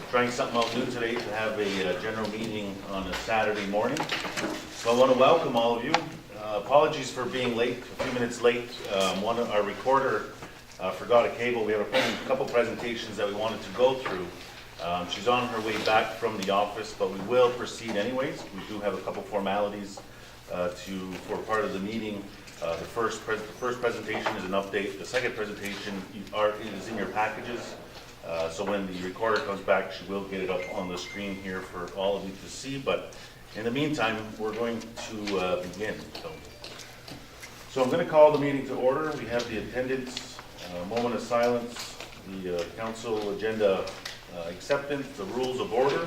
trying something out new today to have a general meeting on a Saturday morning. So I want to welcome all of you. Apologies for being late, a few minutes late. Our recorder forgot a cable. We have a couple presentations that we wanted to go through. She's on her way back from the office, but we will proceed anyways. We do have a couple formalities for part of the meeting. The first presentation is an update. The second presentation is in your packages. So when the recorder comes back, she will get it up on the screen here for all of you to see. But in the meantime, we're going to begin. So I'm going to call the meeting to order. We have the attendance, moment of silence, the council agenda acceptance, the rules of order,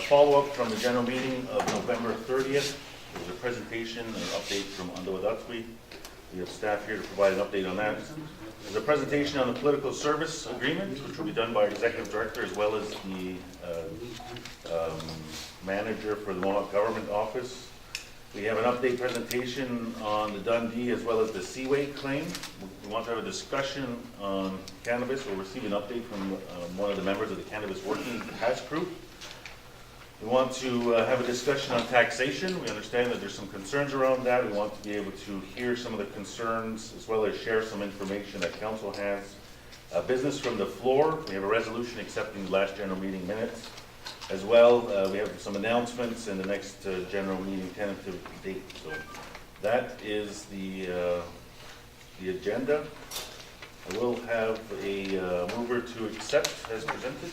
follow-up from the general meeting of November 30th. There's a presentation, an update from Akwesasne. We have staff here to provide an update on that. There's a presentation on the political service agreement, which will be done by our executive director as well as the manager for the Mohawk government office. We have an update presentation on the Dundee as well as the Seaway claim. We want to have a discussion on cannabis. We'll receive an update from one of the members of the Cannabis Working Task Group. We want to have a discussion on taxation. We understand that there's some concerns around that. We want to be able to hear some of the concerns as well as share some information that council has. Business from the floor. We have a resolution accepting the last general meeting minutes. As well, we have some announcements in the next general meeting tentative date. So that is the agenda. I will have a mover to accept as presented.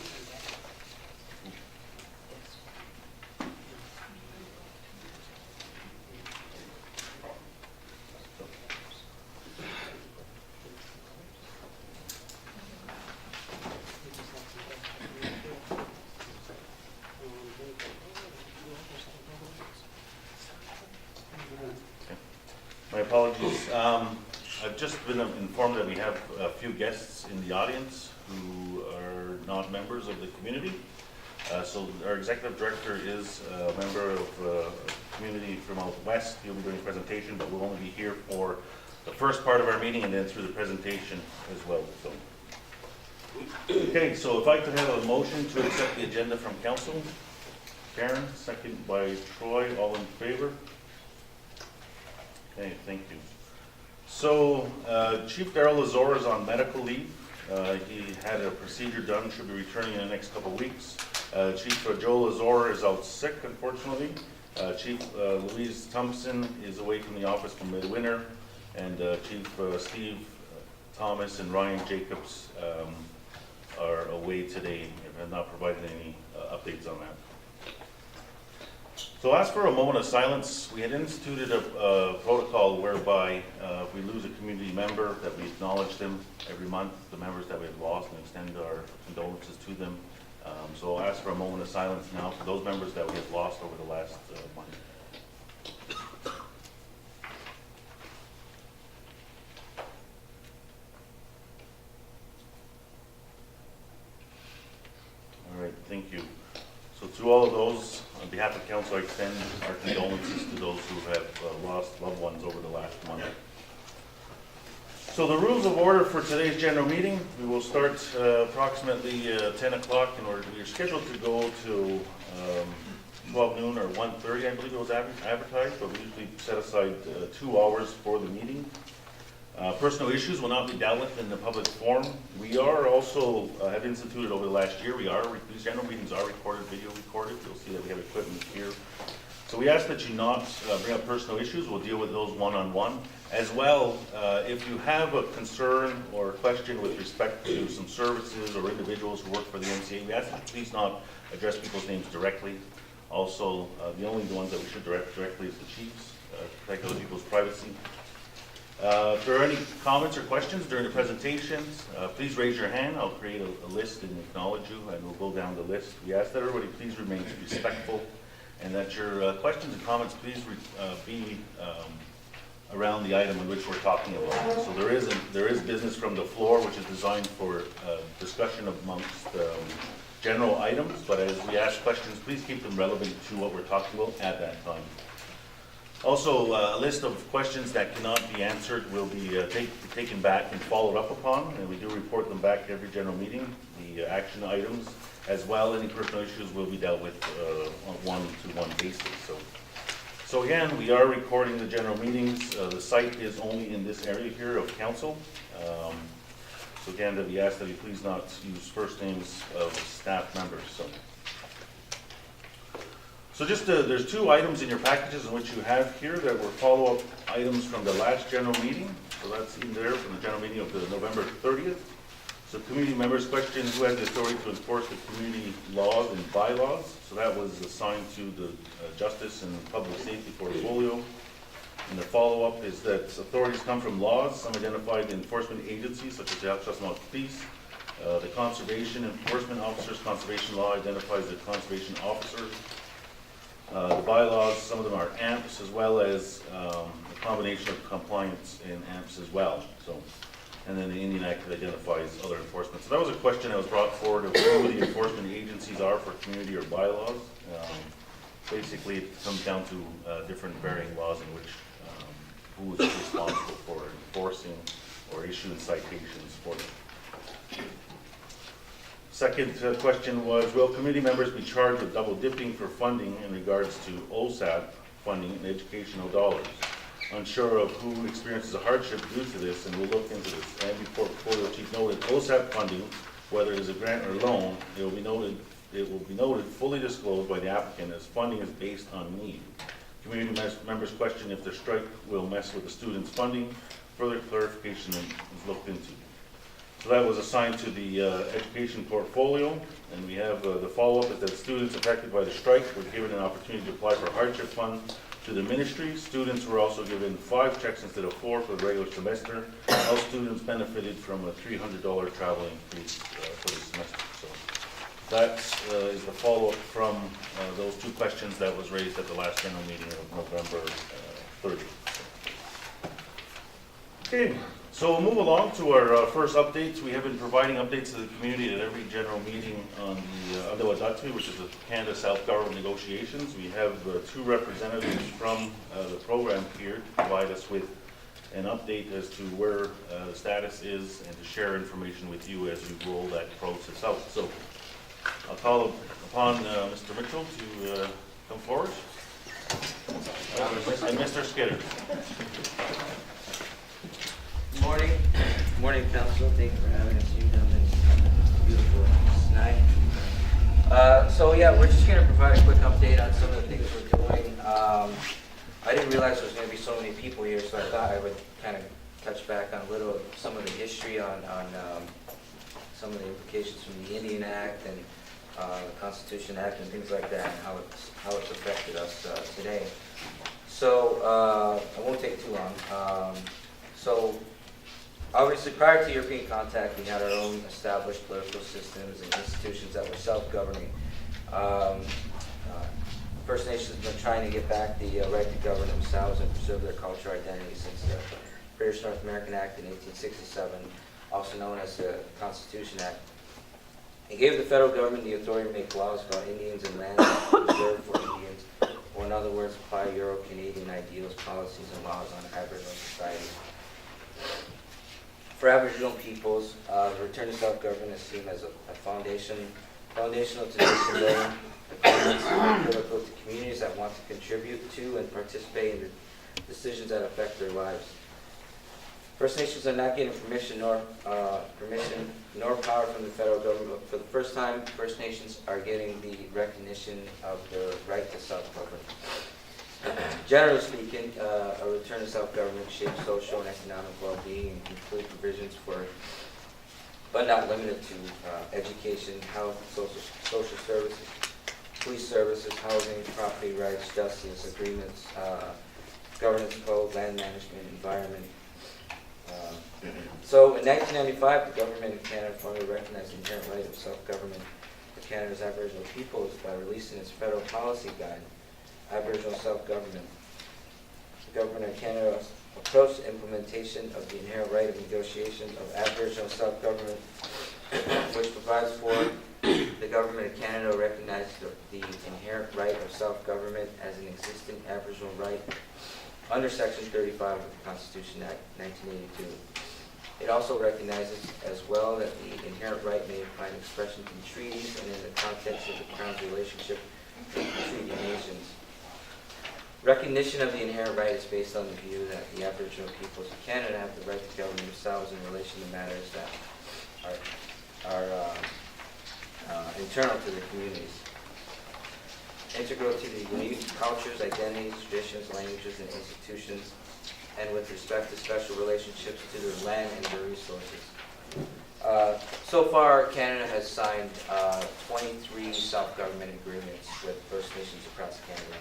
My apologies. I've just been informed that we have a few guests in the audience who are not members of the community. So our executive director is a member of a community from out west. He'll be doing a presentation, but we'll only be here for the first part of our meeting and then through the presentation as well. So, okay, so if I could have a motion to accept the agenda from council. Karen, second by Troy, all in favor? Okay, thank you. So Chief Darrell Lazor is on medical leave. He had a procedure done, should be returning in the next couple of weeks. Chief Joe Lazor is out sick, unfortunately. Chief Louise Thompson is away from the office for midwinter. And Chief Steve Thomas and Ryan Jacobs are away today and have not provided any updates on that. So as for a moment of silence, we had instituted a protocol whereby if we lose a community member, that we acknowledge them every month, the members that we have lost, and extend our condolences to them. So I'll ask for a moment of silence now for those members that we have lost over the last month. All right, thank you. So to all of those, on behalf of council, I extend our condolences to those who have lost loved ones over the last month. So the rules of order for today's general meeting, we will start approximately 10 o'clock in order to be scheduled to go to 12 noon or 1:30, I believe it was advertised, but we usually set aside 2 hours for the meeting. Personal issues will not be dealt with in the public forum. We are also have instituted over the last year, these general meetings are recorded, video recorded. You'll see that we have equipment here. So we ask that you not bring up personal issues. We'll deal with those one-on-one. As well, if you have a concern or a question with respect to some services or individuals who work for the MCA, we ask that you please not address people's names directly. Also, the only ones that we should direct directly is the chiefs, to protect other people's privacy. If there are any comments or questions during the presentations, please raise your hand. I'll create a list and acknowledge you, and we'll go down the list. We ask that everybody please remain respectful, and that your questions and comments please be around the item in which we're talking about. So there is business from the floor, which is designed for discussion amongst general items, but as we ask questions, please keep them relevant to what we're talking about at that time. Also, a list of questions that cannot be answered will be taken back and followed up upon, and we do report them back to every general meeting. The action items, as well, any personal issues will be dealt with on a one-to-one basis. So again, we are recording the general meetings. The site is only in this area here of council. So again, that we ask that you please not use first names of staff members. So just there's two items in your packages in which you have here that were follow-up items from the last general meeting. So that's in there from the general meeting of the November 30th. So community members question who has the authority to enforce the community laws and bylaws. So that was assigned to the Justice and Public Safety Portfolio. And the follow-up is that authorities come from laws. Some identified enforcement agencies such as the Akwesasne Police. The Conservation Enforcement Officers Conservation Law identifies the conservation officers. The bylaws, some of them are AMPs, as well as a combination of compliance and AMPs as well. So, and then the Indian Act identifies other enforcement. So that was a question that was brought forward of who the enforcement agencies are for community or bylaws. Basically, it comes down to different varying laws in which who is responsible for enforcing or issuing citations for them. Second question was, will committee members be charged with double dipping for funding in regards to OSAP funding and educational dollars? Unsure of who experiences a hardship due to this, and we'll look into this. And before portfolio chief noted, OSAP funding, whether it is a grant or loan, it will be noted fully disclosed by the applicant as funding is based on need. Community members question if the strike will mess with the students' funding. Further clarification is looked into. So that was assigned to the education portfolio, and we have the follow-up is that students affected by the strike were given an opportunity to apply for hardship funds to the ministry. Students were also given 5 checks instead of 4 for the regular semester. All students benefited from a $300 travel increase for the semester. So that is the follow-up from those 2 questions that was raised at the last general meeting of November 30th. Okay. So we'll move along to our first updates. We have been providing updates to the community at every general meeting on the Akwesasne, which is the Canada Self-Government negotiations. We have 2 representatives from the program here to provide us with an update as to where the status is and to share information with you as we roll that process out. So I'll call upon Mr. Mitchell to come forward. And Mr. Skidder. Good morning, Council. Thank you for having us here down in beautiful Snide. So yeah, we're just going to provide a quick update on some of the things we're doing. I didn't realize there was going to be so many people here, so I thought I would kind of touch back on a little of some of the history on some of the implications from the Indian Act and the Constitution Act and things like that, and how it's affected us today. So I won't take too long. So obviously, prior to European contact, we had our own established political systems and institutions that were self-governing. First Nations have been trying to get back the right to govern themselves and preserve their cultural identity since the British North American Act in 1867, also known as the Constitution Act. It gave the federal government the authority to make laws about Indians and land reserved for Indians, or in other words, apply Euro-Canadian ideals, policies, and laws on Aboriginal society. For Aboriginal peoples, the return to self-government is seen as a foundational to nation-building. Agreements are critical to communities that want to contribute to and participate in the decisions that affect their lives. First Nations are not getting permission nor power from the federal government, but for the first time, First Nations are getting the recognition of their right to self-government. Generally speaking, a return to self-government shapes social and economic well-being and include provisions for, but not limited to, education, health, social services, police services, housing, property rights, justice, agreements, governance code, land management, environment. So in 1995, the government of Canada formally recognized the inherent right of self-government for Canada's Aboriginal peoples by releasing its federal policy guide, Aboriginal Self-Government. The Government of Canada approached the implementation of the inherent right of negotiation of Aboriginal self-government, which provides for the Government of Canada recognizes the inherent right of self-government as an existing Aboriginal right under Section 35 of the Constitution Act 1982. It also recognizes as well that the inherent right may find expression in treaties and in the context of the Crown's relationship with the treaty nations. Recognition of the inherent right is based on the view that the Aboriginal peoples of Canada have the right to govern themselves in relation to matters that are internal to the communities. Integral to the unique cultures, identities, traditions, languages, and institutions, and with respect to special relationships to their land and their resources. So far, Canada has signed 23 self-government agreements with First Nations across Canada.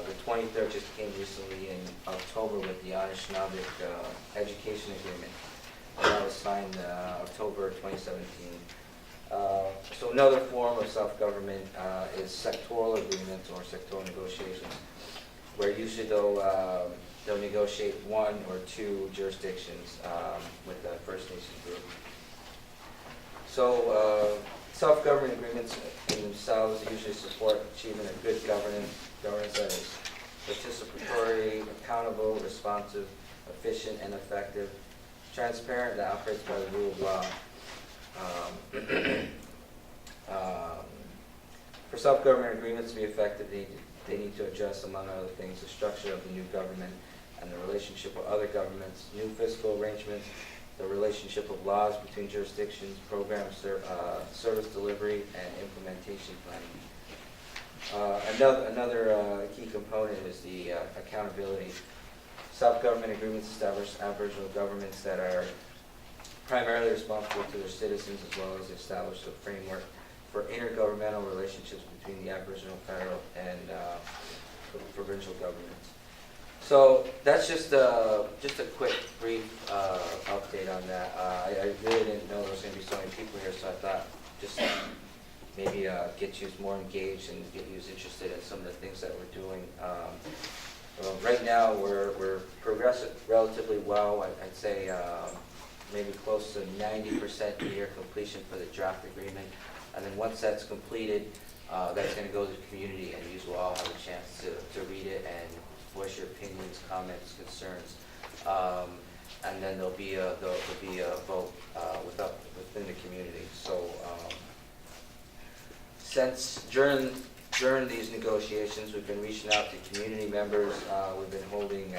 The 23rd just came recently in October with the Anishinaabe Education Agreement. That was signed October 2017. So another form of self-government is sectoral agreements or sectoral negotiations, where usually they'll negotiate one or two jurisdictions with the First Nation group. So self-government agreements in themselves usually support achievement of good governance that is participatory, accountable, responsive, efficient, and effective, transparent, that operates by the rule of law. For self-government agreements to be effective, they need to address, among other things, the structure of the new government and the relationship with other governments, new fiscal arrangements, the relationship of laws between jurisdictions, program service delivery, and implementation planning. Another key component is the accountability. Self-government agreements establish Aboriginal governments that are primarily responsible to their citizens, as well as establish a framework for intergovernmental relationships between the Aboriginal, federal, and provincial governments. So that's just a quick, brief update on that. I really didn't know there was going to be so many people here, so I thought just maybe get you more engaged and get you interested in some of the things that we're doing. Right now, we're progressing relatively well. I'd say maybe close to 90% near completion for the draft agreement. And then once that's completed, that's going to go to the community, and you will all have a chance to read it and voice your opinions, comments, concerns. And then there'll be a vote within the community. So since during these negotiations, we've been reaching out to community members. We've been holding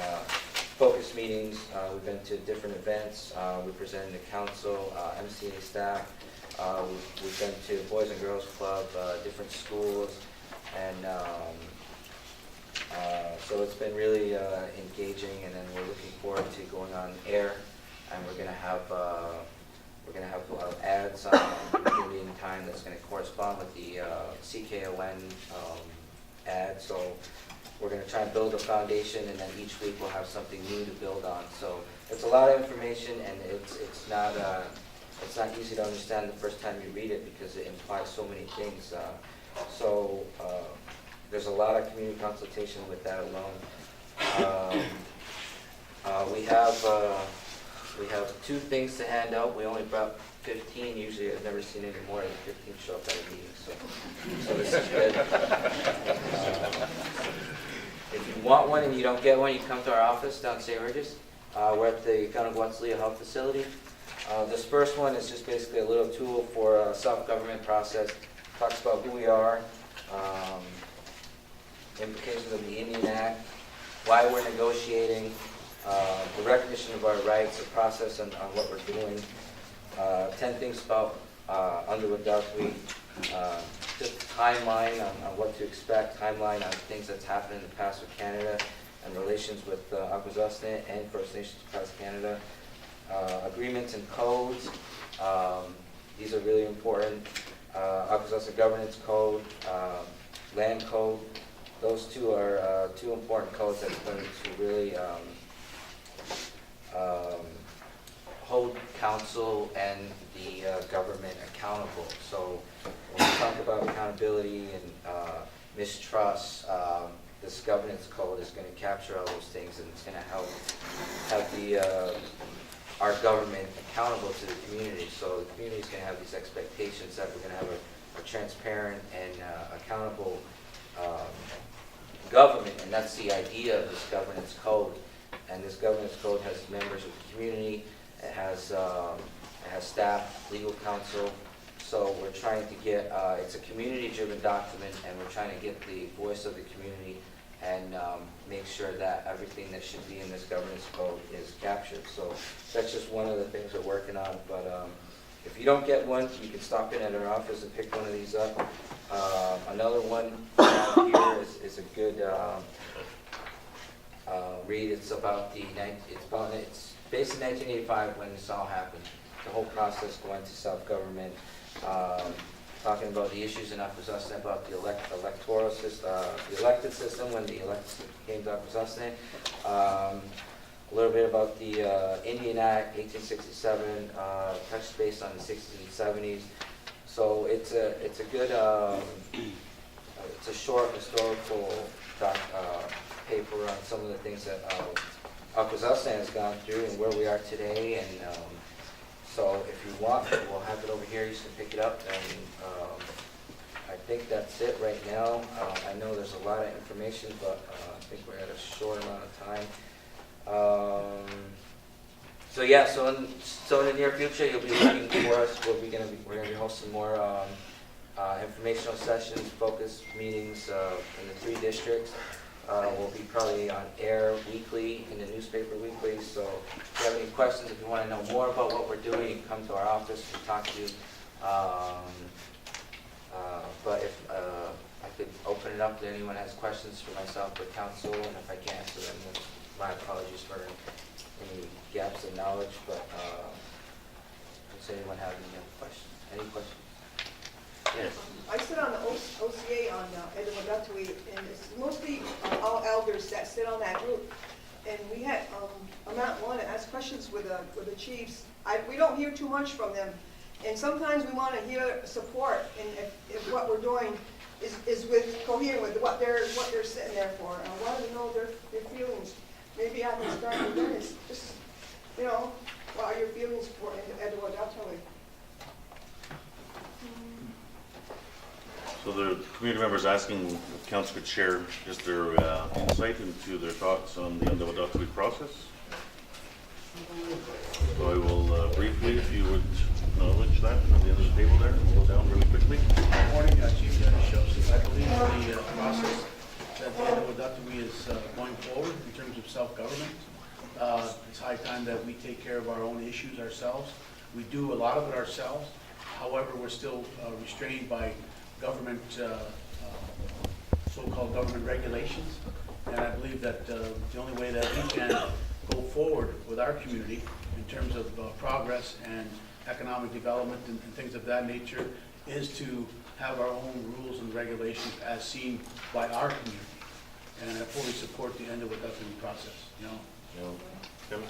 focus meetings. We've been to different events. We presented to council, MCA staff. We've been to Boys and Girls Club, different schools, and so it's been really engaging. And then we're looking forward to going on air, and we're going to have a lot of ads on Indian time that's going to correspond with the CKON ad. So we're going to try and build a foundation, and then each week we'll have something new to build on. So it's a lot of information, and it's not easy to understand the first time you read it because it implies so many things. So there's a lot of community consultation with that alone. We have 2 things to hand out. We only brought 15. Usually I've never seen any more than 15 show up at a meeting, so this is good. If you want one and you don't get one, you come to our office down St. Regis. We're at the Kanagwatslia Health Facility. This first one is just basically a little tool for a self-government process. Talks about who we are, implications of the Indian Act, why we're negotiating, the recognition of our rights, the process on what we're doing, 10 things about Underwood Duckweed, just a timeline on what to expect, timeline on things that's happened in the past with Canada and relations with Akwesasne and First Nations across Canada, agreements and codes. These are really important. Akwesasne Governance Code, Land Code. Those 2 are 2 important codes that's going to really hold council and the government accountable. So when we talk about accountability and mistrust, this governance code is going to capture all those things, and it's going to help have our government accountable to the community. So the community is going to have these expectations that we're going to have a transparent and accountable government, and that's the idea of this governance code. And this governance code has members of the community, it has staff, legal counsel. So we're trying to get, it's a community-driven document, and we're trying to get the voice of the community and make sure that everything that should be in this governance code is captured. So that's just one of the things we're working on. But if you don't get one, you can stop in at our office and pick one of these up. Another one here is a good read. It's about it's based in 1985 when this all happened. The whole process going to self-government, talking about the issues in Akwesasne, about the electoral system, the elected system when the elected came to Akwesasne. A little bit about the Indian Act, 1867, touched base on the 60s and 70s. So it's a good, it's a short historical paper on some of the things that Akwesasne has gone through and where we are today. And so if you want, we'll have it over here. You can pick it up. And I think that's it right now. I know there's a lot of information, but I think we're at a short amount of time. So yeah, so in the near future, you'll be looking for us. We're gonna be hosting more informational sessions, focus meetings in the 3 districts. We'll be probably on air weekly, in the newspaper weekly. So if you have any questions, if you want to know more about what we're doing, you can come to our office and talk to you. But if I could open it up to anyone who has questions for myself or council, and if I can't answer them, then my apologies for any gaps in knowledge. But does anyone have any questions? Any questions? Yes. I sit on the OCA on Edwardatui, and it's mostly all elders that sit on that group. And we had amount one to ask questions with the chiefs. We don't hear too much from them, and sometimes we want to hear support. And if what we're doing is coherent with what they're sitting there for, and I wanted to know their feelings. Maybe I can start with Dennis. Just what are your feelings for Edwardatui? So the community members asking if council could share just their insight into their thoughts on the Akwesasne process. So I will briefly, if you would acknowledge that at the end of the table there, and go down really quickly. Good morning, Chief Joseph. I believe the process that the Akwesasne is going forward in terms of self-government. It's high time that we take care of our own issues ourselves. We do a lot of it ourselves. However, we're still restrained by government, so-called government regulations. And I believe that the only way that we can go forward with our community in terms of progress and economic development and things of that nature is to have our own rules and regulations as seen by our community. And I fully support the Akwesasne process. Kevin?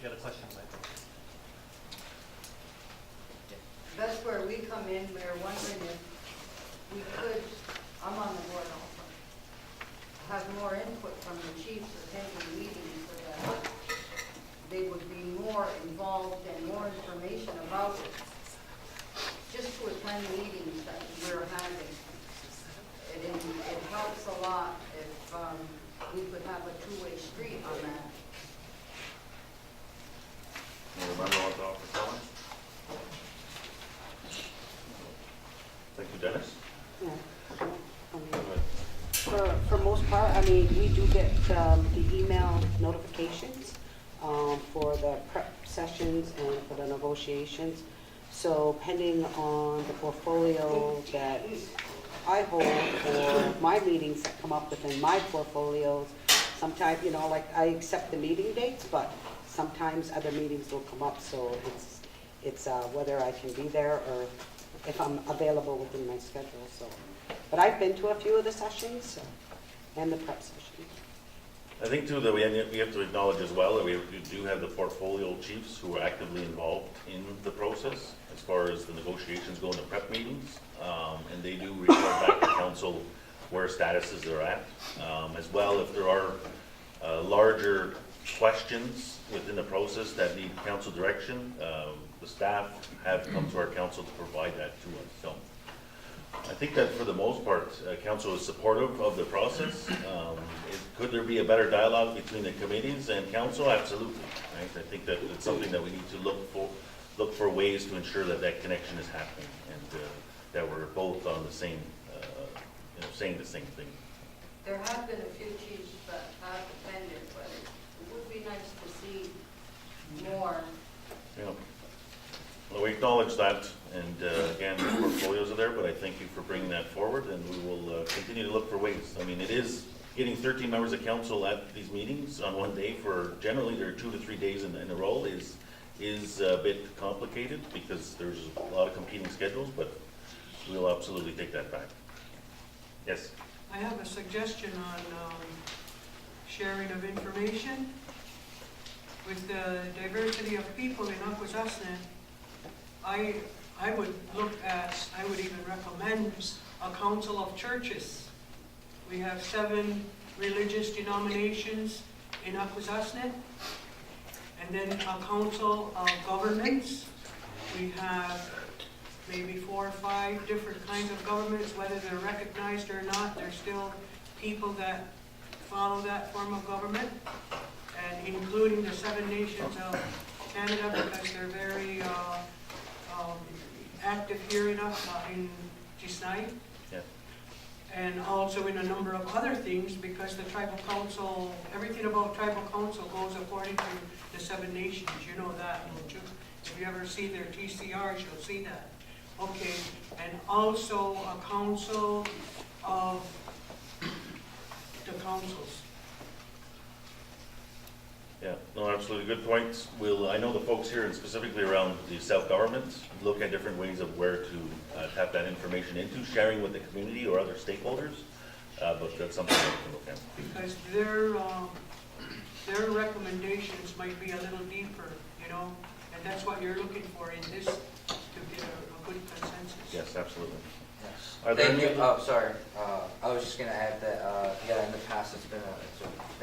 You got a question, I think. That's where we come in. We're wondering if we could, I'm on the board also, have more input from the chiefs attending meetings so that they would be more involved and more information about it. Just to attend meetings that we're having. It helps a lot if we could have a two-way street on that. You remember what the offer was? Thank you, Dennis. Yeah. For most part, I mean, we do get the email notifications for the prep sessions and for the negotiations. So pending on the portfolio that I hold or my meetings that come up within my portfolios, sometimes, like I accept the meeting dates, but sometimes other meetings will come up. So it's whether I can be there or if I'm available within my schedule. So, but I've been to a few of the sessions and the prep sessions. I think too that we have to acknowledge as well that we do have the portfolio chiefs who are actively involved in the process as far as the negotiations go in the prep meetings, and they do report back to council where statuses they're at. As well, if there are larger questions within the process that need council direction, the staff have come to our council to provide that to us. So I think that for the most part, council is supportive of the process. Could there be a better dialogue between the committees and council? Absolutely. Right? I think that it's something that we need to look for ways to ensure that that connection is happening and that we're both on the same, saying the same thing. There have been a few chiefs that have attended, but it would be nice to see more. Yeah. Well, we acknowledge that, and again, the portfolios are there, but I thank you for bringing that forward, and we will continue to look for ways. I mean, it is getting 13 members of council at these meetings on one day for, generally, there are 2 to 3 days in a row is a bit complicated because there's a lot of competing schedules, but we'll absolutely take that back. Yes? I have a suggestion on sharing of information. With the diversity of people in Akwesasne, I would even recommend a council of churches. We have 7 religious denominations in Akwesasne, and then a council of governments. We have maybe 4 or 5 different kinds of governments, whether they're recognized or not, there's still people that follow that form of government, and including the 7 nations of Canada, because they're very active here in Gisnai, Yeah. and also in a number of other things, because the tribal council, everything about tribal council goes according to the 7 nations. You know that, don't you? If you ever see their TCRs, you'll see that. Okay, and also a council of the councils. Yeah, no, absolutely, good points. I know the folks here, and specifically around the self-government, look at different ways of where to tap that information into, sharing with the community or other stakeholders, but that's something that we can look at. Because their recommendations might be a little deeper, you know, and that's what you're looking for in this, to get a good consensus. Yes, absolutely. Yes. Are there Thank you. any- Oh, sorry. I was just gonna add that, yeah, in the past, it's been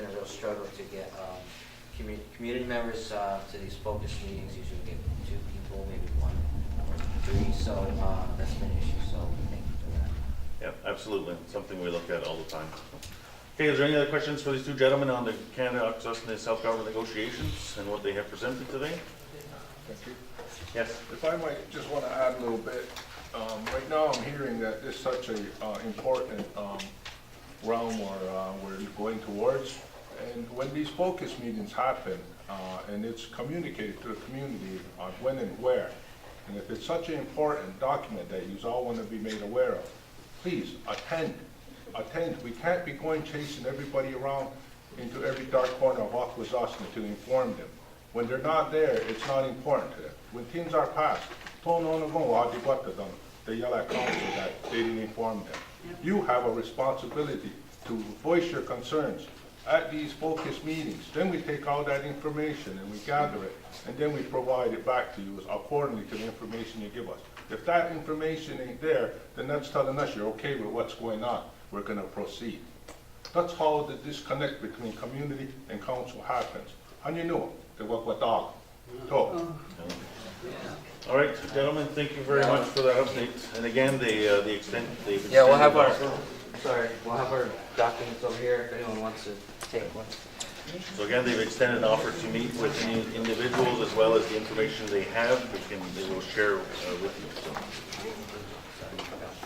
a real struggle to get community members to these focus meetings. Usually we get 2 people, maybe 1 or 3, so that's been an issue, so thank you for that. Yeah, absolutely, it's something we look at all the time. Okay, is there any other questions for these 2 gentlemen on the Canada-Akwesasne self-government negotiations and what they have presented today? Thank you. Yes? If I might just want to add a little bit, right now I'm hearing that this is such a important realm we're going towards. And when these focus meetings happen, and it's communicated to the community on when and where, and if it's such an important document that you all want to be made aware of, please attend. Attend. We can't be going chasing everybody around into every dark corner of Akwesasne to inform them. When they're not there, it's not important to them. When things are passed, they yell at council that they didn't inform them. You have a responsibility to voice your concerns at these focus meetings. Then we take all that information and we gather it, and then we provide it back to you accordingly to the information you give us. If that information ain't there, then that's telling us you're okay with what's going on. We're going to proceed. That's how the disconnect between community and council happens. And you know, they work with all. Talk. All right, gentlemen, thank you very much for that update. And again, the extent they've Yeah, we'll have extended we'll have our documents over here if anyone wants to take one. So again, they've extended an offer to meet with any individuals as well as the information they have, they will share with you. So.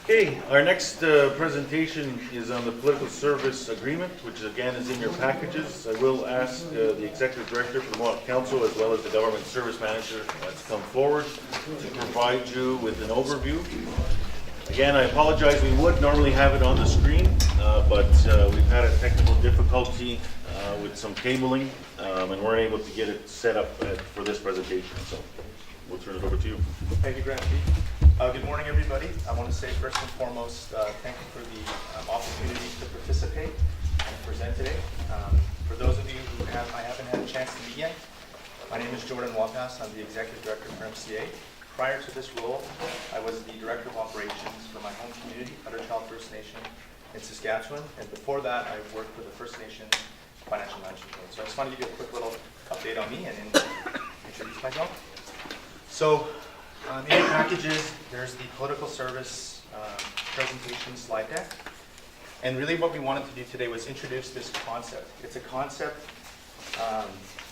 Okay, our next presentation is on the political service agreement, which again is in your packages. I will ask the executive director for the Mohawk Council as well as the government service manager to come forward to provide you with an overview. Again, I apologize, we would normally have it on the screen, but we've had a technical difficulty with some cabling and weren't able to get it set up for this presentation. So we'll turn it over to you. Thank you, Grant. Good morning, everybody. I want to say first and foremost, thank you for the opportunity to participate and present today. For those of you who I haven't had a chance to meet yet, my name is Jordan Wapas. I'm the Executive Director for MCA. Prior to this role, I was the Director of Operations for my home community, Otterchild First Nation in Saskatchewan. And before that, I worked with the First Nation Financial Management Board. So I just want to give you a quick little update on me and introduce myself. So in the packages, there's the political service presentation slide deck. And really what we wanted to do today was introduce this concept. It's a concept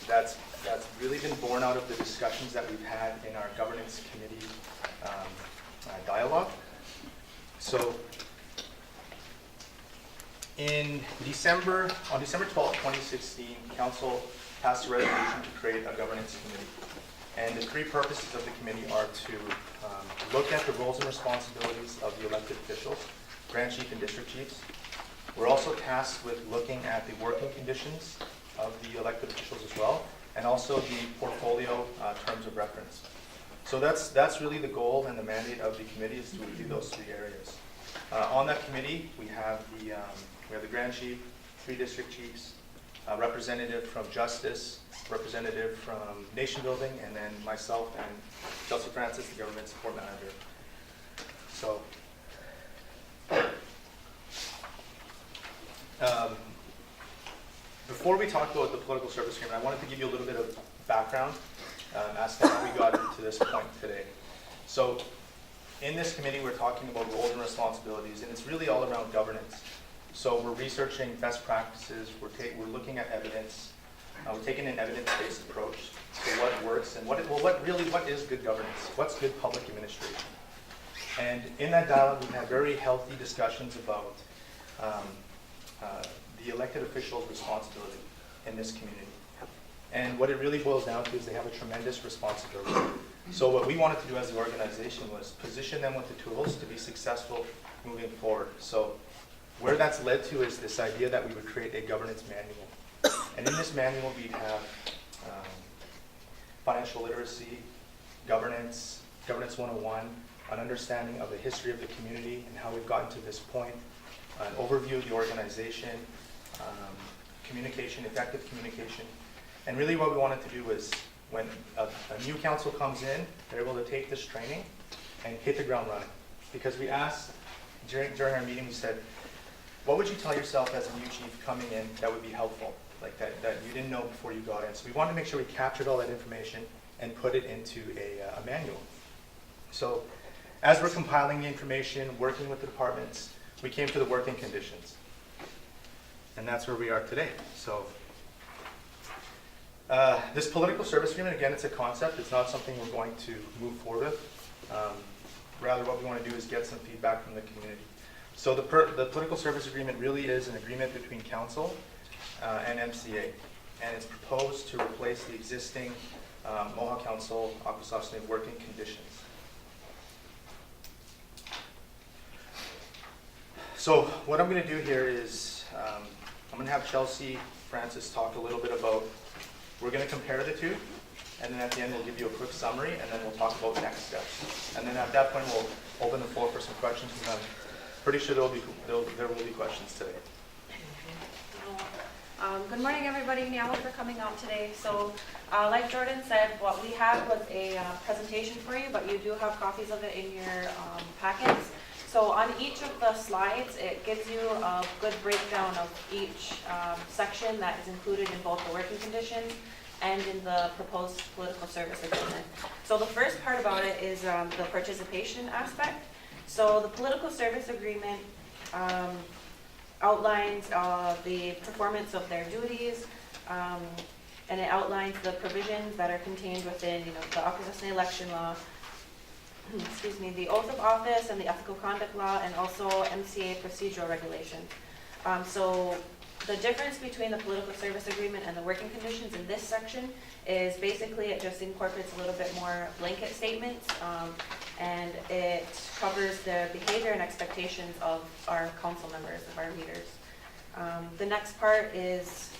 that's really been born out of the discussions that we've had in our governance committee dialogue. So on December 12, 2016, Council passed a resolution to create a governance committee. And the three purposes of the committee are to look at the roles and responsibilities of the elected officials, grand chief and district chiefs. We're also tasked with looking at the working conditions of the elected officials as well, and also the portfolio terms of reference. So that's really the goal and the mandate of the committee, is to review those three areas. On that committee, we have the grand chief, 3 district chiefs, a representative from justice, representative from nation building, and then myself and Chelsea Francis, the government support manager. So before we talk about the political service agreement, I wanted to give you a little bit of background as to how we got to this point today. So in this committee, we're talking about roles and responsibilities, and it's really all around governance. So we're researching best practices, we're looking at evidence, we're taking an evidence-based approach to what works and what is good governance, what's good public administration. And in that dialogue, we've had very healthy discussions about the elected officials' responsibility in this community. And what it really boils down to is they have a tremendous responsibility. So what we wanted to do as the organization was position them with the tools to be successful moving forward. So where that's led to is this idea that we would create a governance manual. And in this manual, we'd have financial literacy, governance 101, an understanding of the history of the community and how we've gotten to this point, an overview of the organization, communication, effective communication. And really what we wanted to do was when a new council comes in, they're able to take this training and hit the ground running. Because we asked, during our meeting, we said, what would you tell yourself as a new chief coming in that would be helpful, like that you didn't know before you got in? So we wanted to make sure we captured all that information and put it into a manual. So as we're compiling the information, working with the departments, we came to the working conditions. And that's where we are today. So this political service agreement, again, it's a concept. It's not something we're going to move forward with. Rather, what we want to do is get some feedback from the community. So the political service agreement really is an agreement between council and MCA. And it's proposed to replace the existing Mohawk Council Akwesasne working conditions. So what I'm going to do here is I'm going to have Chelsea Francis talk a little bit about, we're going to compare the two, and then at the end we'll give you a quick summary, and then we'll talk about next steps. And then at that point we'll open the floor for some questions, and I'm pretty sure there will be questions today. Good morning, everybody. Miawa for coming out today. So, like Jordan said, what we had was a presentation for you, but you do have copies of it in your packets. So on each of the slides, it gives you a good breakdown of each section that is included in both the working conditions and in the proposed political service agreement. So the first part about it is the participation aspect. So the political service agreement outlines the performance of their duties, and it outlines the provisions that are contained within, the Akwesasne election law, the oath of office and the ethical conduct law, and also MCA procedural regulations. So the difference between the political service agreement and the working conditions in this section is basically it just incorporates a little bit more blanket statements, and it covers the behavior and expectations of our council members, of our leaders. The next part is,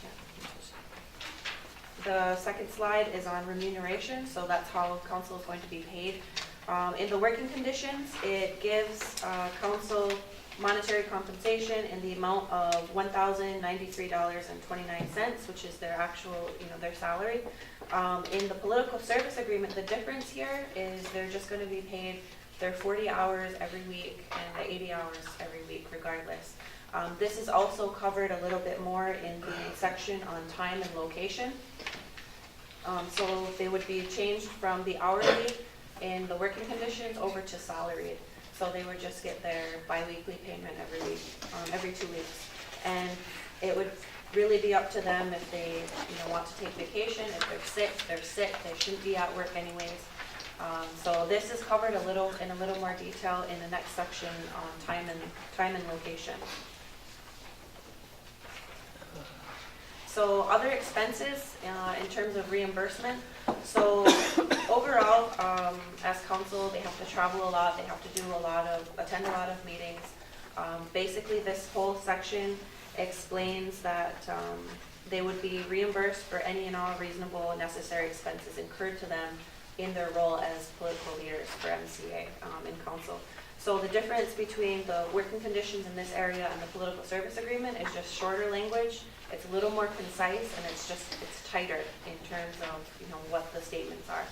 the second slide is on remuneration, so that's how council is going to be paid. In the working conditions, it gives council monetary compensation in the amount of $1,093.29, which is their actual, their salary. In the political service agreement, the difference here is they're just going to be paid their 40 hours every week and the 80 hours every week regardless. This is also covered a little bit more in the section on time and location. So they would be changed from the hourly in the working conditions over to salaried. So they would just get their biweekly payment every week, every 2 weeks. And it would really be up to them if they, want to take vacation. If they're sick, they're sick. They shouldn't be at work anyways. So this is covered in a little more detail in the next section on time and location. So other expenses in terms of reimbursement. So overall, as council, they have to travel a lot. They have to attend a lot of meetings. Basically, this whole section explains that they would be reimbursed for any and all reasonable and necessary expenses incurred to them in their role as political leaders for MCA in council. So the difference between the working conditions in this area and the political service agreement is just shorter language. It's a little more concise, and it's tighter in terms of what the statements are.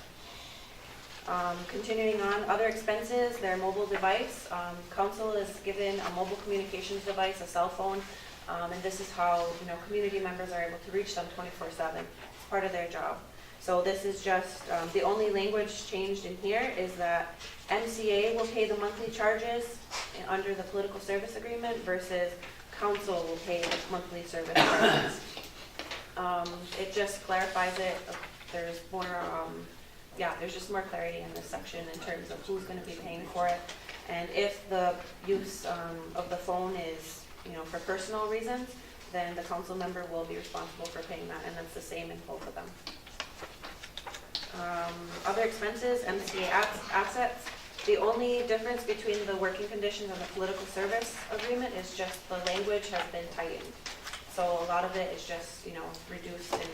Continuing on, other expenses, their mobile device. Council is given a mobile communications device, a cell phone, and this is how community members are able to reach them 24/7. It's part of their job. So this is just, the only language changed in here is that MCA will pay the monthly charges under the political service agreement versus council will pay the monthly service charges. It just clarifies it. There's more, there's just more clarity in this section in terms of who's going to be paying for it. And if the use of the phone is, for personal reasons, then the council member will be responsible for paying that, and that's the same in both of them. Other expenses, MCA assets. The only difference between the working conditions and the political service agreement is just the language has been tightened. So a lot of it is just, reduced in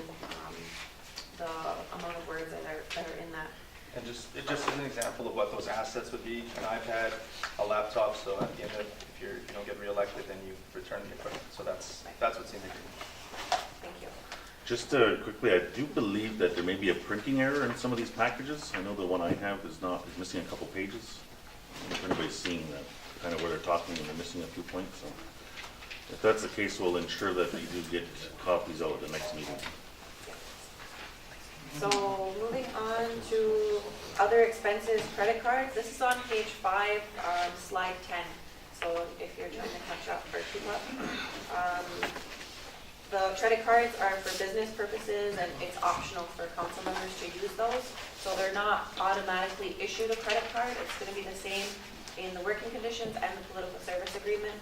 the amount of words that are in that. And just an example of what those assets would be, an iPad, a laptop, so at the end of, if you don't get reelected, then you return the equipment. So that's what's in the agreement. Thank you. Just quickly, I do believe that there may be a printing error in some of these packages. I know the one I have is missing a couple pages. I don't know if anybody's seeing that, kind of where they're talking and they're missing a few points. So if that's the case, we'll ensure that we do get copies out at the next meeting. So moving on to other expenses, credit cards. This is on page 5, slide 10. So if you're trying to catch up or keep up. The credit cards are for business purposes, and it's optional for council members to use those. So they're not automatically issued a credit card. It's going to be the same in the working conditions and the political service agreement.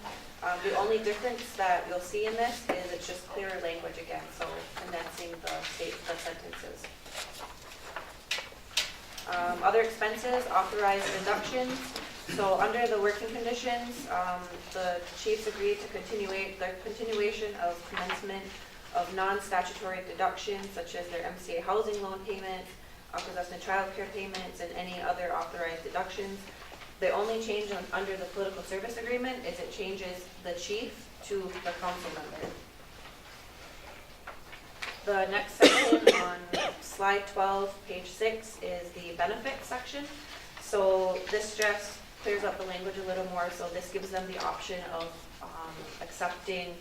The only difference that you'll see in this is it's just clearer language again, so condensing the sentences. Other expenses, authorized deductions. So under the working conditions, the chiefs agreed to continuation of commencement of non-statutory deductions such as their MCA housing loan payments, Akwesasne child care payments, and any other authorized deductions. The only change under the political service agreement is it changes the chief to the council member. The next section on slide 12, page 6, is the benefits section. So this just clears up the language a little more. So this gives them the option of accepting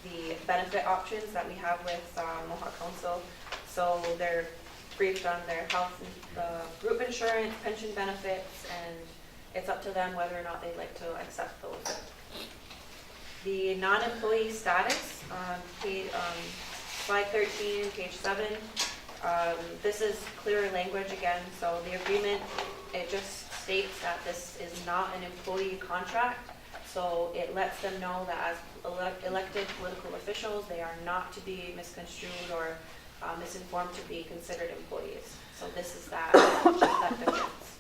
the benefit options that we have with Mohawk Council. So they're briefed on their health, group insurance, pension benefits, and it's up to them whether or not they'd like to accept those. The non-employee status on slide 13, page 7. This is clearer language again. So the agreement, it just states that this is not an employee contract. So it lets them know that as elected political officials, they are not to be misconstrued or misinformed to be considered employees. So this is that difference.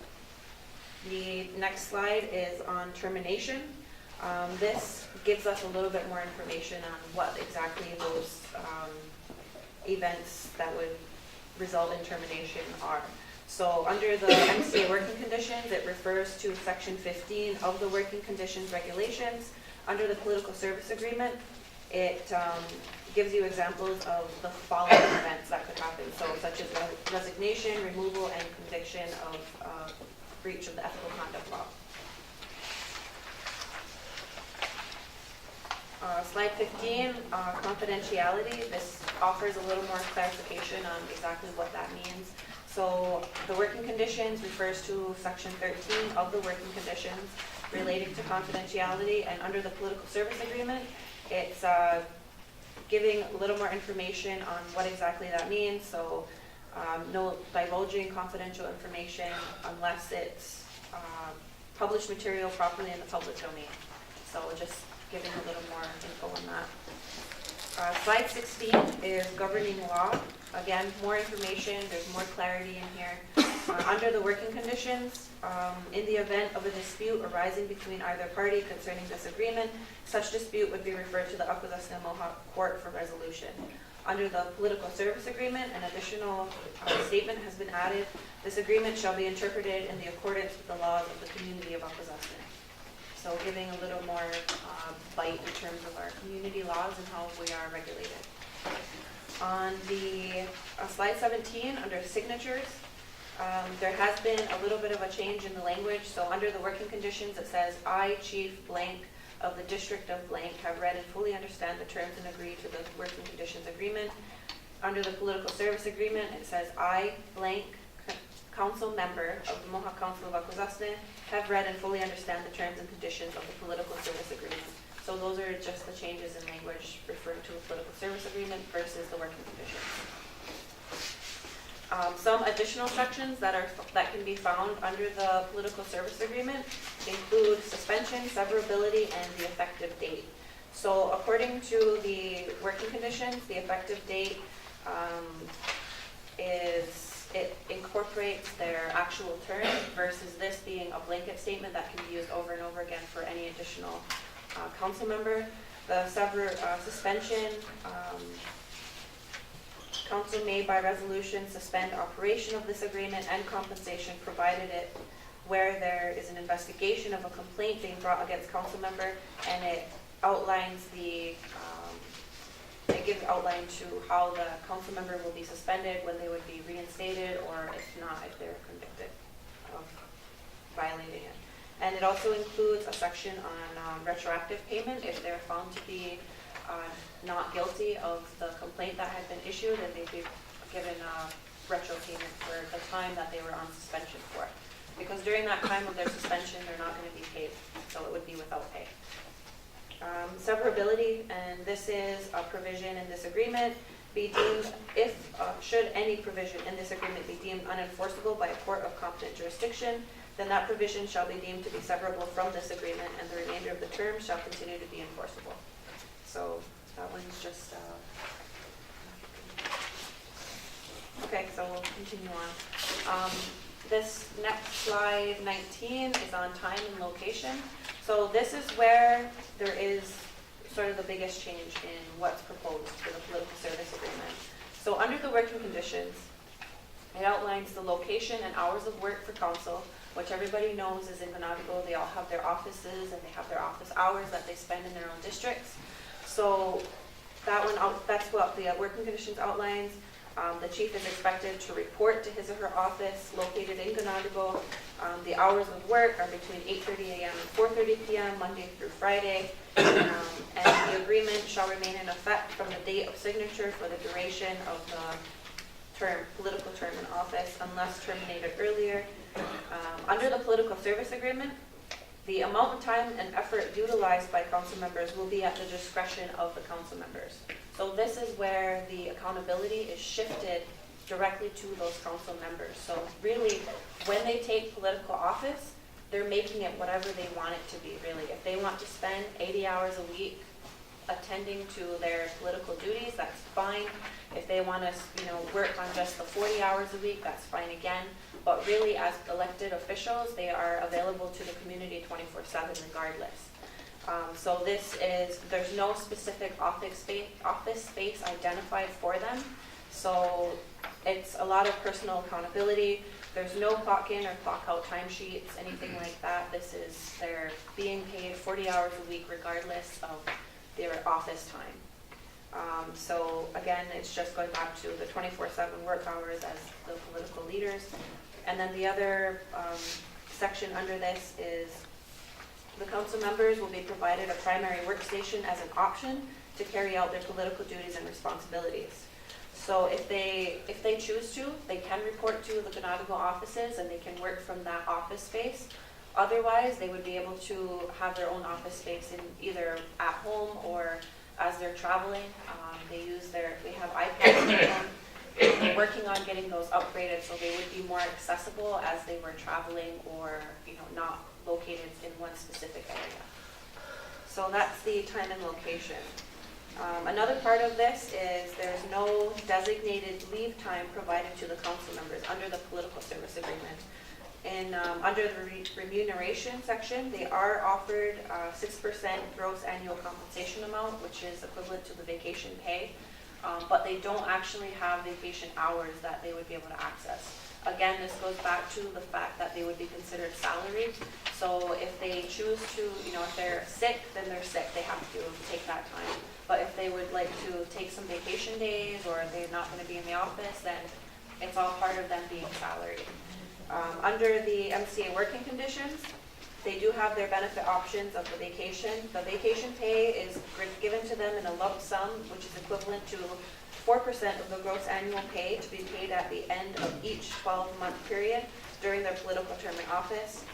The next slide is on termination. This gives us a little bit more information on what exactly those events that would result in termination are. So under the MCA working conditions, it refers to section 15 of the working conditions regulations. Under the political service agreement, it gives you examples of the following events that could happen. So such as resignation, removal, and conviction of breach of the ethical conduct law. Slide 15, confidentiality. This offers a little more clarification on exactly what that means. So the working conditions refers to section 13 of the working conditions relating to confidentiality, and under the political service agreement, it's giving a little more information on what exactly that means. So no divulging confidential information unless it's published material properly in the public domain. So just giving a little more info on that. Slide 16 is governing law. Again, more information, there's more clarity in here. Under the working conditions, in the event of a dispute arising between either party concerning this agreement, such dispute would be referred to the Akwesasne Mohawk Court for resolution. Under the political service agreement, an additional statement has been added. This agreement shall be interpreted in the accordance with the laws of the community of Akwesasne. So giving a little more bite in terms of our community laws and how we are regulated. On the slide 17, under signatures, there has been a little bit of a change in the language. So under the working conditions, it says, I, Chief Blank of the District of Blank, have read and fully understand the terms and agree to the working conditions agreement. Under the political service agreement, it says, I, Blank, council member of the Mohawk Council of Akwesasne, have read and fully understand the terms and conditions of the political service agreement. So those are just the changes in language referring to a political service agreement versus the working conditions. Some additional sections that can be found under the political service agreement include suspension, severability, and the effective date. So according to the working conditions, the effective date it incorporates their actual term versus this being a blanket statement that can be used over and over again for any additional council member. The suspension, council may by resolution suspend operation of this agreement and compensation provided it where there is an investigation of a complaint being brought against council member, and it outlines the it gives outline to how the council member will be suspended, when they would be reinstated, or if not, if they're convicted of violating it. And it also includes a section on retroactive payment if they're found to be not guilty of the complaint that had been issued, and they'd be given retro payment for the time that they were on suspension for. Because during that time of their suspension, they're not going to be paid, so it would be without pay. Severability, and this is a provision in this agreement, be deemed, should any provision in this agreement be deemed unenforceable by a court of competent jurisdiction, then that provision shall be deemed to be severable from this agreement, and the remainder of the term shall continue to be enforceable. So that one's just, okay, so we'll continue on. This next slide, 19, is on time and location. So this is where there is sort of the biggest change in what's proposed for the political service agreement. So under the working conditions, it outlines the location and hours of work for council, which everybody knows is in Ganago. They all have their offices and they have their office hours that they spend in their own districts. So that one, that's what the working conditions outlines. The chief is expected to report to his or her office located in Ganago. The hours of work are between 8:30 a.m. and 4:30 p.m. Monday through Friday. And the agreement shall remain in effect from the date of signature for the duration of the political term in office unless terminated earlier. Under the political service agreement, the amount of time and effort utilized by council members will be at the discretion of the council members. So this is where the accountability is shifted directly to those council members. So really, when they take political office, they're making it whatever they want it to be, really. If they want to spend 80 hours a week attending to their political duties, that's fine. If they want to, work on just the 40 hours a week, that's fine again. But really, as elected officials, they are available to the community 24/7 regardless. So there's no specific office space identified for them. So it's a lot of personal accountability. There's no clock in or clock out timesheets, anything like that. They're being paid 40 hours a week regardless of their office time. So again, it's just going back to the 24/7 work hours as the political leaders. And then the other section under this is the council members will be provided a primary workstation as an option to carry out their political duties and responsibilities. So if they choose to, they can report to the Conago offices and they can work from that office space. Otherwise, they would be able to have their own office space in either at home or as they're traveling. They have iPads at home. They're working on getting those upgraded so they would be more accessible as they were traveling or, not located in one specific area. So that's the time and location. Another part of this is there's no designated leave time provided to the council members under the political service agreement. And under the remuneration section, they are offered 6% gross annual compensation amount, which is equivalent to the vacation pay, but they don't actually have vacation hours that they would be able to access. Again, this goes back to the fact that they would be considered salaried. So if they choose to, if they're sick, then they're sick. They have to take that time. But if they would like to take some vacation days or they're not going to be in the office, then it's all part of them being salaried. Under the MCA working conditions, they do have their benefit options of the vacation. The vacation pay is given to them in a lump sum, which is equivalent to 4% of the gross annual pay to be paid at the end of each 12-month period during their political term in office.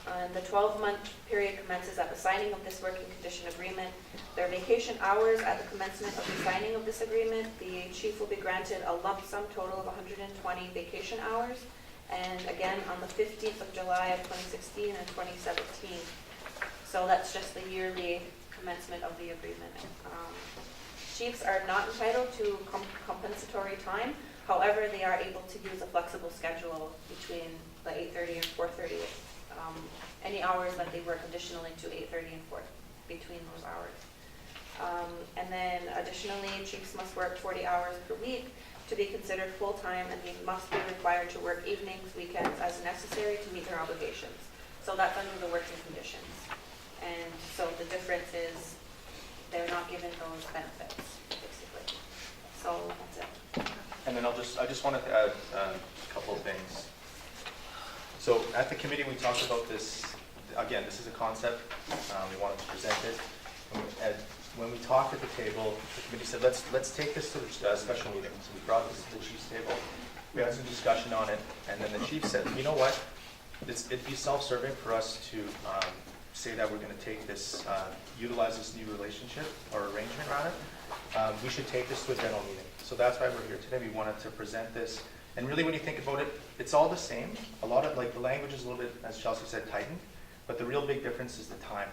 And the 12-month period commences at the signing of this working condition agreement. Their vacation hours at the commencement of the signing of this agreement, the chief will be granted a lump sum total of 120 vacation hours. And again, on the 15th of July of 2016 and 2017. So that's just the yearly commencement of the agreement. Chiefs are not entitled to compensatory time. However, they are able to use a flexible schedule between the 8:30 and 4:30. Any hours that they work additionally to 8:30 and 4 between those hours. And then additionally, chiefs must work 40 hours per week to be considered full-time, and they must be required to work evenings, weekends as necessary to meet their obligations. So that's under the working conditions. And so the difference is they're not given those benefits, basically. So that's it. And then I just wanted to add a couple of things. So at the committee, we talked about this, again, this is a concept, we wanted to present it. When we talked at the table, the committee said, let's take this to the special meeting. So we brought this to the chief's table. We had some discussion on it, and then the chief said, you know what? It'd be self-serving for us to say that we're going to take this, utilize this new relationship, or arrangement rather. We should take this to a general meeting. So that's why we're here today. We wanted to present this. And really, when you think about it, it's all the same. A lot of, the language is a little bit, as Chelsea said, tightened. But the real big difference is the time.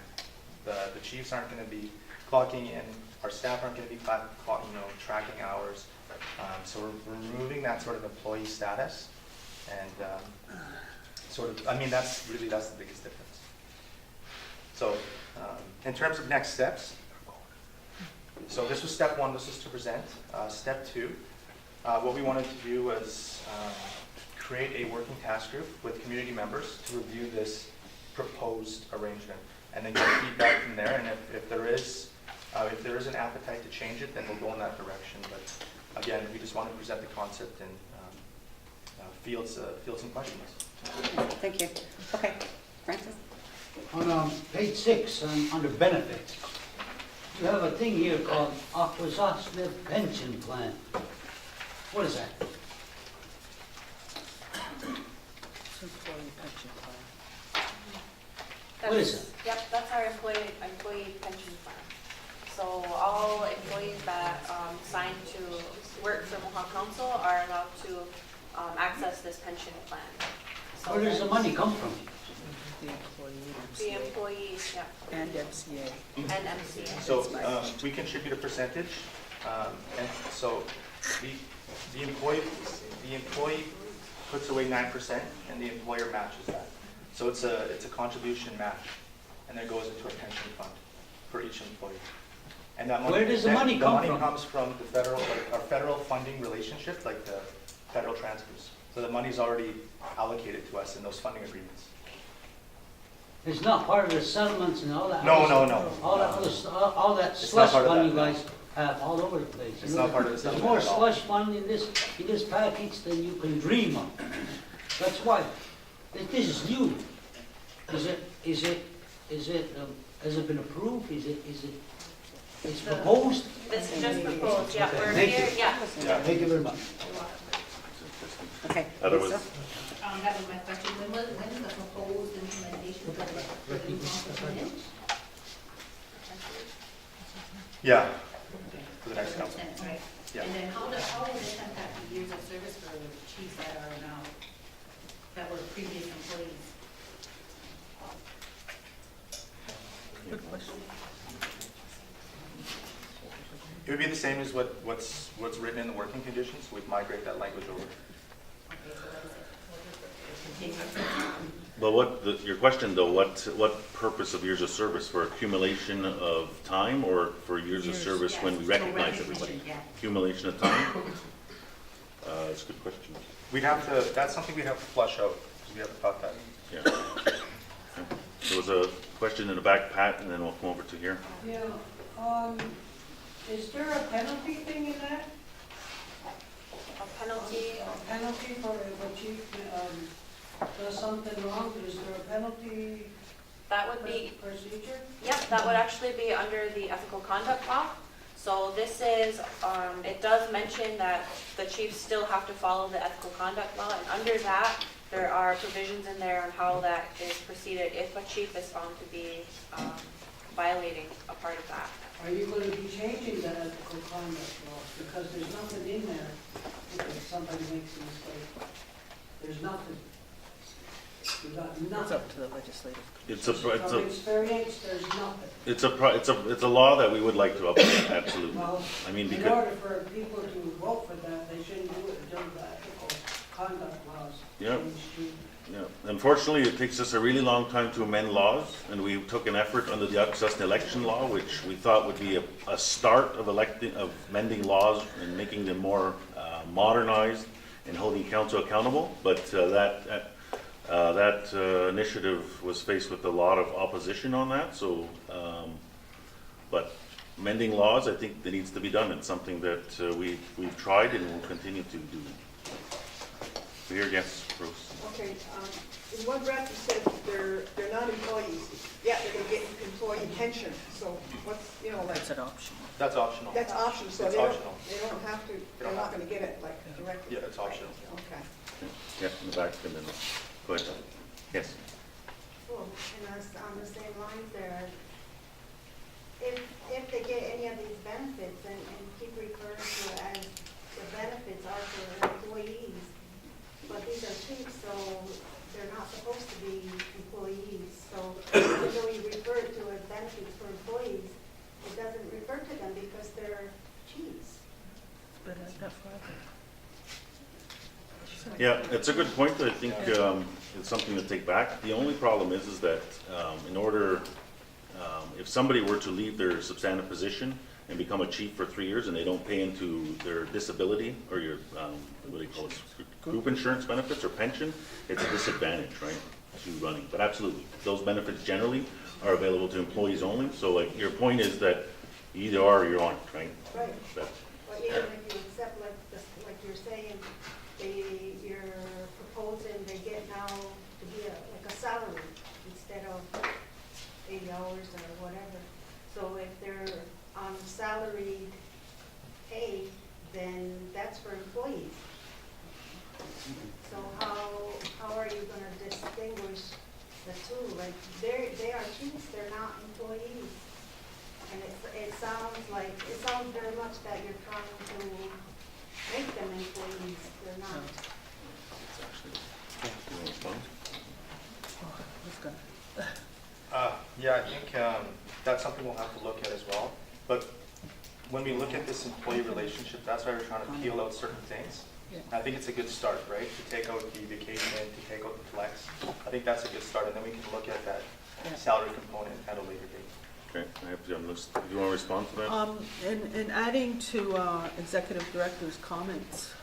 The chiefs aren't going to be clocking in. Our staff aren't going to be tracking hours. So we're removing that sort of employee status. And that's the biggest difference. So in terms of next steps, so this was step one, this is to present. Step two, what we wanted to do was create a working task group with community members to review this proposed arrangement and then get feedback from there. And if there is an appetite to change it, then we'll go in that direction. But again, we just wanted to present the concept and field some questions. Thank you. Okay, Francis? On page 6, under benefits, you have a thing here called Akwesasne pension plan. What is that? What is it? Yep, that's our employee pension plan. So all employees that sign to work for Mohawk Council are allowed to access this pension plan. So Where does the money come from? The employees, yeah, And MCA. and MCA. So we contribute a percentage, and so the employee puts away 9%, and the employer matches that. So it's a contribution match, and then it goes into a pension fund for each employee. And that money, Where does the money come The from? money comes from the federal, our federal funding relationship, like the federal transfers. So the money's already allocated to us in those funding agreements. It's not part of the settlements and all that? No. All that It's not slush part of fund you that, no. guys have all over the place. It's not part of the There's settlement more at all. slush fund in this package than you can dream of. That's why. This is new. Has it been approved? It's proposed? This is just proposed, yeah, Okay, we're thank here, you. yeah. Thank you very much. Okay. Otherwise, Lisa? That was my question. When is the proposed implementation for the new office come in? Yeah, for the next council. Right. Yeah. And then how will this impact the years of service for the chiefs that are now, that were previous employees? Good question. It would be the same as what's written in the working conditions. We'd migrate that language over. Okay, so what is it? well, your question though, what purpose of years of service? For accumulation of time or for years of service when we recognize everybody? Yeah. Accumulation of time? That's a good question. We'd have to, that's something we'd have to flush out, because we haven't thought that. Yeah. There was a question in the back, Pat, and then we'll come over to here. Yeah, is there a penalty thing in that? A penalty, A penalty for if a chief, does something wrong, is there a penalty that would be, procedure? yep, that would actually be under the ethical conduct law. So this is, it does mention that the chiefs still have to follow the ethical conduct law, and under that, there are provisions in there on how that is proceeded if a chief is found to be violating a part of that. Are you going to be changing the ethical conduct law? Because there's nothing in there if somebody makes a mistake. There's nothing. You got nothing. It's up to the legislative. From experience, there's nothing. It's a law that we would like to update, absolutely. Well, I mean, in because, order for people to vote for that, they shouldn't do it until the ethical conduct laws. Yeah. change to- yeah, unfortunately, it takes us a really long time to amend laws, and we took an effort under the Akwesasne election law, which we thought would be a start of amending laws and making them more modernized and holding council accountable, but that initiative was faced with a lot of opposition on that, so, but amending laws, I think that needs to be done. It's something that we've tried and will continue to do. Here, yes, Bruce. Okay, in one draft you said they're not employees, yeah, they're gonna get employee pension, so what's, like, That's an option. That's optional. that's optional, so It's they don't, optional. they don't have to, they're not gonna get it like directly. Yeah, it's optional. Okay. Yeah, in the back, and then, go ahead. Yes. Well, and on the same lines there, if they get any of these benefits and keep referring to it as the benefits are for employees, but these are chiefs, so they're not supposed to be employees. So even though you refer to as benefits for employees, it doesn't refer to them because they're chiefs. Yeah, it's a good point. I think it's something to take back. The only problem is that in order, if somebody were to leave their substantive position and become a chief for 3 years and they don't pay into their disability or your, what do you call it, group insurance benefits or pension, it's a disadvantage, right, to running. But absolutely, those benefits generally are available to employees only. So like your point is that you either are or you aren't, right? Right. That's, But even if you accept, like you're saying, you're proposing they get now to be like a salary instead of 80 hours or whatever. So if they're on salaried pay, then that's for employees. So how are you gonna distinguish the two? Like, they are chiefs, they're not employees. And it sounds very much that you're trying to make them employees, they're not. you want to respond? Yeah, I think that's something we'll have to look at as well. But when we look at this employee relationship, that's why we're trying to peel out certain things. I think it's a good start, right? To take out the vacation, to take out the flex. I think that's a good start, and then we can look at that salary component at a later date. Okay, I have you on this. Do you want to respond to that? In adding to Executive Director's comments,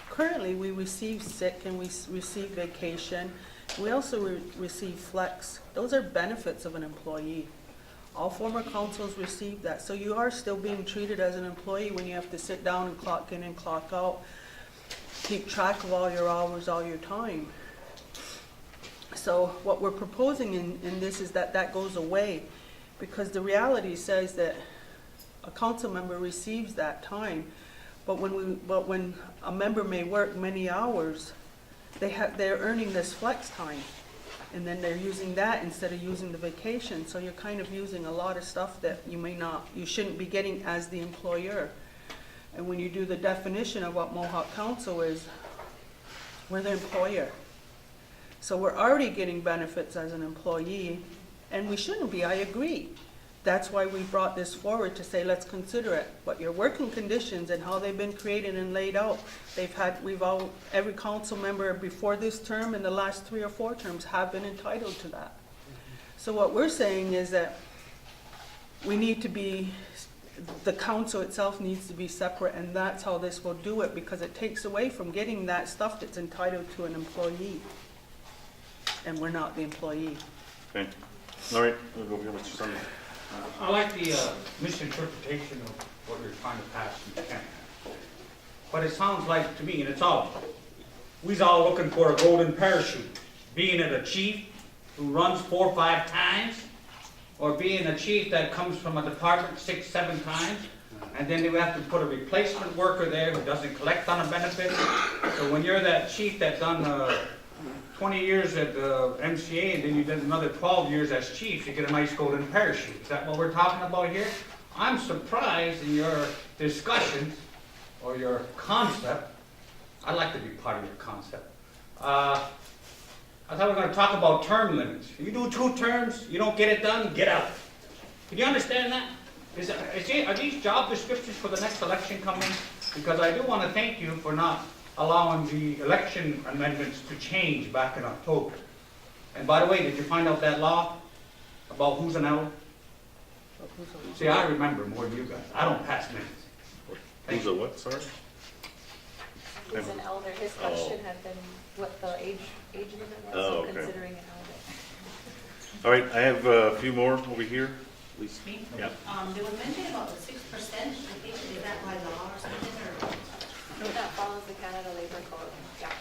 currently we receive sick and we receive vacation. We also receive flex. Those are benefits of an employee. All former councils receive that. So you are still being treated as an employee when you have to sit down and clock in and clock out, keep track of all your hours, all your time. So what we're proposing in this is that goes away, because the reality says that a council member receives that time. But when a member may work many hours, they're earning this flex time. And then they're using that instead of using the vacation. So you're kind of using a lot of stuff that you shouldn't be getting as the employer. And when you do the definition of what Mohawk Council is, we're the employer. So we're already getting benefits as an employee, and we shouldn't be, I agree. That's why we brought this forward to say, let's consider it. But your working conditions and how they've been created and laid out, every council member before this term and the last 3 or 4 terms have been entitled to that. So what we're saying is that the council itself needs to be separate, and that's how this will do it, because it takes away from getting that stuff that's entitled to an employee. And we're not the employee. Okay. All right, we'll go here, Mr. Sunday. I like the misinterpretation of what you're trying to pass in Kent. But it sounds like to me, and it's all, we's all looking for a golden parachute. Being it a chief who runs 4 or 5 times, or being a chief that comes from a department 6, 7 times, and then we have to put a replacement worker there who doesn't collect on a benefit. So when you're that chief that's done 20 years at the MCA, and then you did another 12 years as chief, you get a nice golden parachute. Is that what we're talking about here? I'm surprised in your discussion or your concept. I'd like to be part of your concept. I thought we were going to talk about term limits. You do 2 terms, you don't get it done, get out. Can you understand that? Are these job descriptions for the next election coming? Because I do want to thank you for not allowing the election amendments to change back in October. And by the way, did you find out that law about who's an elder? See, I remember more than you guys. I don't pass minutes. Thank Who's a you. what, sorry? He's an elder. His question had been what the age limit was, Oh, so okay. considering an elder. All right, I have a few more over here. Please. Me? Yeah. There was mention about the 6% vacation, is that by law or something, or? That follows the Canada Labor Code, yeah.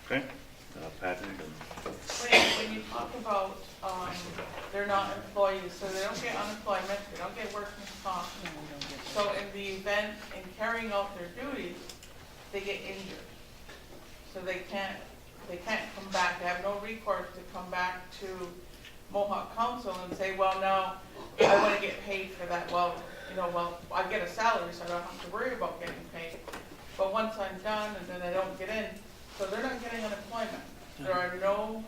Okay. Patent and When you talk about, they're not employees, so they don't get unemployment, they don't get workman's comp. So in the event, in carrying out their duties, they get injured. So they can't come back, they have no recourse to come back to Mohawk Council and say, well, no, I want to get paid for that. Well, I get a salary, so I don't have to worry about getting paid. But once I'm done and then I don't get in, so they're not getting unemployment. There are no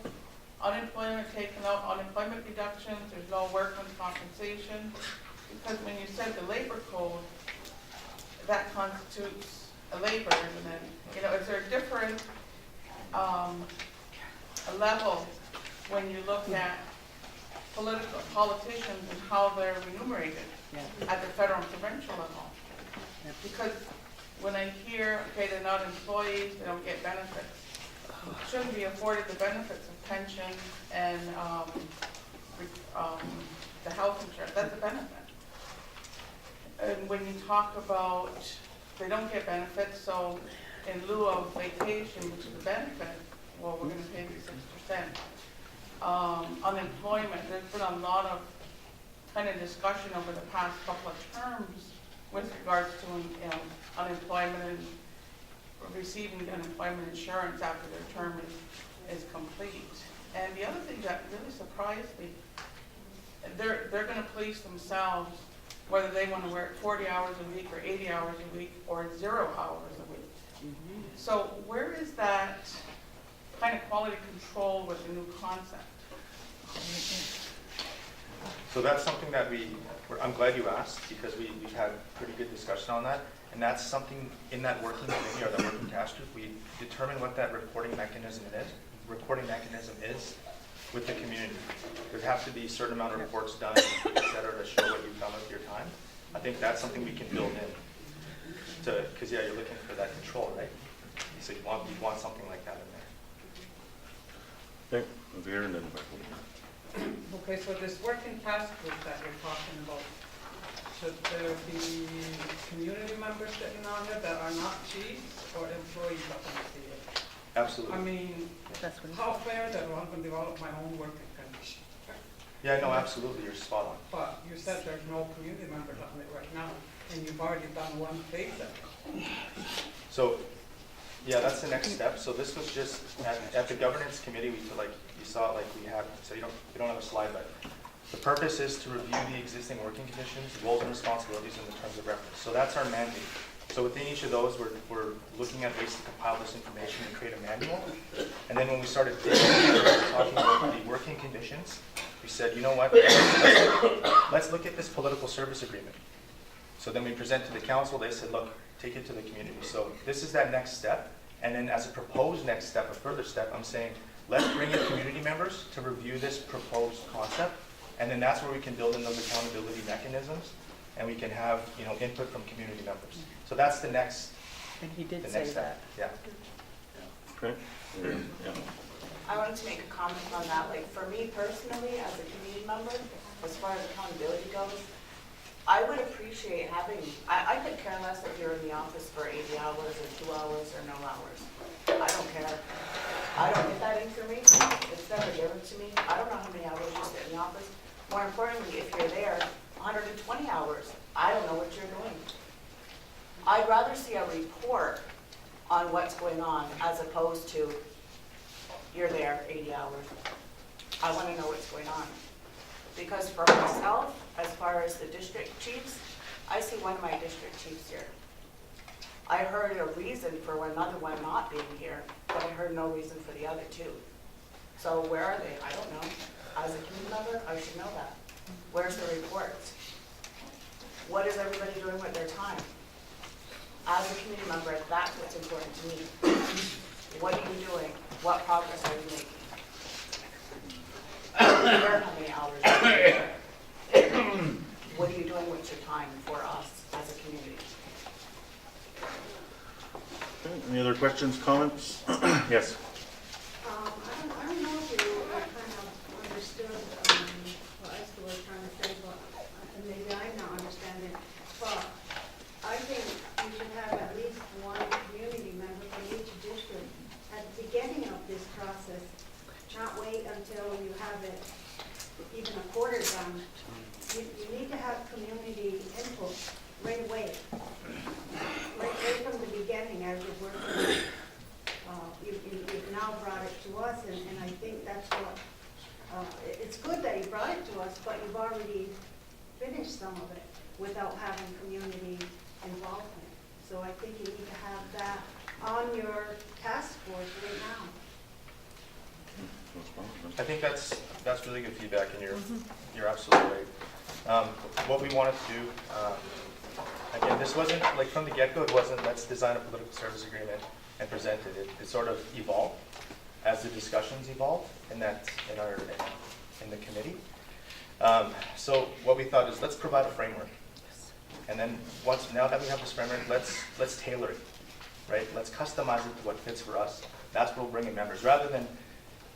unemployment taken out, unemployment deductions, there's no workman's compensation. Because when you said the labor code, that constitutes a labor, and then, is there a different a level when you look at politicians and how they're remunerated at the federal and provincial level? Because when I hear, okay, they're not employees, they don't get benefits, shouldn't be afforded the benefits of pension and the health insurance, that's a benefit. And when you talk about, they don't get benefits, so in lieu of vacation, which is a benefit, well, we're gonna pay you 6%. Unemployment, there's been a lot of kind of discussion over the past couple of terms with regards to unemployment and receiving unemployment insurance after their term is complete. And the other thing that really surprised me, they're going to police themselves whether they want to work 40 hours a week or 80 hours a week or 0 hours a week. Mm-hmm. So where is that kind of quality control with the new concept? So that's something that I'm glad you asked, because we've had pretty good discussion on that. And that's something in that working committee or that working task group, we determine what that reporting mechanism is with the community. There have to be a certain amount of reports done, et cetera, to show what you've done with your time. I think that's something we can build in. Because you're looking for that control, right? So you want something like that in there. okay, over here and then back over here. Okay, so this working task group that you're talking about, should there be community members sitting on it that are not chiefs or employees of MCA? Absolutely. I mean, how fair that I'm going to develop my own working conditions? Yeah, no, absolutely, you're spot on. But you said there's no community members on it right now, and you've already done one phase of it. So, yeah, that's the next step. So this was just, at the governance committee, we feel like, you saw like we have, so we don't have a slide, but the purpose is to review the existing working conditions, roles and responsibilities in the terms of reference. So that's our mandate. So within each of those, we're looking at ways to compile this information and create a manual. And then when we started talking about the working conditions, we said, you know what, let's look at this political service agreement. So then we present to the council, they said, look, take it to the community. So this is that next step. And then as a proposed next step, a further step, I'm saying, let's bring in community members to review this proposed concept. And then that's where we can build in those accountability mechanisms, and we can have, you know, input from community members. So that's the next. And he did the say next step. that. Yeah. Okay. Yeah. I wanted to make a comment on that. Like, for me personally, as a community member, as far as accountability goes, I would appreciate having, I could care less if you're in the office for 80 hours or 2 hours or no hours. I don't care. I don't get that information. It's never given to me. I don't know how many hours you sit in the office. More importantly, if you're there 120 hours, I don't know what you're doing. I'd rather see a report on what's going on as opposed to you're there 80 hours. I want to know what's going on. Because for myself, as far as the district chiefs, I see one of my district chiefs here. I heard a reason for another one not being here, but I heard no reason for the other two. So where are they? I don't know. As a community member, I should know that. Where's the reports? What is everybody doing with their time? As a community member, that's what's important to me. What are you doing? What progress are you making? I don't care how many hours you're there. What are you doing with your time for us as a community? Okay, any other questions, comments? Yes. I don't know if you kind of understood what Esther was trying to say, but maybe I'm not understanding. But I think you should have at least one community member from each district at the beginning of this process, not wait until you have it even a quarter done. You need to have community input right away. Right from the beginning as you're working. You've now brought it to us, and I think that's what, it's good that you brought it to us, but you've already finished some of it without having community involvement. So I think you need to have that on your task force right now. I think that's really good feedback, and you're absolutely right. What we wanted to do, again, this wasn't, like from the get-go, it wasn't let's design a political service agreement and present it. It sort of evolved as the discussions evolved in the committee. So what we thought is let's provide a framework. And then now that we have this framework, let's tailor it, right? Let's customize it to what fits for us. That's where we'll bring in members, rather than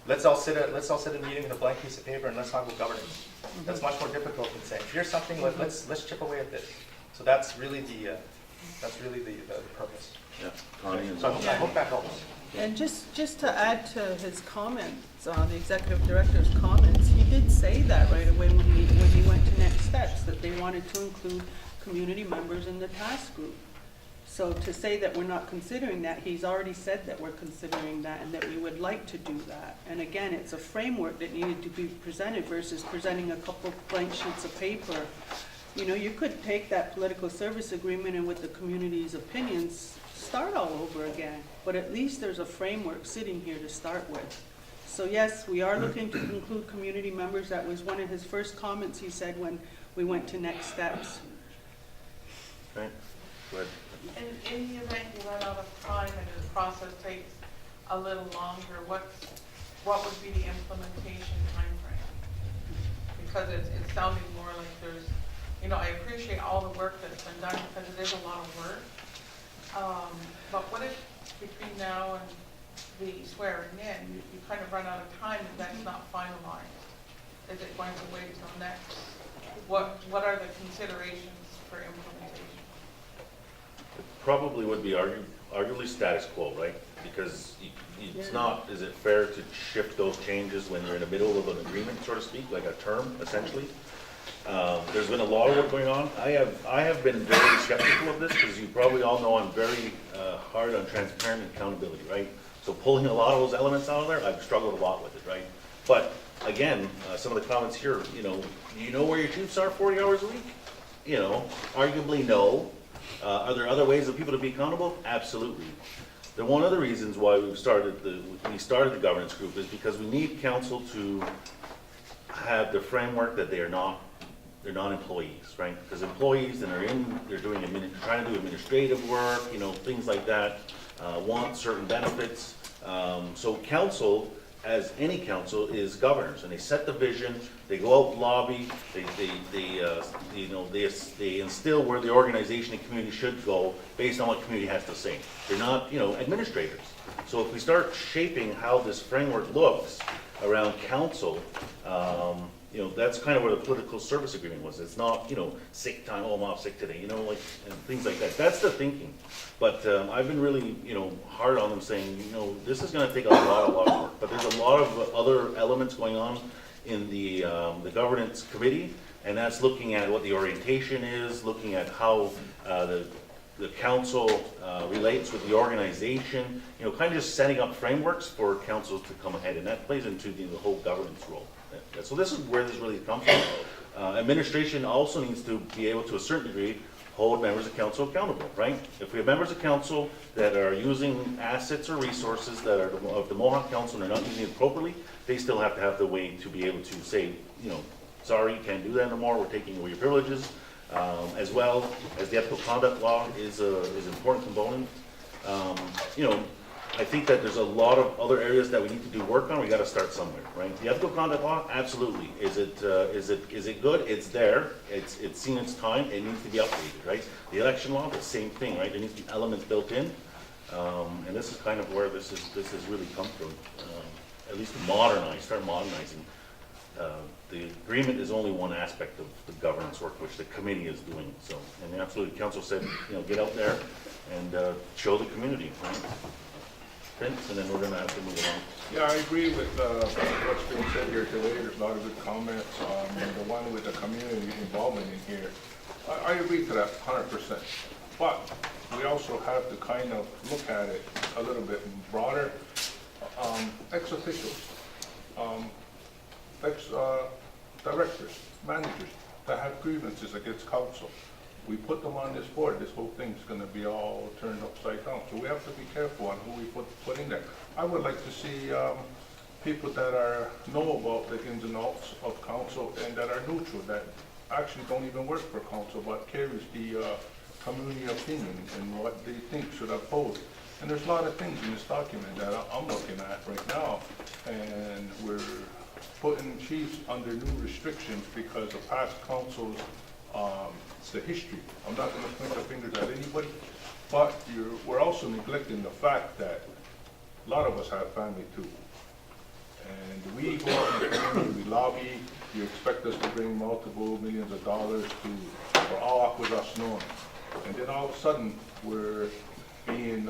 let's all sit at a meeting with a blank piece of paper and let's talk about governance. That's much more difficult than saying, here's something, let's chip away at this. So that's really the purpose. Yeah, Connie and So I hope that helps. And just to add to his comments, the executive director's comments, he did say that right away when he went to next steps, that they wanted to include community members in the task group. So to say that we're not considering that, he's already said that we're considering that and that we would like to do that. And again, it's a framework that needed to be presented versus presenting a couple blank sheets of paper. You know, you could take that political service agreement and with the community's opinions, start all over again. But at least there's a framework sitting here to start with. So yes, we are looking to include community members. That was one of his first comments he said when we went to next steps. Okay, go ahead. In the event you run out of time and the process takes a little longer, what would be the implementation timeframe? Because it's sounding more like there's, you know, I appreciate all the work that's been done because it is a lot of work. But what if between now and the swearing in, you kind of run out of time and that's not finalized? Is it going to wait till next? What are the considerations for implementation? Probably would be arguably status quo, right? Because it's not, is it fair to shift those changes when you're in the middle of an agreement, so to speak, like a term, essentially? There's been a lot of work going on. I have been very skeptical of this, because you probably all know I'm very hard on transparent and accountability, right? So pulling a lot of those elements out of there, I've struggled a lot with it, right? But again, some of the comments here, you know where your chiefs are 40 hours a week? Arguably no. Are there other ways of people to be accountable? Absolutely. The one of the reasons why we started the governance group is because we need council to have the framework that they're not employees, right? Because employees, and they're trying to do administrative work, things like that, want certain benefits. So council, as any council, is governors, and they set the vision, they go out lobby, they instill where the organization and community should go based on what community has to say. They're not, administrators. So if we start shaping how this framework looks around council, that's kind of where the political service agreement was. It's not, sick time, oh, I'm off sick today, and things like that. That's the thinking. But I've been really, hard on them saying, this is going to take a lot of work. But there's a lot of other elements going on in the governance committee, and that's looking at what the orientation is, looking at how the council relates with the organization, kind of just setting up frameworks for councils to come ahead, and that plays into the whole governance role. So this is where this really comes from. Administration also needs to be able, to a certain degree, hold members of council accountable, right? If we have members of council that are using assets or resources that are of the Mohawk Council and they're not using it appropriately, they still have to have the way to be able to say, sorry, you can't do that anymore, we're taking away your privileges, as well as the ethical conduct law is an important component. I think that there's a lot of other areas that we need to do work on. We got to start somewhere, right? The ethical conduct law, absolutely. Is it good? It's there. It's seen its time. It needs to be updated, right? The election law, the same thing, right? There needs to be elements built in, and this is kind of where this has really come from. At least start modernizing. The agreement is only one aspect of the governance work, which the committee is doing. So, and absolutely, council said, get out there and show the community, right? Vince, and then we're going to have to move along. Yeah, I agree with what's been said here today. There's a lot of good comments. And the one with the community involvement in here, I agree to that 100%. But we also have to kind of look at it a little bit broader. Ex-officials, ex-directors, managers that have grievances against council. We put them on this board, this whole thing's going to be all turned upside down. So we have to be careful on who we put in there. I would like to see people that know about the ins and outs of council and that are neutral, that actually don't even work for council, but carries the community opinion and what they think should uphold. And there's a lot of things in this document that I'm looking at right now, and we're putting chiefs under new restrictions because of past councils. It's the history. I'm not going to point the fingers at anybody, but we're also neglecting the fact that a lot of us have family too. And we go out in the community, we lobby, you expect us to bring multiple millions of dollars for all Akwesasne. And then all of a sudden, we're being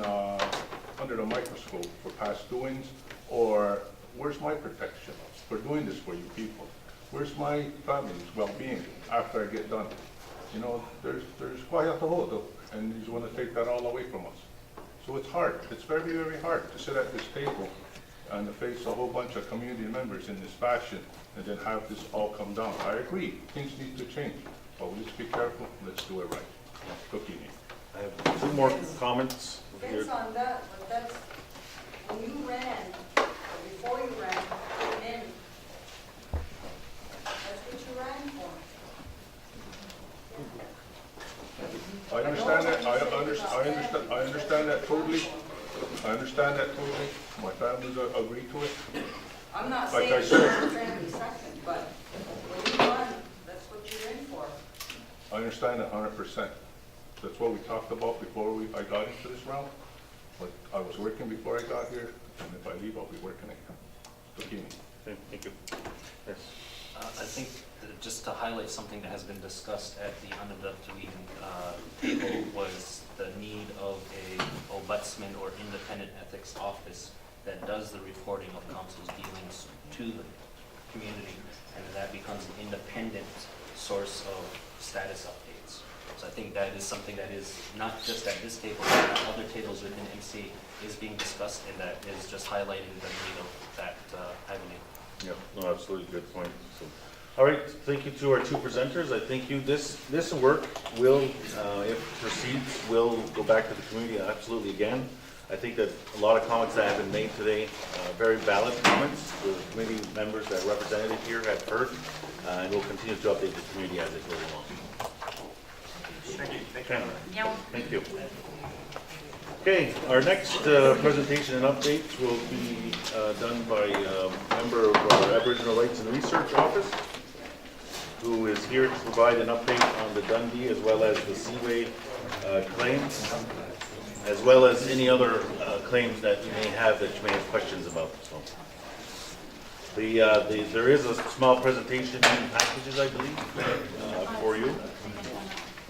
under the microscope for past doings, or where's my protection for doing this for you people? Where's my family's well-being after I get done? There's quite a hold, and he's going to take that all away from us. So it's hard. It's very, very hard to sit at this table and to face a whole bunch of community members in this fashion and then have this all come down. I agree, things need to change, but let's be careful, let's do it right. Cookie. I have two more comments here. Vince, on that, but that's, when you ran, or before you ran, came in, that's what you ran for. I understand that. I understand that totally. I understand that totally. My families agree to it. I'm not Like saying I it's said, your family second, but when you run, that's what you're in for. I understand that 100%. That's what we talked about before I got into this round. But I was working before I got here, and if I leave, I'll be working again. Bikini. Okay, thank you. Yes. I think that just to highlight something that has been discussed at the Anadaptui table was the need of a ombudsman or independent ethics office that does the reporting of council's dealings to the community, and that becomes an independent source of status updates. So I think that is something that is not just at this table, but at other tables within MCA is being discussed, and that is just highlighting the need of that avenue. Yeah, no, absolutely, good point. So, all right, thank you to our two presenters. I think this work will, if proceeds, will go back to the community absolutely again. I think that a lot of comments that have been made today, very valid comments. The committee members that are represented here have heard, and we'll continue to update the community as it goes along. Thank you. Thank you. Okay, our next presentation and updates will be done by a member of our Aboriginal Rights and Research Office, who is here to provide an update on the Dundee as well as the Seaway claims, as well as any other claims that you may have questions about. So, there is a small presentation in packages, I believe, for you.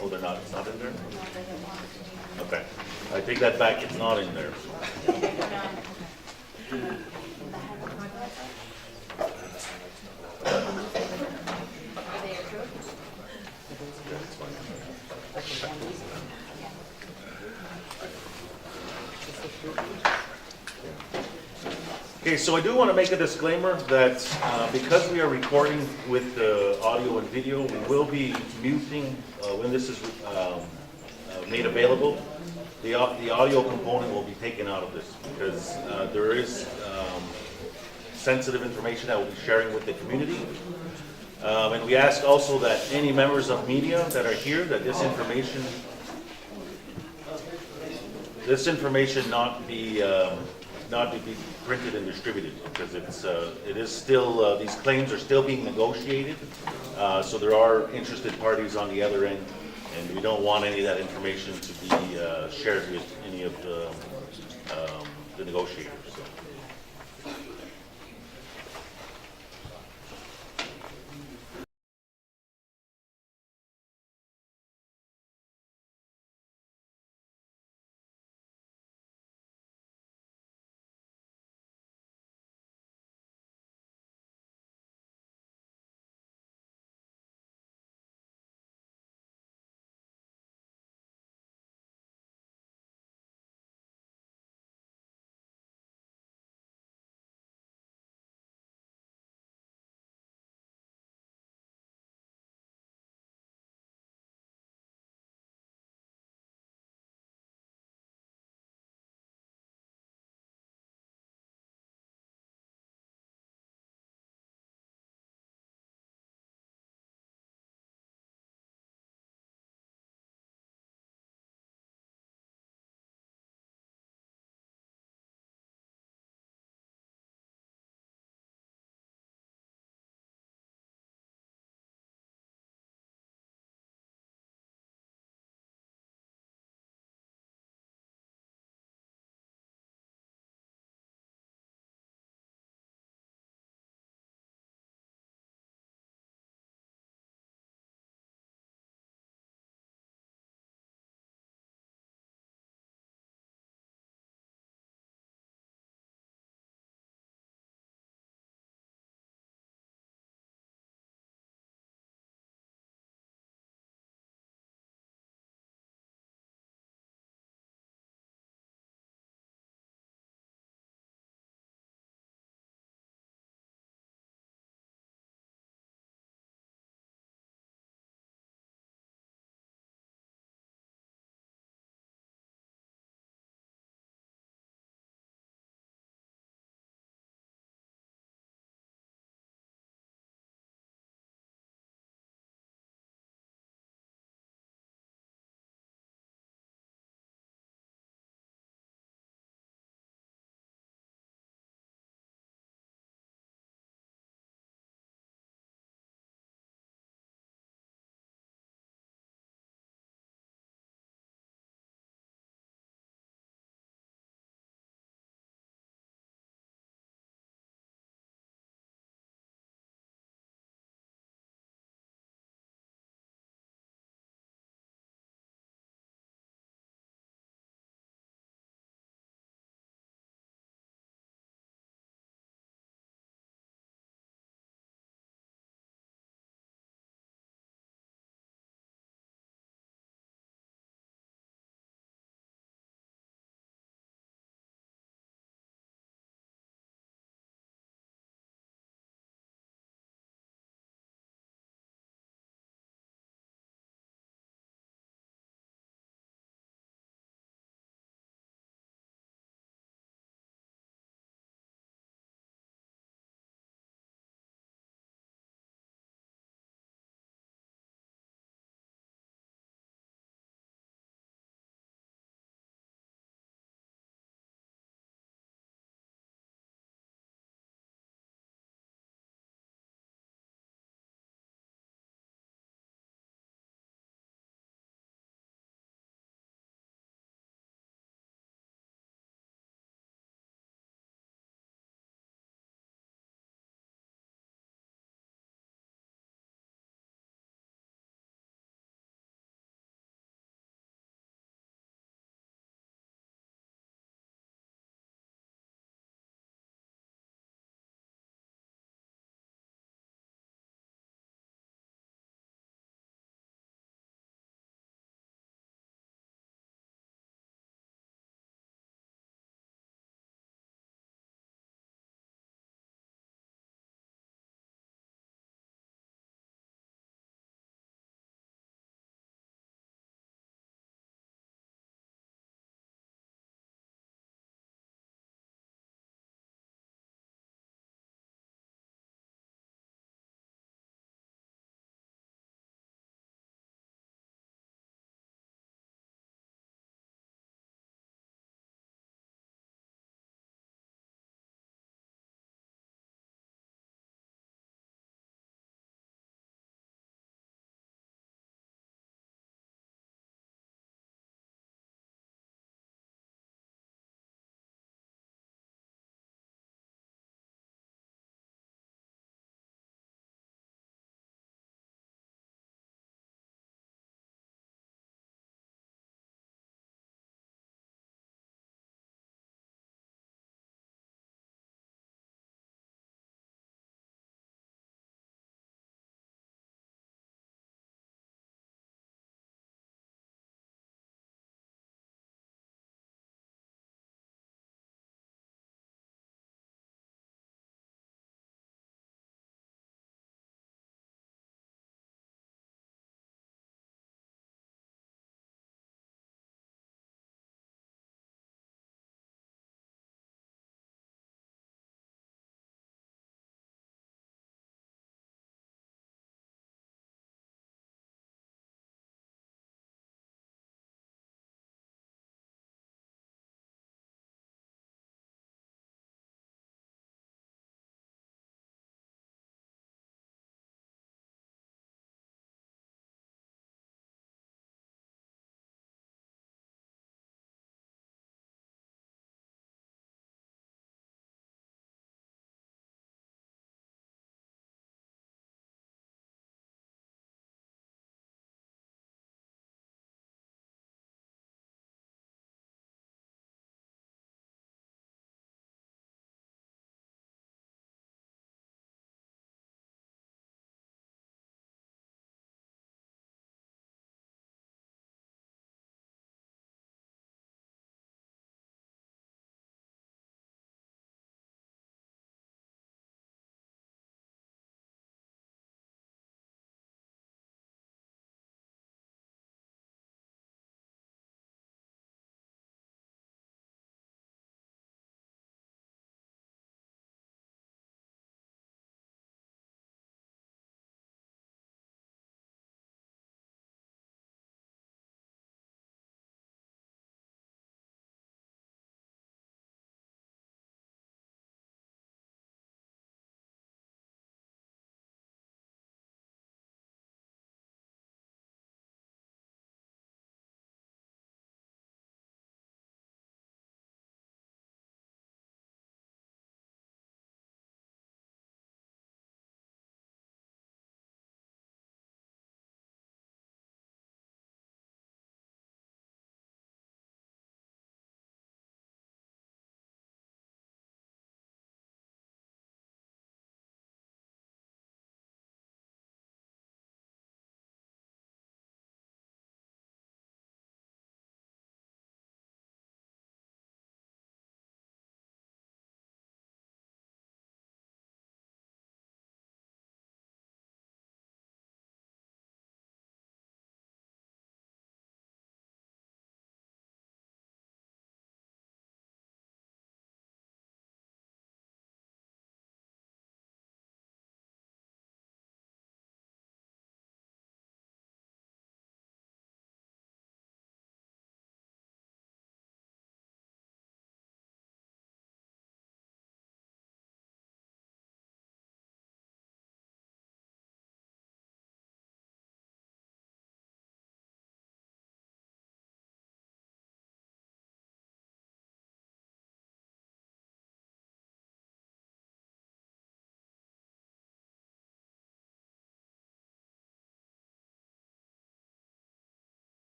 Oh, they're not. It's not in there. Okay, I take that back. It's not in there. Okay, so I do want to make a disclaimer that because we are recording with audio and video, we will be muting when this is made available. The audio component will be taken out of this because there is sensitive information that we'll be sharing with the community. And we ask also that any members of media that are here, that this information not be printed and distributed, because it is still these claims are still being negotiated, so there are interested parties on the other end, and we don't want any of that information to be shared with any of the negotiators. So.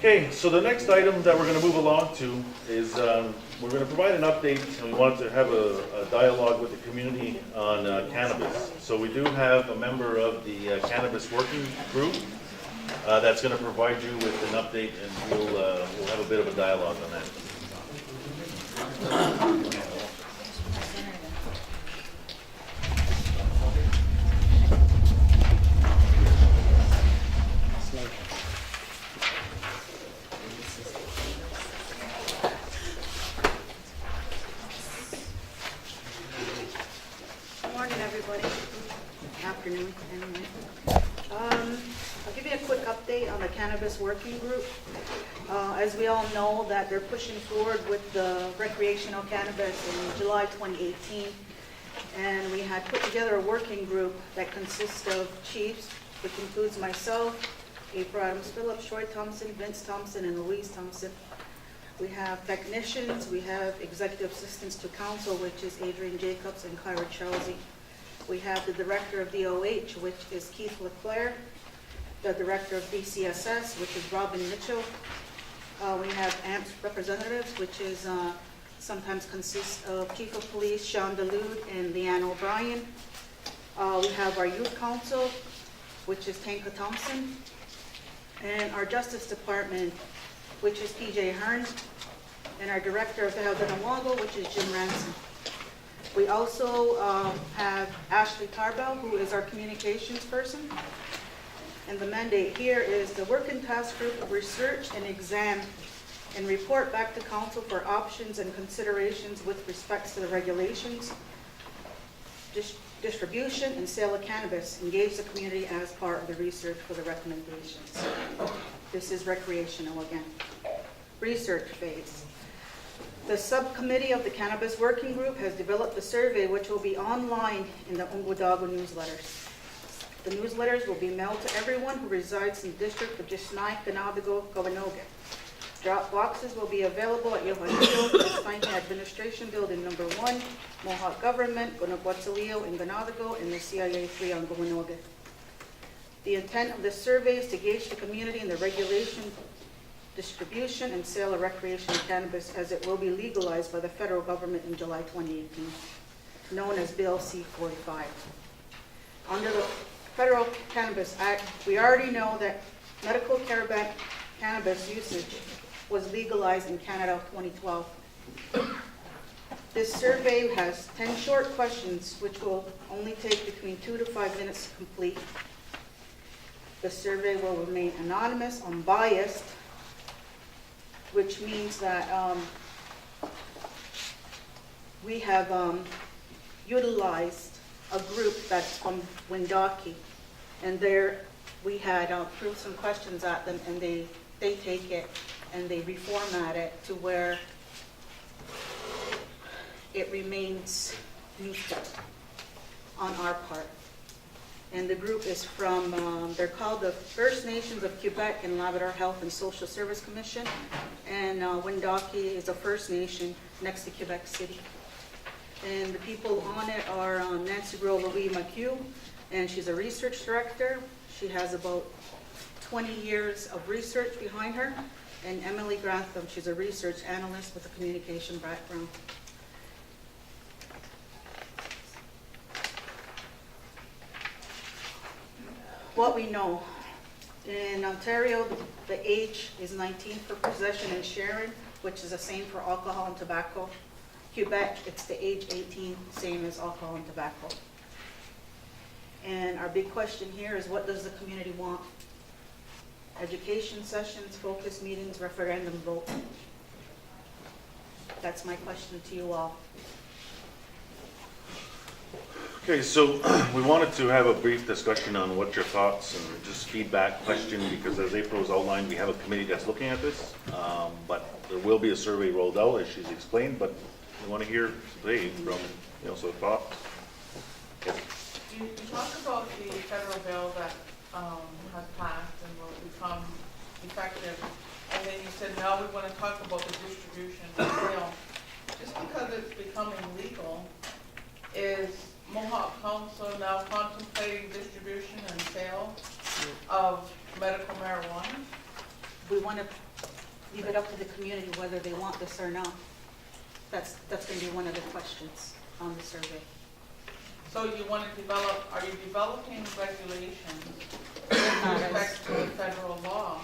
Okay, so the next item that we're going to move along to is we're going to provide an update, and we want to have a dialogue with the community on cannabis. So we do have a member of the cannabis working group that's going to provide you with an update, and we'll have a bit of a dialogue on that. Good morning, everybody. Afternoon, anyway. I'll give you a quick update on the cannabis working group. As we all know, that they're pushing forward with the recreational cannabis in July 2018. And we had put together a working group that consists of chiefs, which includes myself, April Adams Phillips, Troy Thompson, Vince Thompson, and Louise Thompson. We have technicians, we have executive assistants to council, which is Adrian Jacobs and Kyra Chelsea. We have the director of DOH, which is Keith Leclerc, the director of BCSS, which is Robin Mitchell. We have AMPS representatives, which is sometimes consists of Chief of Police Sean DeLude and Leanne O'Brien. We have our youth council, which is Tanka Thompson, and our Justice Department, which is PJ Hearn, and our Director of Valdenawago, which is Jim Ransom. We also have Ashley Tarbell, who is our communications person. And the mandate here is the working task group of research and exam and report back to council for options and considerations with respect to the regulations, distribution and sale of cannabis. Engage the community as part of the research for the recommendations. This is recreational again. Research phase. The subcommittee of the Cannabis Working Group has developed a survey which will be online in the Ungwadago newsletters. The newsletters will be mailed to everyone who resides in the district of Jisnai, Ganabago, Gawanoga. Drop boxes will be available at Yohanito, Jisnai Administration Building Number 1, Mohawk Government, Guanaguatzilio, and Ganabago, and the CIA 3 on Gawanoga. The intent of this survey is to gauge the community in the regulation, distribution, and sale of recreational cannabis as it will be legalized by the federal government in July 2018, known as Bill C-45. Under the Federal Cannabis Act, we already know that medical cannabis usage was legalized in Canada 2012. This survey has 10 short questions which will only take between 2 to 5 minutes to complete. The survey will remain anonymous, unbiased, which means that we have utilized a group that's from Wendake, and there we had threw some questions at them, and they take it and they reformat it to where it remains neutral on our part. And the group is from, they're called the First Nations of Quebec and Labrador Health and Social Service Commission. And Wendake is a First Nation next to Quebec City. And the people on it are Nancy Gros-Louis McHugh, and she's a research director. She has about 20 years of research behind her. And Emily Grantham, she's a research analyst with a communication background. What we know, in Ontario, the age is 19 for possession and sharing, which is the same for alcohol and tobacco. Quebec, it's the age 18, same as alcohol and tobacco. And our big question here is, what does the community want? Education sessions, focus meetings, referendum vote. That's my question to you all. Okay, so we wanted to have a brief discussion on what your thoughts and just feedback question, because as April's outlined, we have a committee that's looking at this, but there will be a survey rolled out as she's explained, but we want to hear today from, some thoughts. Yes. You talk about the federal bill that has passed and will become effective, and then you said now we want to talk about the distribution and sale. Just because it's becoming legal, is Mohawk Council now contemplating distribution and sale of medical marijuana? We want to leave it up to the community whether they want this or not. That's going to be one of the questions on the survey. So you want to develop, are you developing regulations with respect to the federal law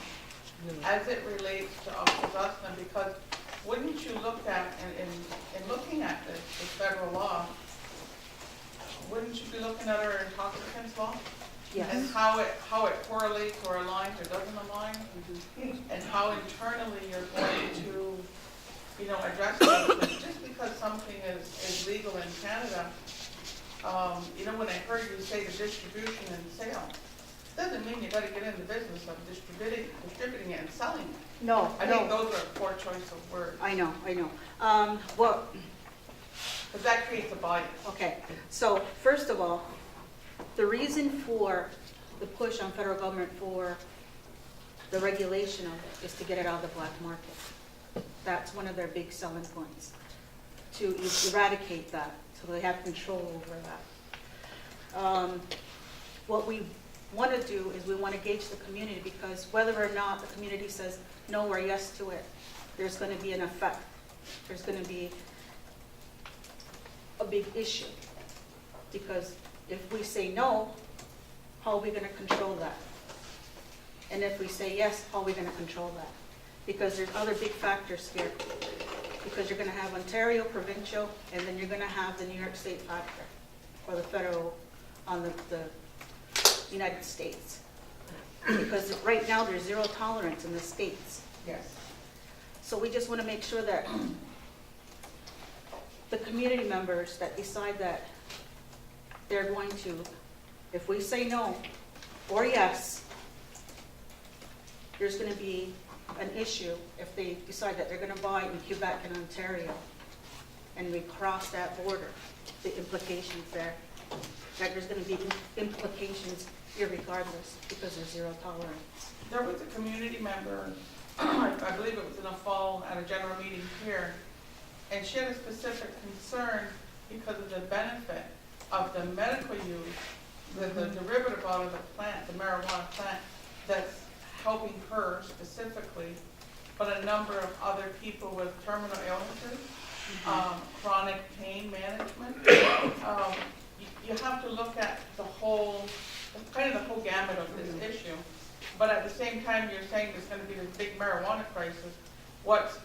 as it relates to Akwesasne? Because wouldn't you look at, in looking at the federal law, wouldn't you be looking at our intoxicants law? Yes. And how it correlates or aligns or doesn't align? And how internally you're going to, address it. Just because something is legal in Canada, when I heard you say the distribution and sale, doesn't mean you gotta get in the business of distributing it and selling it. No, I think those are a poor choice of words. I know. Because that creates a bias. Okay, so first of all, the reason for the push on federal government for the regulation of it is to get it out of the black market. That's one of their big selling points, to eradicate that, so they have control over that. What we want to do is we want to gauge the community, because whether or not the community says no or yes to it, there's going to be an effect. There's going to be a big issue, because if we say no, how are we going to control that? And if we say yes, how are we going to control that? Because there's other big factors here. Because you're going to have Ontario, provincial, and then you're going to have the New York State factor, or the federal on the United States. Because right now there's zero tolerance in the states. Yes. So we just want to make sure that the community members that decide that they're going to, if we say no or yes, there's going to be an issue if they decide that they're going to buy in Quebec and Ontario, and we cross that border, the implications there, that there's going to be implications irregardless, because there's zero tolerance. There was a community member, I believe it was in the fall at a general meeting here, and she had a specific concern because of the benefit of the medical use, the derivative out of the plant, the marijuana plant, that's helping her specifically, but a number of other people with terminal illnesses, chronic pain management. You have to look at the whole gamut of this issue. But at the same time, you're saying there's going to be this big marijuana crisis. What's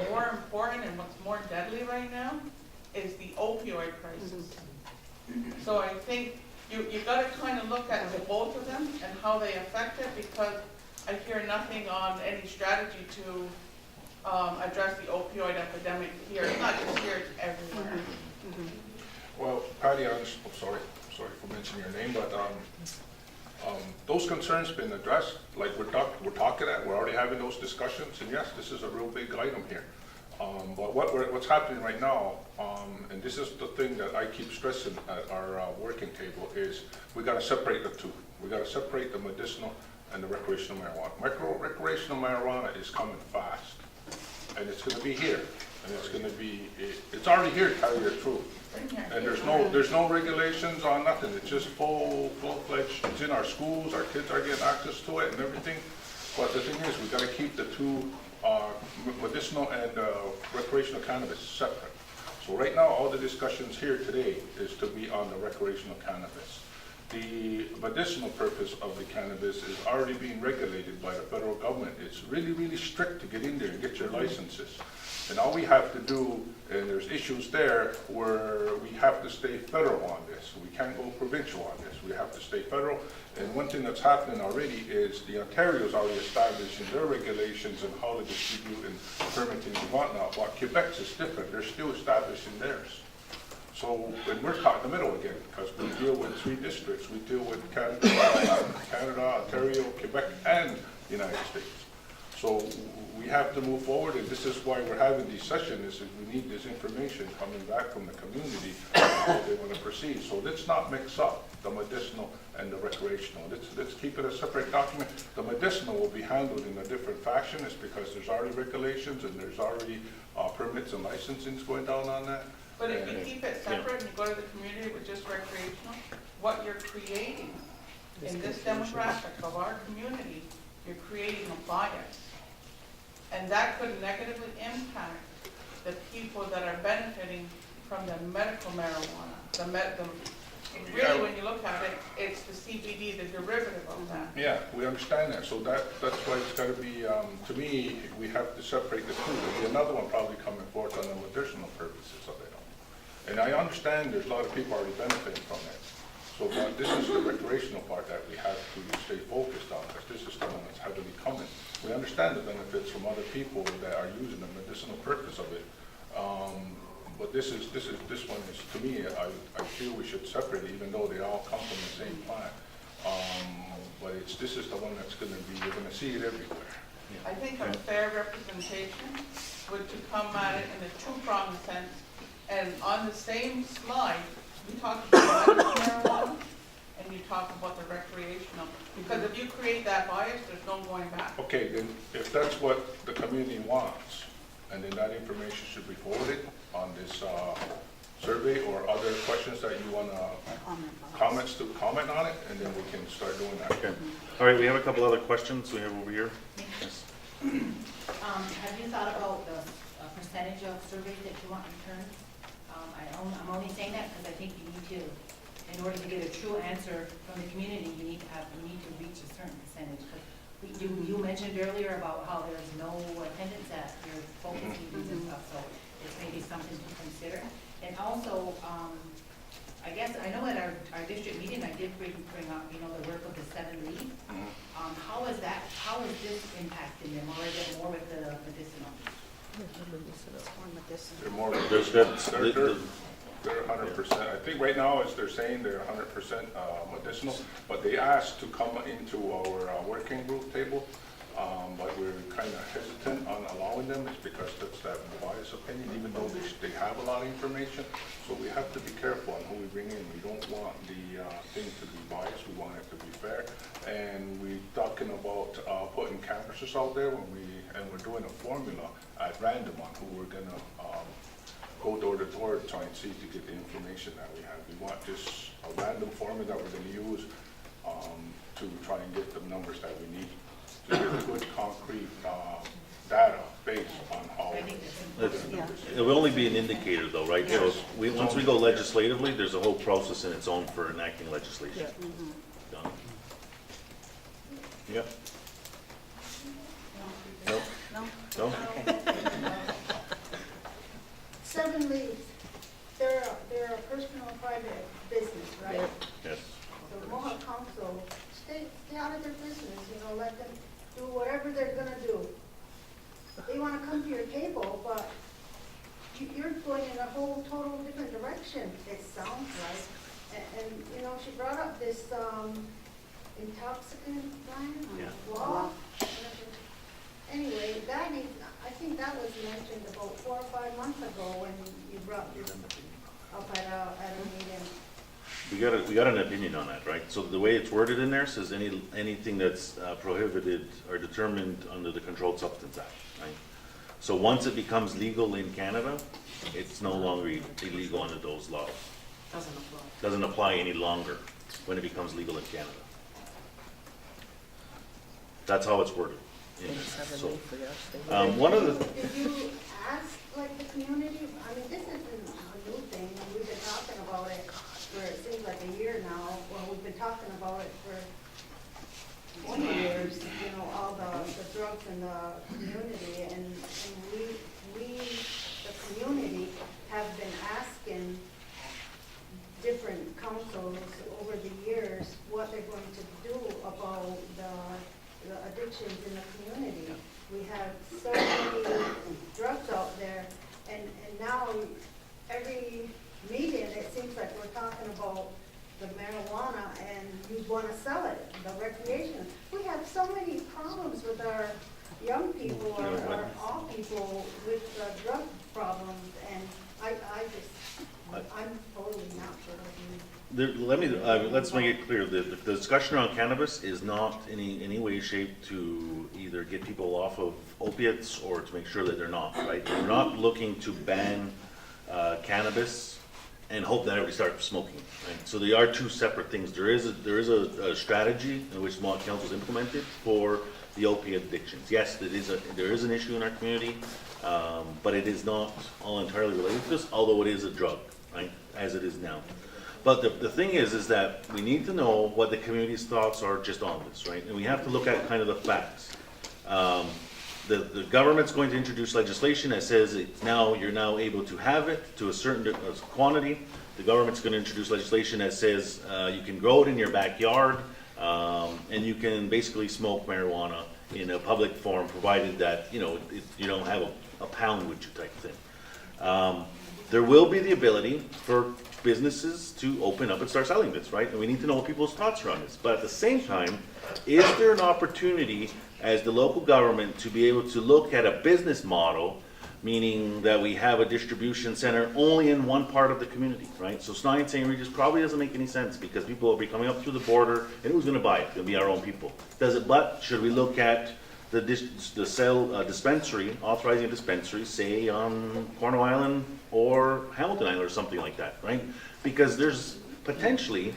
more important and what's more deadly right now is the opioid crisis. So I think you've got to kind of look at the both of them and how they affect it, because I hear nothing on any strategy to address the opioid epidemic here. It's not just here, it's everywhere. Well, Patty, I'm sorry for mentioning your name, but those concerns been addressed. Like we're already having those discussions, and yes, this is a real big item here. But what's happening right now, and this is the thing that I keep stressing at our working table, is we got to separate the two. We got to separate the medicinal and the recreational marijuana. Recreational marijuana is coming fast, and it's going to be here, and it's already here, to tell you the truth. And there's no regulations on nothing. It's just full-fledged. It's in our schools. Our kids are getting access to it and everything. But the thing is, we got to keep the two, medicinal and recreational cannabis, separate. So right now, all the discussions here today is to be on the recreational cannabis. The medicinal purpose of the cannabis is already being regulated by the federal government. It's really, really strict to get in there and get your licenses. And all we have to do, and there's issues there where we have to stay federal on this. We can't go provincial on this. We have to stay federal. And one thing that's happening already is the Ontario's already establishing their regulations and how to distribute and permitting and whatnot. While Quebec's is different. They're still establishing theirs. So, and we're caught in the middle again, because we deal with 3 districts. We deal with Canada, Ontario, Quebec, and the United States. So we have to move forward, and this is why we're having these sessions, is we need this information coming back from the community, how they want to proceed. So let's not mix up the medicinal and the recreational. Let's keep it a separate document. The medicinal will be handled in a different fashion. It's because there's already regulations and there's already permits and licensings going down on that. But if you keep it separate and you go to the community with just recreational, what you're creating in this demographic of our community, you're creating a bias. And that could negatively impact the people that are benefiting from the medical marijuana. Really, when you look at it, it's the CBD, the derivative of that. Yeah, we understand that, so that's why it's gotta be, to me, we have to separate the two. There'll be another one probably coming forth on the medicinal purposes of it. And I understand there's a lot of people already benefiting from it. So, but this is the recreational part that we have to stay focused on, because this is the one that's heavily coming. We understand the benefits from other people that are using the medicinal purpose of it. But this one is, to me, I feel we should separate it, even though they all come from the same plant. But this is the one that's gonna be, you're gonna see it everywhere. I think a fair representation would to come at it in a two-pronged sense. And on the same slide, you talk about medical marijuana and you talk about the recreational. Because if you create that bias, there's no going back. Okay, then if that's what the community wants, and then that information should be forwarded on this survey, or other questions that you want comments to comment on it, and then we can start doing that. Okay. All right, we have a couple other questions we have over here. Yes. Have you thought about the percentage of surveys that you want returned? I'm only saying that because I think you need to, in order to get a true answer from the community, you need to reach a certain percentage. You mentioned earlier about how there's no attendance at your focus meetings and stuff, so it's maybe something to consider. And also, I guess, I know at our district meeting, I did bring up, the work of the 7 leads. How is this impacting them, or is it more with the medicinal? They're more, they're 100%. I think right now, as they're saying, they're 100% medicinal, but they asked to come into our working group table, but we're kind of hesitant on allowing them. It's because that's that biased opinion, even though they have a lot of information. So we have to be careful on who we bring in. We don't want the thing to be biased. We want it to be fair. And we're talking about putting canvassers out there and we're doing a formula at random on who we're gonna go door to door to try and see to get the information that we have. We want just a random formula that we're gonna use to try and get the numbers that we need to get a good concrete data based on how. It will only be an indicator though, right? So once we go legislatively, there's a whole process in its own for enacting legislation. Done. Yep. No? No? 7 leagues, they're a personal and private business, right? Yes. So Mohawk Council, stay out of their business, let them do whatever they're gonna do. They wanna come to your table, but you're going in a whole total different direction, it sounds like. And she brought up this intoxicant law. Anyway, I think that was mentioned about 4 or 5 months ago when you brought this up at a meeting. We got an opinion on that, right? So the way it's worded in there says anything that's prohibited or determined under the Controlled Substance Act, right? So once it becomes legal in Canada, it's no longer illegal under those laws. Doesn't apply any longer when it becomes legal in Canada. That's how it's worded. So, one of the. Did you ask the community? I mean, this isn't a new thing. We've been talking about it for it seems like a year now. Well, we've been talking about it for 20 years. All the drugs in the community, and we, the community, have been asking different councils over the years what they're going to do about the addictions in the community. We have so many drugs out there, and now every meeting it seems like we're talking about the marijuana and you want to sell it, the recreation. We have so many problems with our young people or all people with drug problems, and I'm totally not for those. Let's make it clear that the discussion around cannabis is not in any way, shape to either get people off of opiates or to make sure that they're not, right? We're not looking to ban cannabis and hope that everybody starts smoking, right? So they are two separate things. There is a strategy in which Mohawk Council has implemented for the opiate addictions. Yes, there is an issue in our community, but it is not all entirely related to this, although it is a drug, right, as it is now. But the thing is that we need to know what the community's thoughts are just on this, right? And we have to look at kind of the facts. The government's going to introduce legislation that says you're now able to have it to a certain quantity. The government's going to introduce legislation that says you can grow it in your backyard, and you can basically smoke marijuana in a public forum, provided that you don't have a pound with you type thing. There will be the ability for businesses to open up and start selling this, right? And we need to know what people's thoughts are on this. But at the same time, is there an opportunity as the local government to be able to look at a business model, meaning that we have a distribution center only in one part of the community, right? So Sny and St. Regis probably doesn't make any sense because people will be coming up through the border, and who's going to buy it? It's going to be our own people. But should we look at the dispensary, authorizing a dispensary, say on Cornwall Island or Hamilton Island or something like that, right? Because there's potentially,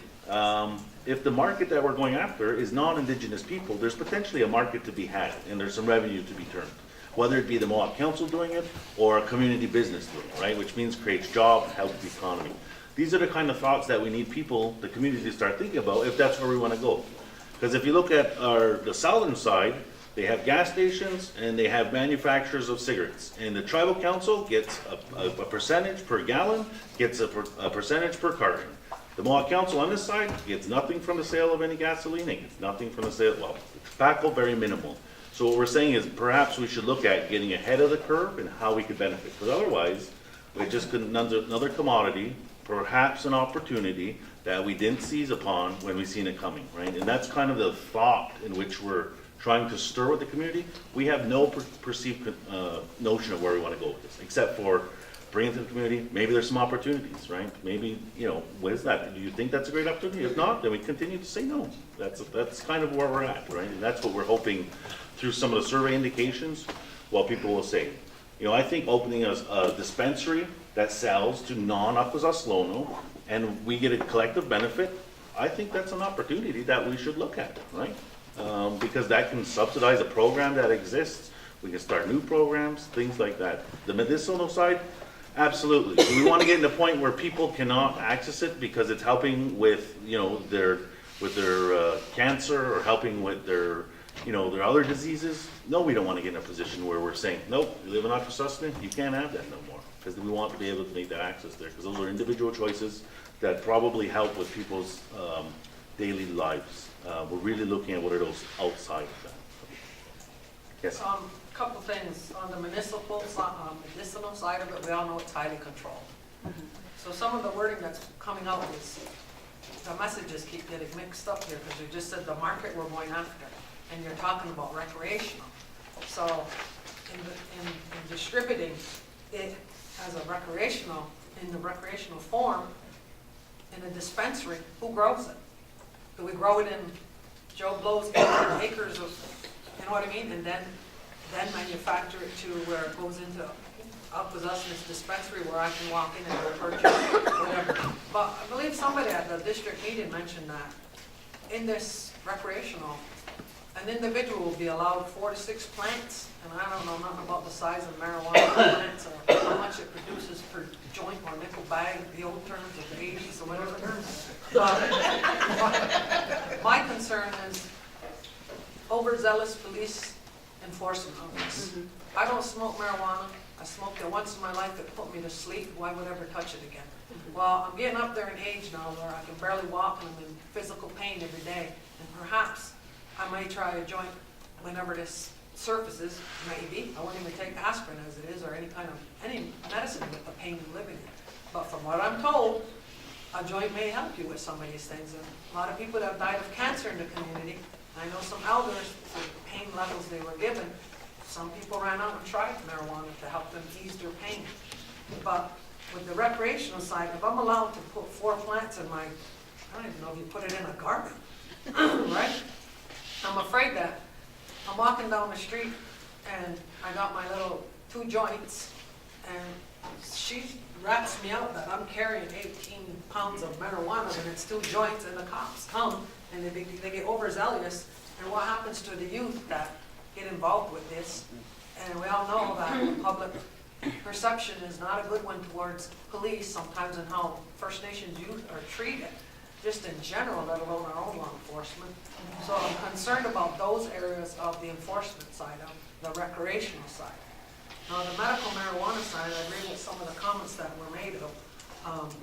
if the market that we're going after is non-Indigenous people, there's potentially a market to be had, and there's some revenue to be turned. Whether it be the Mohawk Council doing it or a community business doing it, right? Which means creates jobs, helps the economy. These are the kind of thoughts that we need people, the community, to start thinking about if that's where we want to go. Because if you look at the southern side, they have gas stations and they have manufacturers of cigarettes. And the tribal council gets a percentage per gallon, gets a percentage per carton. The Mohawk Council on this side gets nothing from the sale of any gasoline, it gets nothing from the sale, well, tobacco, very minimal. So what we're saying is perhaps we should look at getting ahead of the curve and how we could benefit. Because otherwise, we're just another commodity, perhaps an opportunity that we didn't seize upon when we seen it coming, right? And that's kind of the thought in which we're trying to stir with the community. We have no perceived notion of where we want to go with this, except for bring it to the community. Maybe there's some opportunities, right? Maybe, what is that? Do you think that's a great opportunity? If not, then we continue to say no. That's kind of where we're at, right? And that's what we're hoping through some of the survey indications, what people will say. I think opening a dispensary that sells to non-Akwesasne, and we get a collective benefit, I think that's an opportunity that we should look at, right? Because that can subsidize a program that exists. We can start new programs, things like that. The medicinal side, absolutely. Do we want to get to the point where people cannot access it because it's helping with, their cancer or helping with their other diseases? No, we don't want to get in a position where we're saying, nope, you live in Akwesasne, you can't have that no more. Because we want to be able to make that access there. Because those are individual choices that probably help with people's daily lives. We're really looking at what are those outside of that. Yes? Couple things. On the medicinal side of it, we all know it's highly controlled. So some of the wording that's coming out is, the messages keep getting mixed up here because you just said the market we're going after, and you're talking about recreational. So in distributing it as a recreational, in the recreational form, in a dispensary, who grows it? Do we grow it in Joe Blow's acres of, you know what I mean? And then manufacture it to where it goes into Akwesasne's dispensary where I can walk in and go purchase whatever. But I believe somebody at the district meeting mentioned that in this recreational, an individual will be allowed 4 to 6 plants, and I don't know nothing about the size of marijuana plants or how much it produces per joint or nickel bag, the old terms of the 80s or whatever. My concern is overzealous police enforcement of this. I don't smoke marijuana. I smoked it once in my life. It put me to sleep. Why would I ever touch it again? Well, I'm getting up there in age now where I can barely walk and I'm in physical pain every day. And perhaps I may try a joint whenever this surfaces, maybe. I won't even take aspirin as it is or any medicine with the pain of living it. But from what I'm told, a joint may help you with some of these things. And a lot of people that have died of cancer in the community, I know some elders, the pain levels they were given, some people ran out and tried marijuana to help them ease their pain. But with the recreational side, if I'm allowed to put 4 plants in my, I don't even know if you put it in a garden, right? I'm afraid that I'm walking down the street and I got my little 2 joints and she rats me out that I'm carrying 18 pounds of marijuana and it's still joints, and the cops come and they get overzealous. And what happens to the youth that get involved with this? And we all know that the public perception is not a good one towards police sometimes, and how First Nations youth are treated, just in general, let alone our own law enforcement. So I'm concerned about those areas of the enforcement side, of the recreational side. Now, the medical marijuana side, I agree with some of the comments that were made of.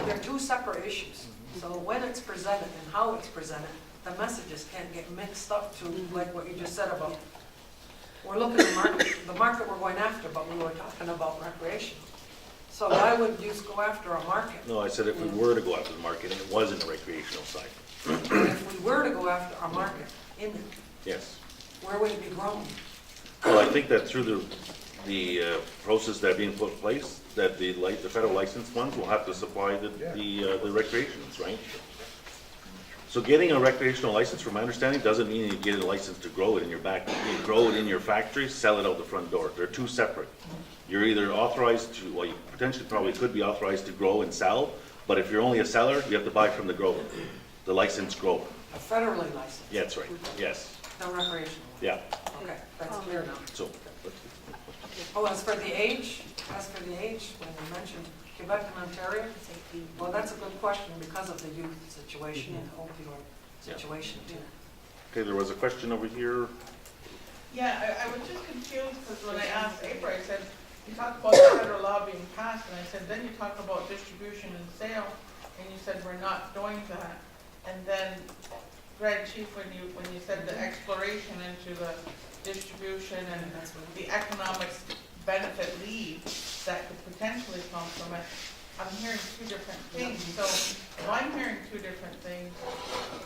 They're two separate issues. So when it's presented and how it's presented, the messages can't get mixed up to, like what you just said about, we're looking at the market we're going after, but we were talking about recreational. So why would you go after a market? No, I said if we were to go after the market and it wasn't a recreational site. If we were to go after a market in it, Yes. where would it be grown? Well, I think that through the process that being put in place, that the federal license ones will have to supply the recreations, right? So getting a recreational license, from my understanding, doesn't mean you get a license to grow it in your back. You grow it in your factory, sell it out the front door. They're two separate. You're either authorized to, well, you potentially probably could be authorized to grow and sell, but if you're only a seller, you have to buy from the grower, the licensed grower. A federally licensed? Yeah, that's right, yes, No recreational? yeah. Okay, that's clear now. So, Oh, as for the age, when you mentioned Quebec and Ontario, well, that's a good question because of the youth situation and the opioid situation too. okay, there was a question over here. Yeah, I was just confused because when I asked April, I said, you talked about the federal law being passed, and I said, then you talk about distribution and sale, and you said we're not doing that. And then, Greg, Chief, when you said the exploration into the distribution and the economic benefit lead that could potentially come from it, I'm hearing two different things. So if I'm hearing two different things,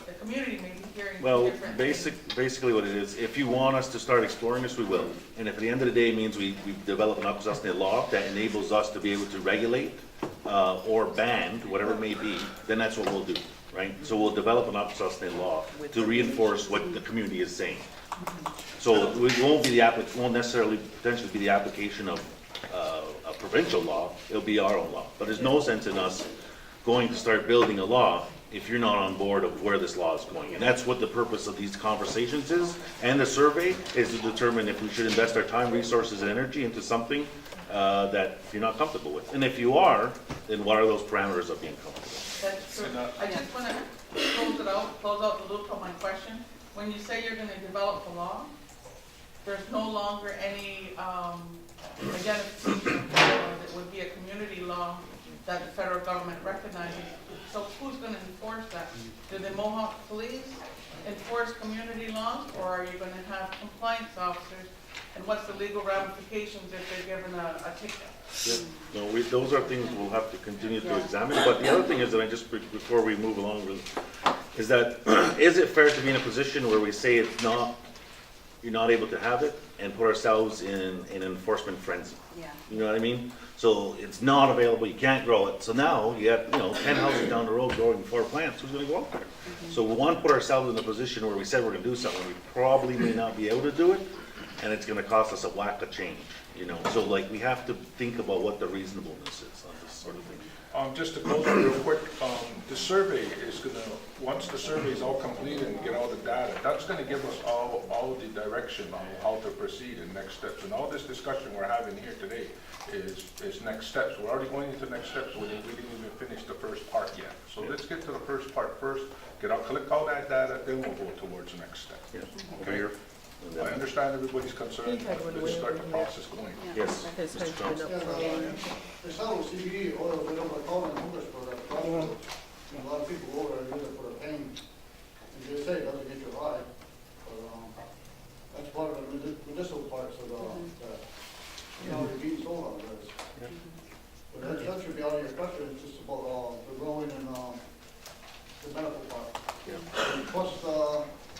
the community may be hearing two different things. Basically what it is, if you want us to start exploring this, we will. And if at the end of the day means we develop an Akwesasne law that enables us to be able to regulate or ban, whatever it may be, then that's what we'll do, right? So we'll develop an Akwesasne law to reinforce what the community is saying. So it won't necessarily potentially be the application of a provincial law, it'll be our own law. But there's no sense in us going to start building a law if you're not on board of where this law is going. And that's what the purpose of these conversations is, and the survey is to determine if we should invest our time, resources, and energy into something that you're not comfortable with. And if you are, then what are those parameters of being comfortable? That's true. I just want to close out the loop on my question. When you say you're going to develop a law, there's no longer any identification of the law. It would be a community law that the federal government recognizes. So who's going to enforce that? Do the Mohawk police enforce community laws, or are you going to have compliance officers? And what's the legal ramifications if they're given a ticket? Yeah. No, those are things we'll have to continue to examine. But the other thing is that before we move along is that, is it fair to be in a position where we say you're not able to have it and put ourselves in an enforcement frenzy? Yeah. You know what I mean? So it's not available, you can't grow it. So now you have, 10 houses down the road growing 4 plants, who's gonna go out there? So we want to put ourselves in a position where we said we're gonna do something, we probably may not be able to do it, and it's gonna cost us a whack of change, So we have to think about what the reasonableness is on this sort of thing. Just to close it real quick, the survey is gonna, once the survey is all completed and get all the data, that's gonna give us all the direction on how to proceed and next steps. And all this discussion we're having here today is next steps. We're already going into next steps, we didn't even finish the first part yet. So let's get to the first part first, collect all that data, then we'll go towards the next step. Yes. Okay? I understand everybody's concern, but let's start the process going. Yes. His has been up for a while. They sell CBD oil, they don't call it hookers for that. A lot of people over there use it for the pain. And they say it doesn't get you high, but that's part of the medicinal parts of you're being sold on this. But that should be out of your question, it's just about the growing and the medical part. And plus,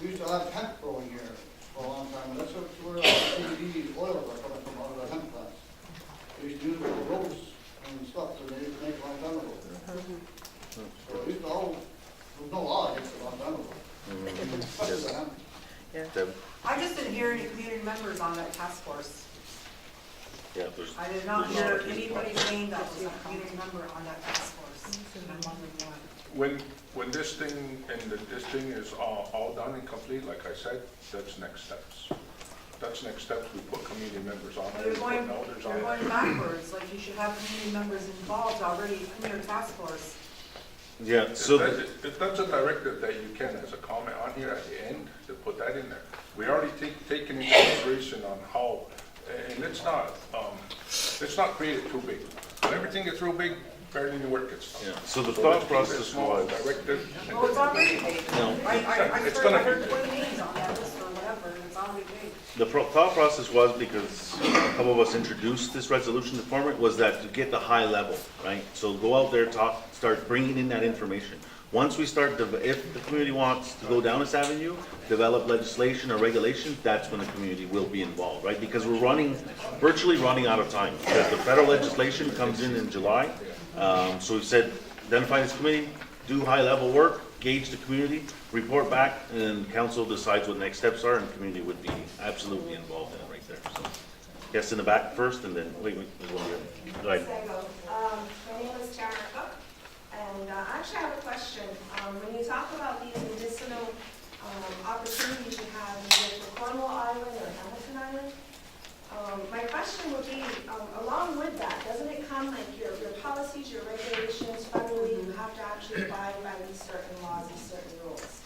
we used to have hemp growing here for a long time, and that's where CBD oils are coming from, out of the hemp plants. They used to use it for ropes and stuff that they used to make a long time ago. So it used to all, there's no law against it a long time ago. Especially the hemp. Deb? I just didn't hear any community members on that task force. Yeah, there's. I did not there's a lot hear of people. anybody's name that was a community member on that task force. And I'm wondering why. When this thing, this thing is all done and complete, like I said, that's next steps. That's next steps, we put community members on But there, you're we going, put elders you're on going there. backwards, like you should have community members involved already in your task force. Yeah, so. If that's a directive that you can, as a comment on here at the end, to put that in there. We already taken into consideration on how, and it's not created too big. When everything gets real big, barely any work gets done. Yeah, so the So thought let's keep it process small, was. directive. and Well, it's then- already paid. No. I heard 20 names on that list or whatever, and it's already paid. The thought process was, because a couple of us introduced this resolution to form it, was that to get the high level, right? So go out there, talk, start bringing in that information. Once we start, if the community wants to go down this avenue, develop legislation or regulations, that's when the community will be involved, right? Because we're virtually running out of time. Because the federal legislation comes in July. So we said, identify this committee, do high level work, gauge the community, report back, and council decides what next steps are, and the community would be absolutely involved in it right there. So, guess in the back first, and then, wait, there's one here. Go ahead. My name is Tara Cook, and I actually have a question. When you talk about these medicinal opportunities you have either for Cornwall Island or Hamilton Island, my question would be, along with that, doesn't it come like your policies, your regulations, federally, you have to actually abide by these certain laws, these certain rules?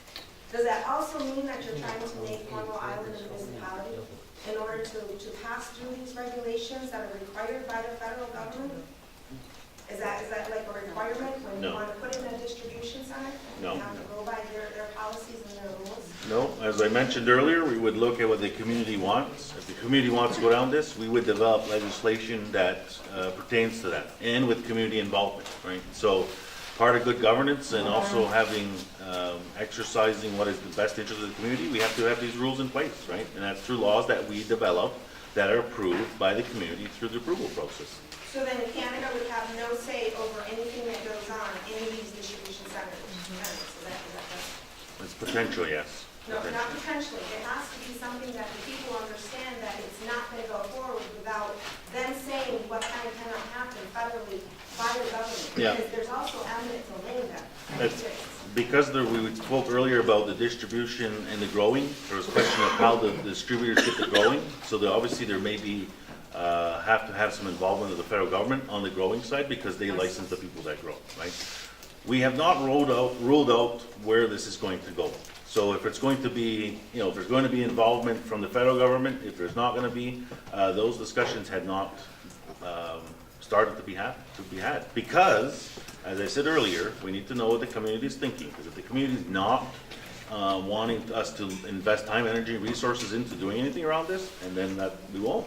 Does that also mean that you're trying to make Cornwall Island a municipality in order to pass through these regulations that are required by the federal government? Is that like a requirement when you No. want to put in a distribution center? No. You have to go by their policies and their rules? No, as I mentioned earlier, we would look at what the community wants. If the community wants to go down this, we would develop legislation that pertains to that, and with community involvement, right? So part of good governance and also having, exercising what is the best interest of the community, we have to have these rules in place, right? And that's through laws that we develop that are approved by the community through the approval process. So then Canada would have no say over anything that goes on in these distribution centers? So that's It's potential, yes. no, not potentially. It has to be something that the people understand that it's not going to go forward without them saying what can and cannot happen federally by the government. Yeah. Because there's also eminent domain that It's- exists. Because we spoke earlier about the distribution and the growing, there was a question of how the distributors get the growing. So obviously there may be, have to have some involvement of the federal government on the growing side because they license the people that grow, right? We have not ruled out where this is going to go. So if it's going to be, if there's going to be involvement from the federal government, if there's not going to be, those discussions had not started to be had. Because, as I said earlier, we need to know what the community is thinking. Because if the community is not wanting us to invest time, energy, resources into doing anything around this, and then that we won't.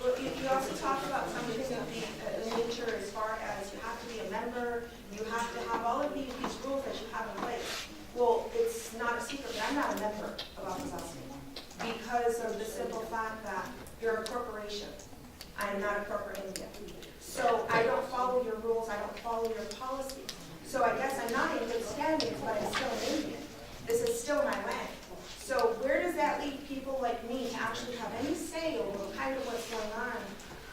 Well, you also talk about something of the nature as far as you have to be a member, you have to have all of these rules that you have in place. Well, it's not a secret that I'm not a member of Akwesasne because of the simple fact that you're a corporation. I am not a corporate Indian. So I don't follow your rules, I don't follow your policies. So I guess I'm not in good standings, but I'm still an Indian. This is still my land. So where does that leave people like me to actually have any say over kind of what's going on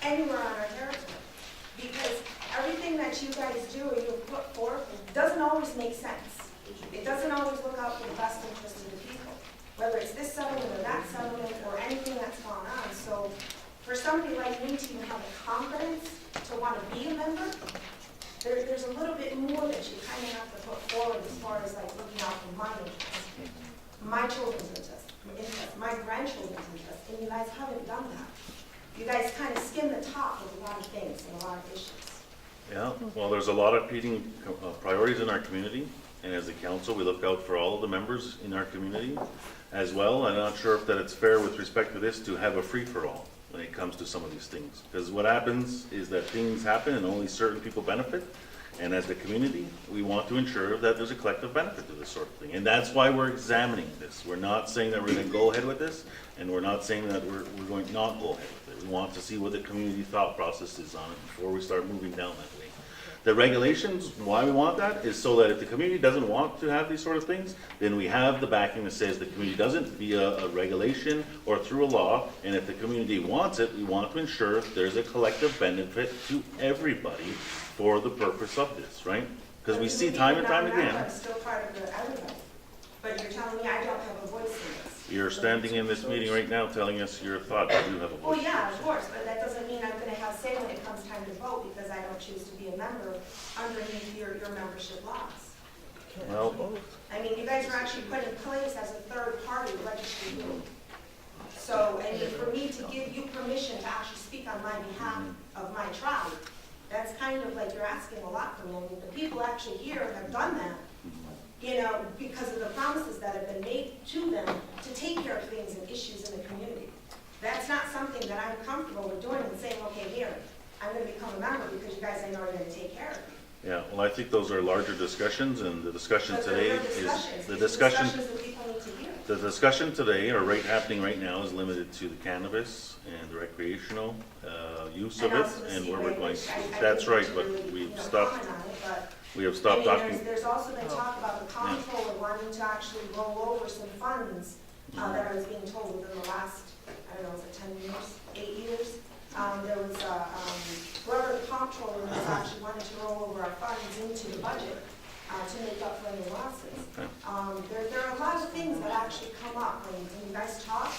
anywhere on our territory? Because everything that you guys do or you put forth doesn't always make sense. It doesn't always look out for the best interest of the people, whether it's this settlement or that settlement or anything that's gone on. So for somebody like me to even have the confidence to want to be a member, there's a little bit more that you kind of have to put forward as far as like looking out for my interest, my children's interest, my grandchildren's interest, and you guys haven't done that. You guys kind of skim the top of a lot of things and a lot of issues. Yeah, well, there's a lot of competing priorities in our community, and as a council, we look out for all of the members in our community as well. I'm not sure if that it's fair with respect to this to have a free-for-all when it comes to some of these things. Because what happens is that things happen and only certain people benefit. And as the community, we want to ensure that there's a collective benefit to this sort of thing. And that's why we're examining this. We're not saying that we're going to go ahead with this, and we're not saying that we're going to not go ahead with it. We want to see what the community thought process is on it before we start moving down that way. The regulations, why we want that, is so that if the community doesn't want to have these sort of things, then we have the backing that says the community doesn't via a regulation or through a law, and if the community wants it, we want to ensure there's a collective benefit to everybody for the purpose of this, right? Because we see time and time again. I'm still part of the everybody, but you're telling me I don't have a voice in this. You're standing in this meeting right now telling us your thought, you do have a voice. Well, yeah, of course, but that doesn't mean I'm gonna have say when it comes time to vote, because I don't choose to be a member underneath your membership laws. Well, I mean, you guys are actually put in place as a third party registry group. So, I mean, for me to give you permission to actually speak on my behalf of my tribe, that's kind of like you're asking a lot from me. The people actually here have done that, you know, because of the promises that have been made to them to take care of things and issues in the community. That's not something that I'm comfortable with doing and saying, okay, here, I'm gonna become a member because you guys I know are gonna take care of me. yeah, well, I think those are larger discussions, and the discussion But they're today real is, discussions. the These are discussion, discussions that people need to hear. the discussion today, or happening right now, is limited to the cannabis and the recreational use of And it, also the and where COA, we're going. which I That's think we right, should but really, you we've know, stopped, comment on it, but we have I stopped mean, talking. there's also been talk about the comptroller wanting to actually roll over some funds that I was being told within the last, I don't know, was it 10 years, 8 years? There was, whoever the comptroller was actually wanting to roll over our funds into the budget to make up for any losses. There are a lot of things that actually come up when you guys talk,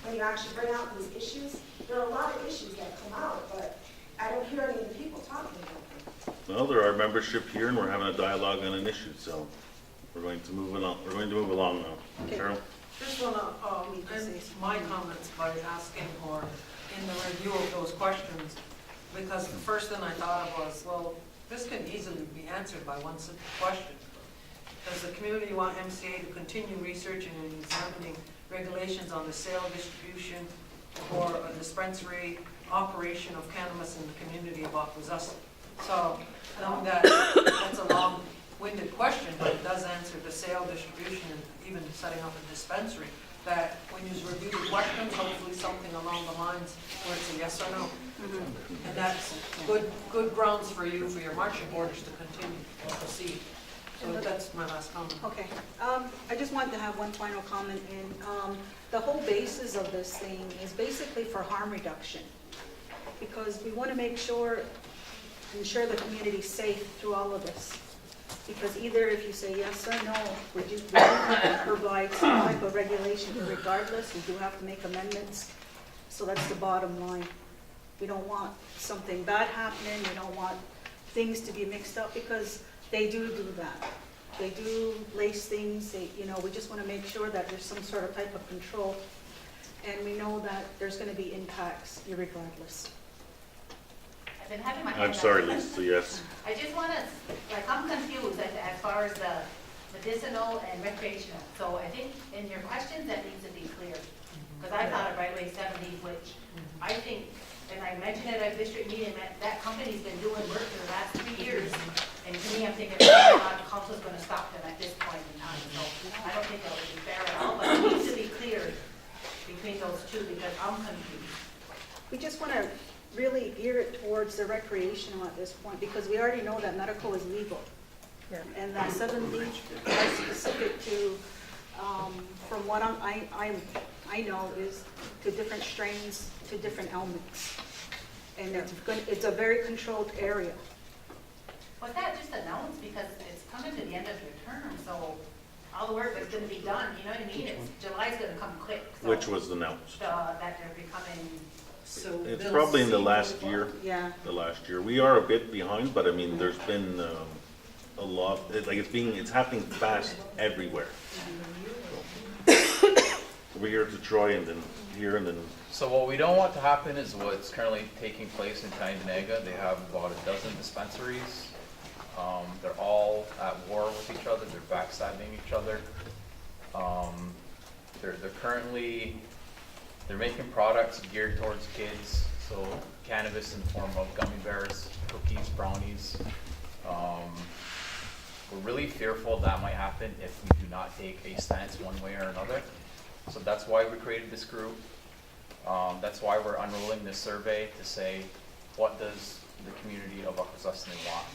when you actually bring out these issues. There are a lot of issues that come out, but I don't hear any of the people talking about them. Well, there are membership here, and we're having a dialogue on an issue, so we're going to move along. We're going to move along now. Carol? Just want to end my comments by asking for, in the review of those questions, because the first thing I thought of was, well, this can easily be answered by one simple question. Does the community want MCA to continue researching and examining regulations on the sale, distribution, or a dispensary operation of cannabis in the community of Akwesasne? So, knowing that that's a long-winded question, but it does answer the sale, distribution, and even setting up a dispensary, that when you review the questions, hopefully something along the lines where it's a yes or no. And that's good grounds for you, for your marching orders to continue to proceed. So that's my last comment. Okay, I just wanted to have one final comment in. The whole basis of this thing is basically for harm reduction, because we want to ensure the community's safe through all of this. Because either if you say yes or no, we do have to provide some type of regulation, but regardless, we do have to make amendments. So that's the bottom line. We don't want something bad happening, we don't want things to be mixed up, because they do that. They do lace things, we just want to make sure that there's some sort of type of control. And we know that there's going to be impacts irregardless. I've been having my I'm hand up. sorry, Lisa, yes. I just want to, I'm confused as far as the medicinal and recreational. So I think in your questions, that needs to be clear. Because I thought of right away 70, which I think, and I mentioned it at a district meeting, that company's been doing work for the last 3 years. And to me, I'm thinking, the council's going to stop them at this point in time. So I don't think that would be fair at all, but it needs to be clear between those two, because I'm confused. We just want to really gear it towards the recreational at this point, because we already know that medical is legal. And that 7D is specific to, from what I know, is to different strains, to different elements. And it's a very controlled area. Was that just announced because it's coming to the end of your term, so all the work that's going to be done, you know what I mean? July's going to come quick. So Which was announced. that they're becoming. So It's probably in the last year. Yeah. The last year. We are a bit behind, but I mean, there's been a lot, it's happening fast everywhere. So, over here to Troy, and then here, and then. So what we don't want to happen is what's currently taking place in Tyendinaga. They have about a dozen dispensaries. They're all at war with each other. They're backstabbing each other. They're making products geared towards kids. So cannabis in the form of gummy bears, cookies, brownies. We're really fearful that might happen if we do not take a stance one way or another. So that's why we created this group. That's why we're unrolling this survey to say, what does the community of Akwesasne want?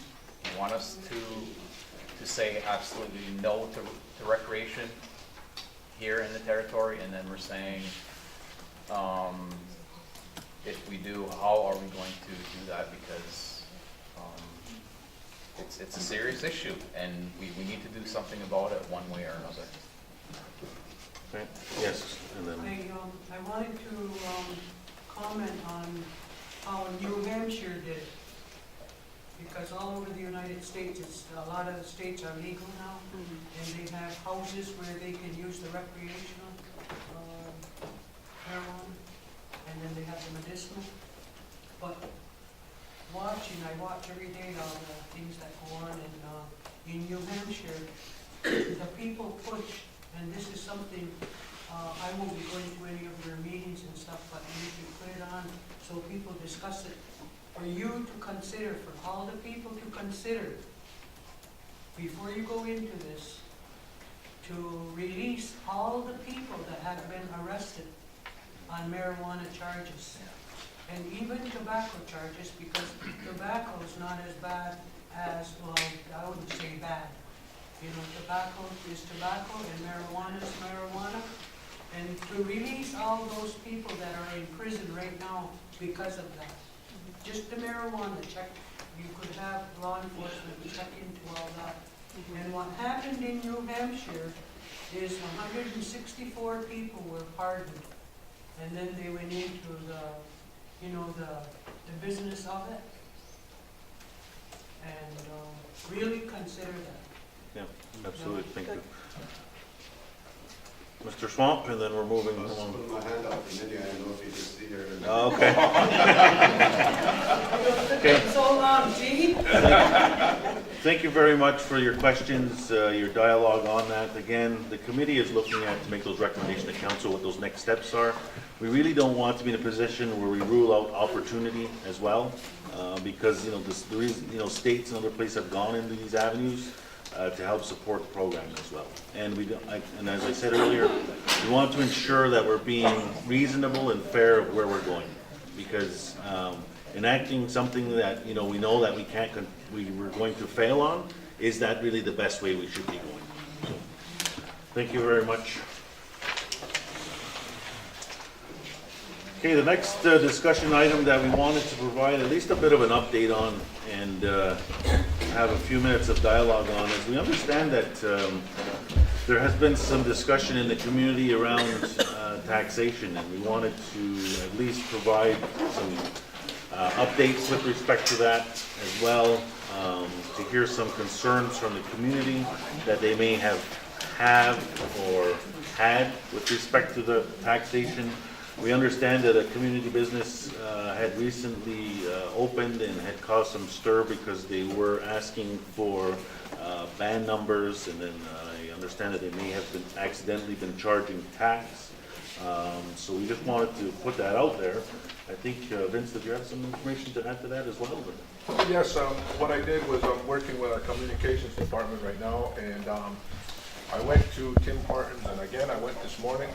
want us to say absolutely no to recreation here in the territory, and then we're saying, if we do, how are we going to do that? Because it's a serious issue, and we need to do something about it one way or another. Okay. Yes, and then. I wanted to comment on how New Hampshire did it. Because all over the United States, a lot of the states are legal now, and they have houses where they can use the recreational marijuana, and then they have the medicinal. But I watch every day all the things that go on in New Hampshire. The people push, and this is something, I won't be going to any of your meetings and stuff, but you need to put it on so people discuss it. For you to consider, for all the people to consider, before you go into this, to release all the people that have been arrested on marijuana charges. And even tobacco charges, because tobacco is not as bad as, well, I wouldn't say bad. You know, tobacco is tobacco and marijuana is marijuana. And to release all those people that are in prison right now because of that. Just the marijuana check, you could have law enforcement check into all that. And what happened in New Hampshire is 164 people were pardoned. And then they went into the business of it. And really consider that. Yeah, absolutely, thank you. Mr. Swamp, and then we're moving I was along. putting my hand out, committee, I don't know if you can see here. Oh, okay. Okay. So long, Gene. Thank you very much for your questions, your dialogue on that. Again, the committee is looking at to make those recommendations to council what those next steps are. We really don't want to be in a position where we rule out opportunity as well, because states and other places have gone into these avenues to help support the program as well. And and as I said earlier, we want to ensure that we're being reasonable and fair of where we're going, because enacting something that we know that we're going to fail on, is that really the best way we should be going? So, thank you very much. Okay, the next discussion item that we wanted to provide at least a bit of an update on and have a few minutes of dialogue on is we understand that there has been some discussion in the community around taxation, and we wanted to at least provide some updates with respect to that as well, to hear some concerns from the community that they may have or had with respect to the taxation. We understand that a community business had recently opened and had caused some stir because they were asking for band numbers, and then I understand that they may have accidentally been charging tax. So we just wanted to put that out there. I think, Vince, did you have some information to add to that as well? Yes, what I did was I'm working with our communications department right now, and I went to Tim Hortons, and again, I went this morning,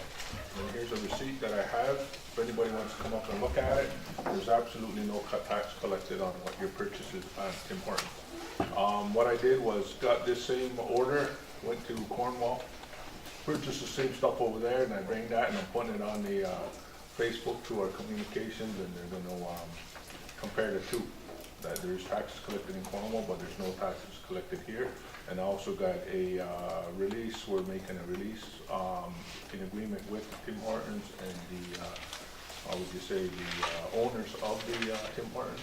and here's a receipt that I have. If anybody wants to come up and look at it, there's absolutely no tax collected on what your purchases at Tim Hortons. What I did was got this same order, went to Cornwall, purchased the same stuff over there, and I bring that and I'm putting it on the Facebook to our communications, and they're going to compare the two. That there's taxes collected in Cornwall, but there's no taxes collected here. And I also got a release. We're making a release in agreement with Tim Hortons and the, how would you say, the owners of the Tim Hortons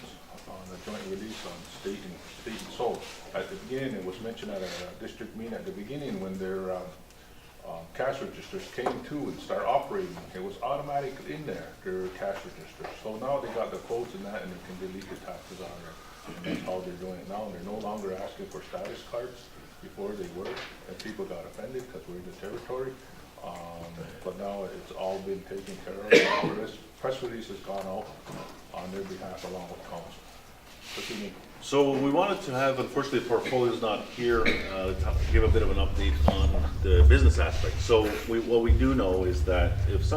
on a joint release on state and soul. At the beginning, it was mentioned at a district meeting at the beginning when their cash registers came to and start operating. It was automatic in there, their cash registers. So now they got the codes and that, and they can delete the taxes on there. And that's how they're doing it now. They're no longer asking for status cards. Before they were, and people got offended because we're in the territory. But now it's all been taken care of. The press release has gone out on their behalf along with council. So we wanted to have, unfortunately, the portfolio is not here, to give a bit of an update on the business aspect. So what we do know is that if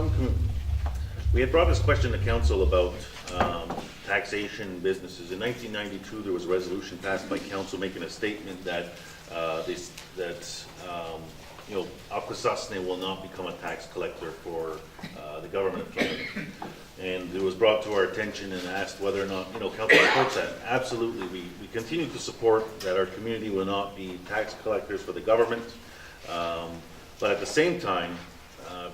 we had brought this question to council about taxation businesses. In 1992, there was a resolution passed by council making a statement that Akwesasne will not become a tax collector for the government of Canada. And it was brought to our attention and asked whether or not, council supports that. Absolutely, we continue to support that our community will not be tax collectors for the government. But at the same time,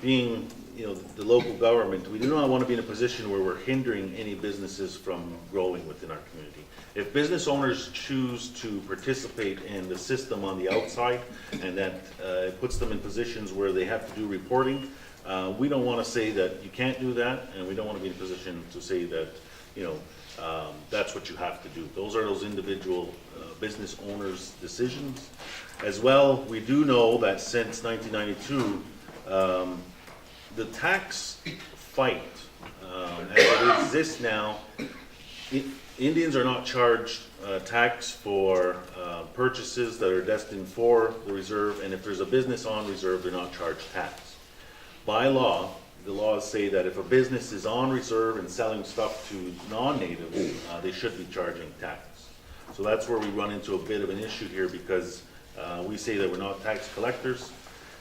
being the local government, we do not want to be in a position where we're hindering any businesses from growing within our community. If business owners choose to participate in the system on the outside, and that it puts them in positions where they have to do reporting, we don't want to say that you can't do that, and we don't want to be in a position to say that that's what you have to do. Those are those individual business owners' decisions. As well, we do know that since 1992, the tax fight, as it exists now, Indians are not charged tax for purchases that are destined for the reserve, and if there's a business on reserve, they're not charged tax. By law, the laws say that if a business is on reserve and selling stuff to non-natives, they should be charging tax. So that's where we run into a bit of an issue here, because we say that we're not tax collectors.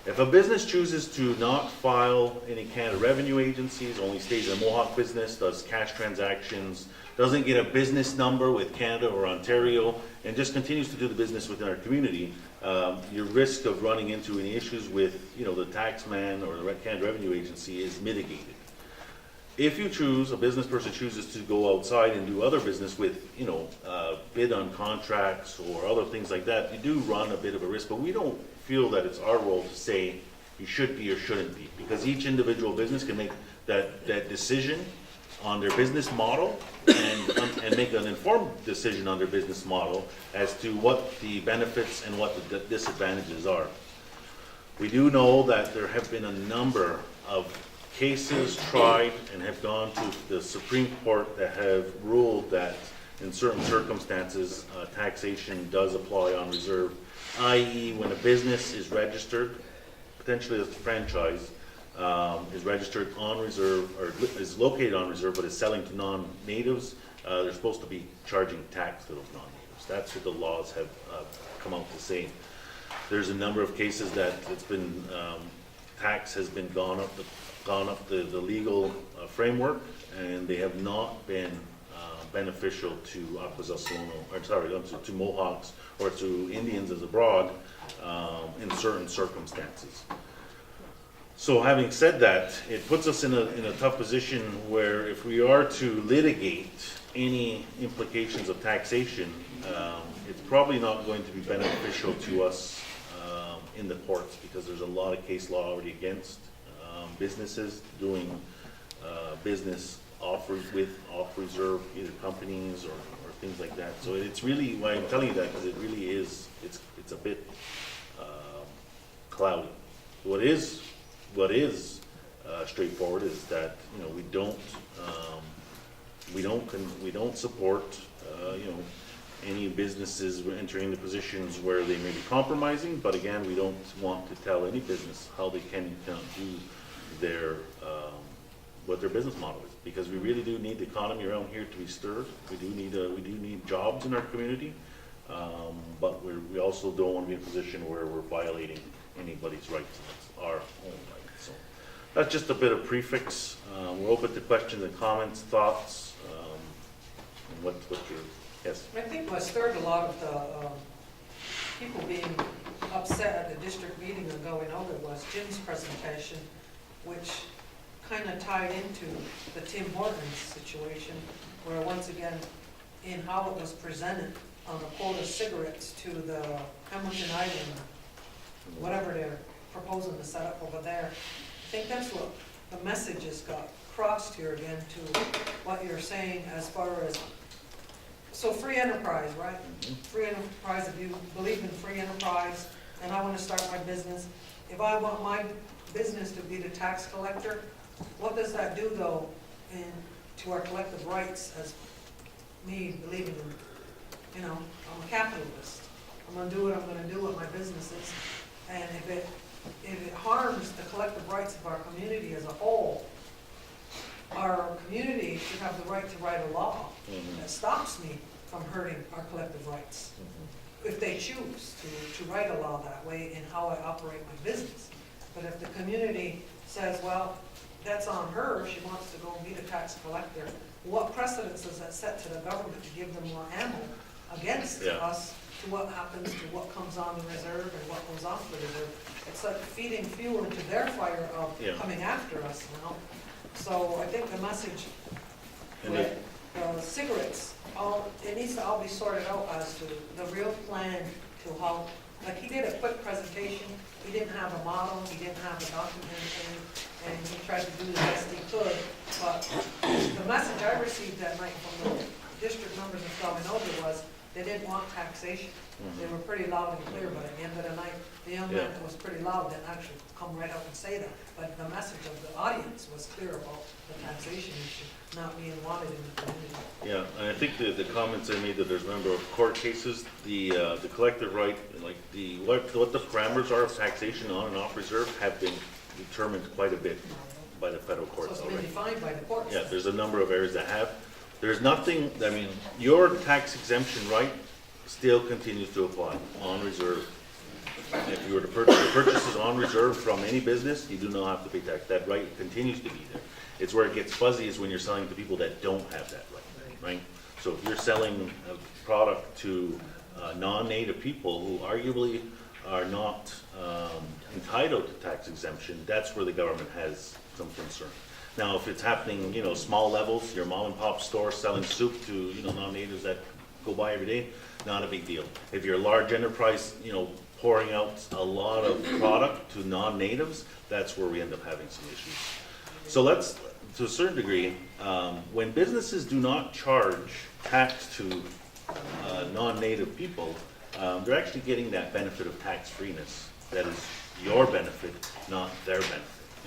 If a business chooses to not file any Canada revenue agencies, only stays a Mohawk business, does cash transactions, doesn't get a business number with Canada or Ontario, and just continues to do the business within our community, your risk of running into any issues with the tax man or the Canada Revenue Agency is mitigated. If you choose, a business person chooses to go outside and do other business with, bid on contracts or other things like that, you do run a bit of a risk, but we don't feel that it's our role to say you should be or shouldn't be, because each individual business can make that decision on their business model and make an informed decision on their business model as to what the benefits and what the disadvantages are. We do know that there have been a number of cases tried and have gone to the Supreme Court that have ruled that in certain circumstances taxation does apply on reserve, i.e. when a business is registered, potentially as a franchise, is registered on reserve or is located on reserve but is selling to non-natives, they're supposed to be charging tax to those non-natives. That's what the laws have come out to say. There's a number of cases that it's been tax has been gone up the legal framework, and they have not been beneficial to Akwesasne, or sorry, to Mohawks or to Indians as abroad in certain circumstances. So having said that, it puts us in a tough position where if we are to litigate any implications of taxation, it's probably not going to be beneficial to us in the courts, because there's a lot of case law already against businesses doing business off reserve, either companies or things like that. So it's really, why I'm telling you that, because it really is, it's a bit cloudy. What is straightforward is that we don't support any businesses entering into positions where they may be compromising, but again, we don't want to tell any business how they can and cannot do their what their business model is, because we really do need the economy around here to be stirred. We do need jobs in our community, but we also don't want to be in a position where we're violating anybody's rights. That's our own right. So that's just a bit of prefix. We're open to questions and comments, thoughts, and what your yes. I think what stirred a lot of the people being upset at the district meeting and going over was Jim's presentation, which kind of tied into the Tim Hortons situation, where once again, in how it was presented on the quota cigarettes to the Hamilton Island, whatever they're proposing to set up over there. I think that's what the messages got crossed here again to what you're saying as far as, so free enterprise, right? Free enterprise, if you believe in free enterprise and I want to start my business, if I want my business to be the tax collector, what does that do though to our collective rights as me believing in, I'm a capitalist. I'm going to do what I'm going to do with my businesses. And if it harms the collective rights of our community as a whole, our community should have the right to write a law that stops me from hurting our collective rights. If they choose to write a law that way in how I operate my business. But if the community says, well, that's on her, she wants to go be the tax collector, what precedence does that set to the government to give them more ammo against us to what happens to what comes on the reserve and what goes off the reserve? It's like feeding fuel into their fire of coming after us now. So I think the message with cigarettes, it needs to all be sorted out as to the real plan to how, like he did a quick presentation, he didn't have a model, he didn't have a document, and he tried to do the best he could, but the message I received that night from the district members in Salmonova was they didn't want taxation. They were pretty loud and clear, but at the end of the night, the young man who was pretty loud didn't actually come right out and say that. But the message of the audience was clear about the taxation issue not being wanted in the community. Yeah, and I think the comments I made that there's a number of court cases, the collective right, like what the parameters are of taxation on and off reserve have been determined quite a bit by the federal courts So it's already. been defined by the courts. Yeah, there's a number of areas that have. There's nothing, I mean, your tax exemption right still continues to apply on reserve. If you were to purchase, the purchase is on reserve from any business, you do not have to pay tax. That right continues to be there. It's where it gets fuzzy is when you're selling to people that don't have that right? So if you're selling a product to non-native people who arguably are not entitled to tax exemption, that's where the government has some concern. Now, if it's happening, small levels, your mom and pop store selling soup to, non-natives that go by every day, not a big deal. If you're a large enterprise, pouring out a lot of product to non-natives, that's where we end up having some issues. So let's, to a certain degree, when businesses do not charge tax to non-native people, they're actually getting that benefit of tax-freeness. That is your benefit, not their benefit,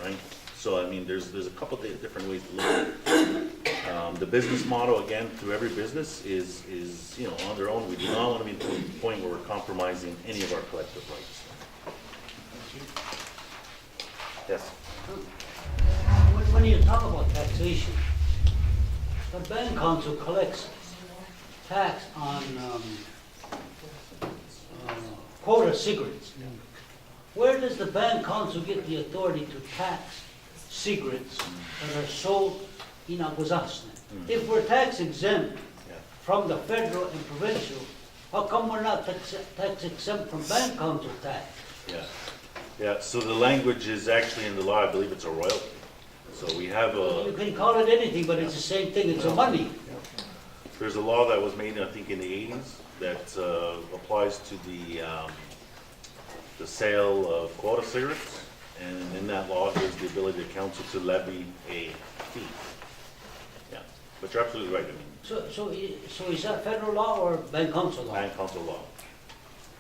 right? So, I mean, there's a couple of different ways to look at it. The business model, again, through every business is on their own. We do not want to be to the point where we're compromising any of our collective rights. Yes? When you talk about taxation, the band council collects tax on quota cigarettes. Where does the band council get the authority to tax cigarettes that are sold in Akwesasne? If we're tax exempt from the federal and provincial, how come we're not tax exempt from band council tax? Yeah, so the language is actually in the law, I believe it's a royalty. So we have You can call it anything, but it's the same thing, it's a money. There's a law that was made, I think, in the 80s that applies to the sale of quota cigarettes. And in that law, gives the ability to council to levy a fee. Yeah, but you're absolutely right. I mean, So is that federal law or band council law? band council law.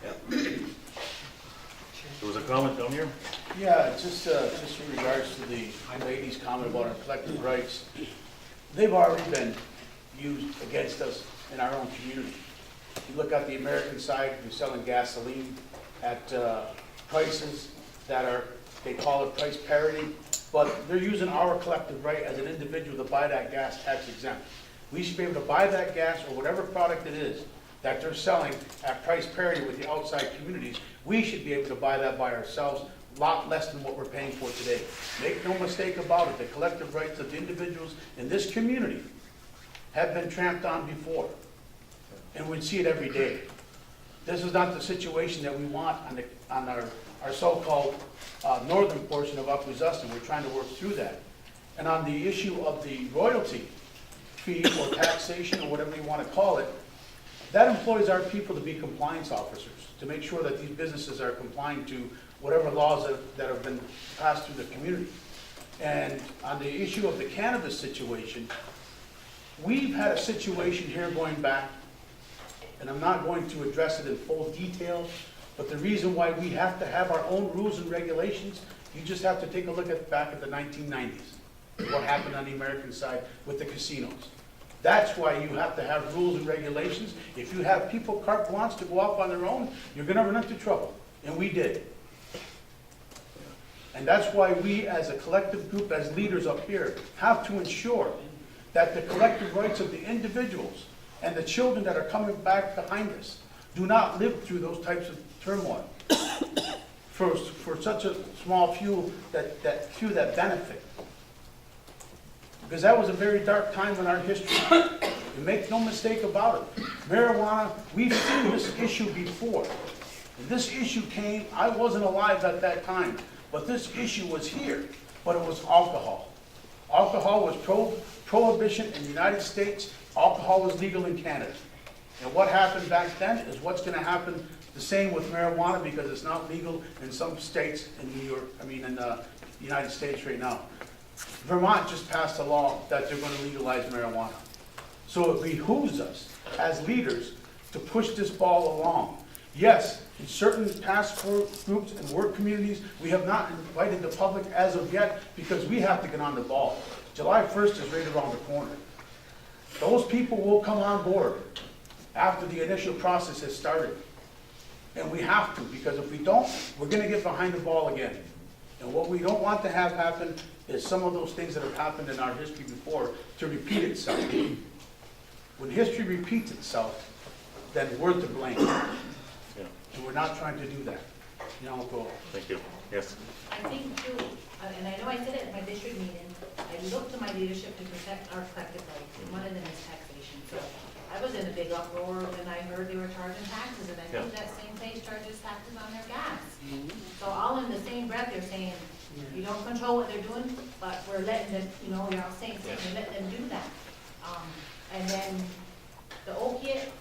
Yeah. There was a comment down here? Yeah, just in regards to the lady's comment about our collective rights, they've already been used against us in our own community. You look at the American side, we're selling gasoline at prices that are, they call it price parity, but they're using our collective right as an individual to buy that gas tax exempt. We should be able to buy that gas or whatever product it is that they're selling at price parity with the outside communities. We should be able to buy that by ourselves, a lot less than what we're paying for today. Make no mistake about it, the collective rights of the individuals in this community have been tramped on before, and we see it every day. This is not the situation that we want on our so-called northern portion of Akwesasne. We're trying to work through that. And on the issue of the royalty fee or taxation or whatever you want to call it, that employs our people to be compliance officers, to make sure that these businesses are complying to whatever laws that have been passed through the community. And on the issue of the cannabis situation, we've had a situation here going back, and I'm not going to address it in full detail, but the reason why we have to have our own rules and regulations, you just have to take a look back at the 1990s, what happened on the American side with the casinos. That's why you have to have rules and regulations. If you have people carte blanche to go off on their own, you're going to run into trouble, and we did. And that's why we, as a collective group, as leaders up here, have to ensure that the collective rights of the individuals and the children that are coming back behind us do not live through those types of turmoil for such a small few that benefit. Because that was a very dark time in our history. And make no mistake about it. Marijuana, we've seen this issue before. And this issue came, I wasn't alive at that time, but this issue was here, but it was alcohol. Alcohol was prohibition in the United States. Alcohol was legal in Canada. And what happened back then is what's going to happen the same with marijuana, because it's not legal in some states in New York, in the United States right now. Vermont just passed a law that they're going to legalize marijuana. So it behooves us as leaders to push this ball along. Yes, in certain task force groups and work communities, we have not invited the public as of yet because we have to get on the ball. July 1st is right around the corner. Those people will come on board after the initial process has started. And we have to, because if we don't, we're going to get behind the ball again. And what we don't want to have happen is some of those things that have happened in our history before to repeat itself. When history repeats itself, then we're to blame. Yeah. And we're not trying to do that. Thank you. Yes. I think too, and I know I said it at my district meeting, I look to my leadership to protect our collective rights, and one of them is taxation. So I was in a big uproar when I heard they were charging taxes, and I think that same place charges taxes on their gas. So all in the same breath, they're saying, you don't control what they're doing, but we're letting them, you're all saying, we let them do that. And then the opiate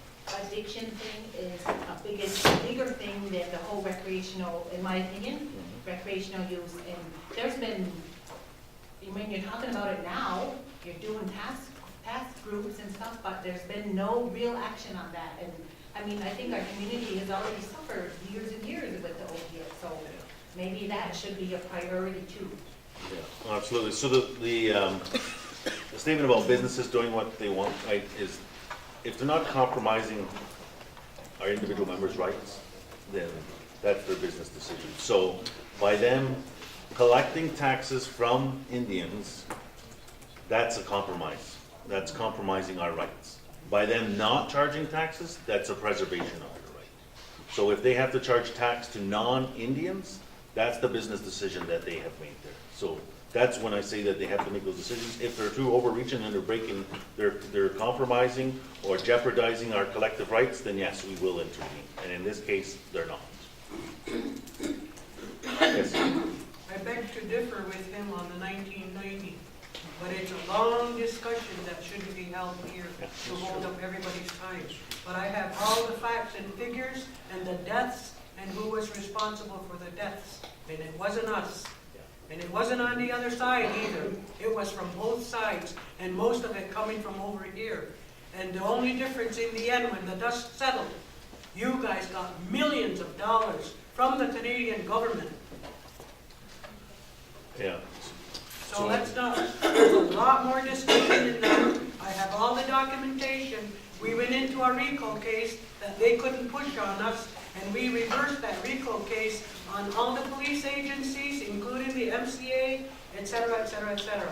addiction thing is a bigger thing than the whole recreational, in my opinion, recreational use. And there's been, when you're talking about it now, you're doing task groups and stuff, but there's been no real action on that. And I think our community has already suffered years and years with the opiate, so maybe that should be a priority too. Yeah, absolutely. So the statement about businesses doing what they want, right, is if they're not compromising our individual members' rights, then that's their business decision. So by them collecting taxes from Indians, that's a compromise. That's compromising our rights. By them not charging taxes, that's a preservation of their right. So if they have to charge tax to non-Indians, that's the business decision that they have made there. So that's when I say that they have to make those decisions. If they're too overreaching and they're breaking, they're compromising or jeopardizing our collective rights, then yes, we will intervene. And in this case, they're not. Yes. I beg to differ with him on the 1990, but it's a long discussion that shouldn't be held here to hold up everybody's time. But I have all the facts and figures and the deaths and who was responsible for the deaths. And it wasn't us. And it wasn't on the other side either. It was from both sides, and most of it coming from over here. And the only difference in the end, when the dust settled, you guys got millions of dollars from the Canadian government. Yeah. So let's not, there's a lot more discussion in that. I have all the documentation. We went into a RICO case that they couldn't push on us, and we reversed that RICO case on all the police agencies, including the MCA, et cetera, et cetera, et cetera.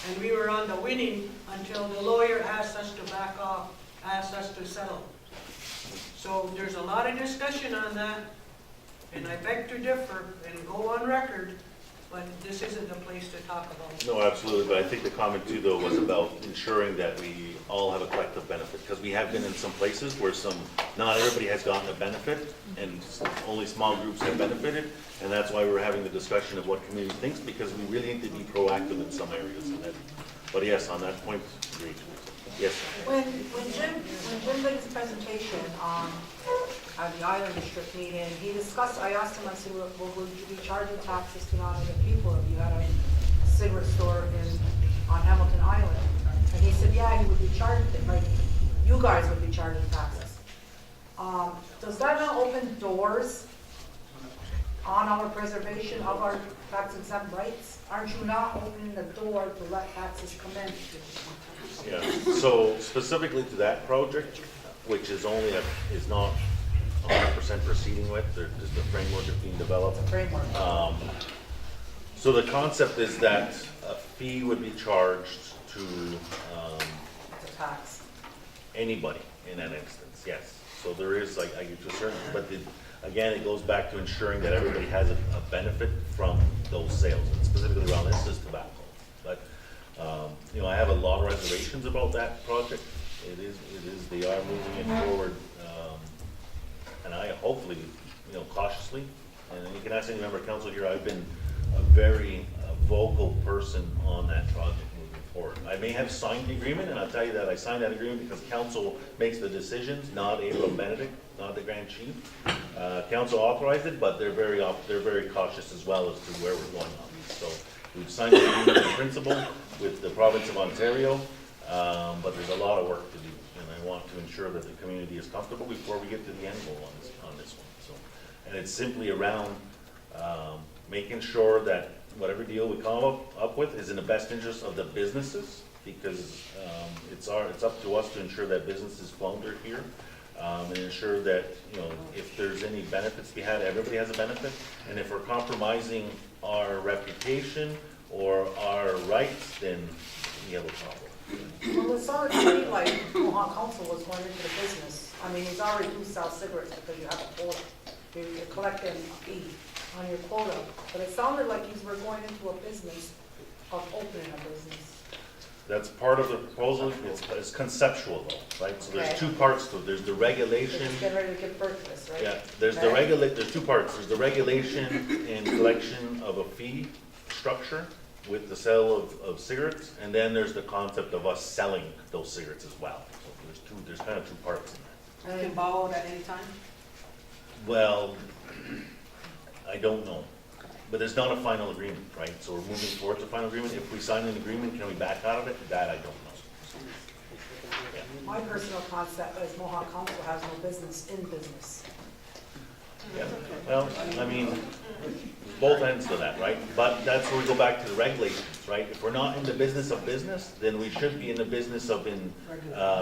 And we were on the winning until the lawyer asked us to back off, asked us to settle. So there's a lot of discussion on that, and I beg to differ and go on record, but this isn't the place to talk about. No, absolutely, but I think the comment too, though, was about ensuring that we all have a collective benefit, because we have been in some places where not everybody has gotten a benefit, and only small groups have benefited, and that's why we're having the discussion of what community thinks, because we really need to be proactive in some areas. But yes, on that point, agreed. Yes. When Jim did his presentation at the Island District meeting, he discussed, I asked him, I said, well, would you be charging taxes to non-other people if you had a cigarette store on Hamilton Island? And he said, yeah, he would be charging, like, you guys would be charging taxes. Does that not open doors on our preservation of our tax exempt rights? Aren't you not opening the door to let taxes come in? Yeah, so specifically to that project, which is not 100% proceeding with, just the framework is being developed. It's a framework. So the concept is that a fee would be charged to It's a tax. anybody in that instance, yes. So there is, like, I get to a certain, but again, it goes back to ensuring that everybody has a benefit from those sales, and specifically around this is tobacco. But, you know, I have a lot of reservations about that project. They are moving it forward, and I hopefully, you know, cautiously, and you can ask any member of council here, I've been a very vocal person on that project moving forward. I may have signed the agreement, and I'll tell you that I signed that agreement because council makes the decisions, not April Benedict, not the Grand Chief. Council authorized it, but they're very cautious as well as to where we're going on this. So we've signed the agreement in principle with the province of Ontario, but there's a lot of work to do, and I want to ensure that the community is comfortable before we get to the end goal on this one. So, and it's simply around making sure that whatever deal we come up with is in the best interest of the businesses, because it's up to us to ensure that businesses flounder here, and ensure that, you know, if there's any benefits to be had, everybody has a benefit, and if we're compromising our reputation or our rights, then we have a problem. Well, it sounded to me like Mohawk Council was going into the business. I mean, he's already do sell cigarettes because you have a quota. You're collecting a fee on your quota. But it sounded like we're going into a business of opening a business. That's part of the proposal. It's conceptual though, right? So there's two parts to it. There's the regulation. It's getting ready to give birth to this, right? Yeah, there's two parts. There's the regulation and collection of a fee structure with the sale of cigarettes, and then there's the concept of us selling those cigarettes as well. So there's kind of two parts in that. And they can borrow it at any time? Well, I don't know, but there's not a final agreement, right? So we're moving towards a final agreement. If we sign an agreement, can we back out of it? That I don't know. Yeah. My personal concept is Mohawk Council has no business in business. Yeah, well, I mean, both ends to that, right? But that's where we go back to the regulations, right? If we're not in the business of business, then we should be in the business of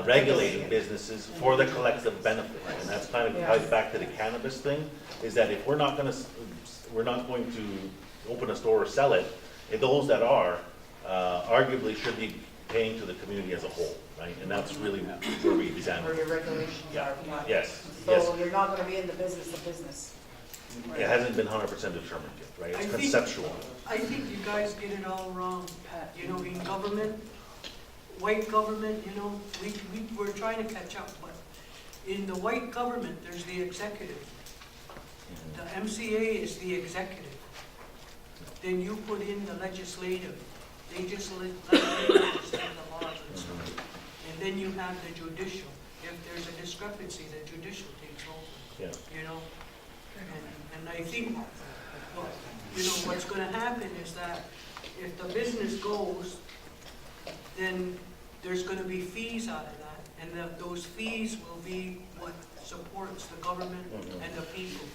regulating businesses for the collective benefit. And that's kind of ties back to the cannabis thing, is that if we're not going to open a store or sell it, those that are, arguably should be paying to the community as a whole, right? And that's really where we examine. Where your regulations are. Yes. So you're not gonna be in the business of business. It hasn't been 100% determined yet, right? It's conceptual. I think you guys get it all wrong, Pat. You know, in government, white government, you know, we're trying to catch up, but in the white government, there's the executive. The MCA is the executive. Then you put in the legislative. They just legislate the laws and stuff. And then you have the judicial. If there's a discrepancy, the judicial takes over. Yeah. You know? And I think, you know, what's gonna happen is that if the business goes, then there's gonna be fees out of that. And those fees will be what supports the government and the people,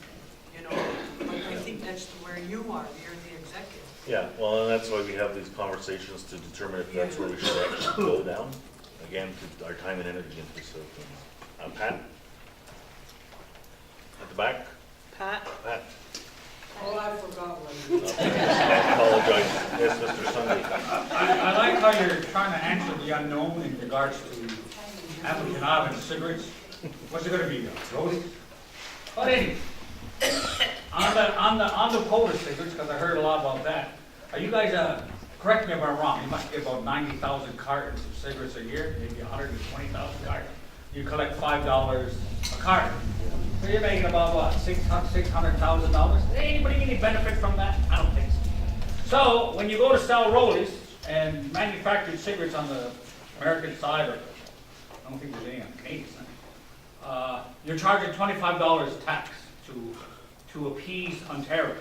you know? But I think that's where you are, you're the executive. Yeah, well, and that's why we have these conversations to determine if that's where we should actually go down. Again, to our time and energy into this. Pat? At the back? Pat? Pat? Oh, I forgot what you I apologize. Yes, Mr. Sunday. I like how you're trying to answer the unknown in regards to Appleton Island cigarettes. What's it gonna be, roadies? But anyway, on the quota cigarettes, because I heard a lot about that. Are you guys, correct me if I'm wrong, you must get about 90,000 cartons of cigarettes a year, maybe 120,000 cartons. You collect $5 a carton. So you're making about what, $600,000? Is anybody getting any benefit from that? I don't think so. So when you go to sell rollies and manufactured cigarettes on the American side, or I don't think there's any on the Canadian side, you're charging $25 tax to appease Ontario.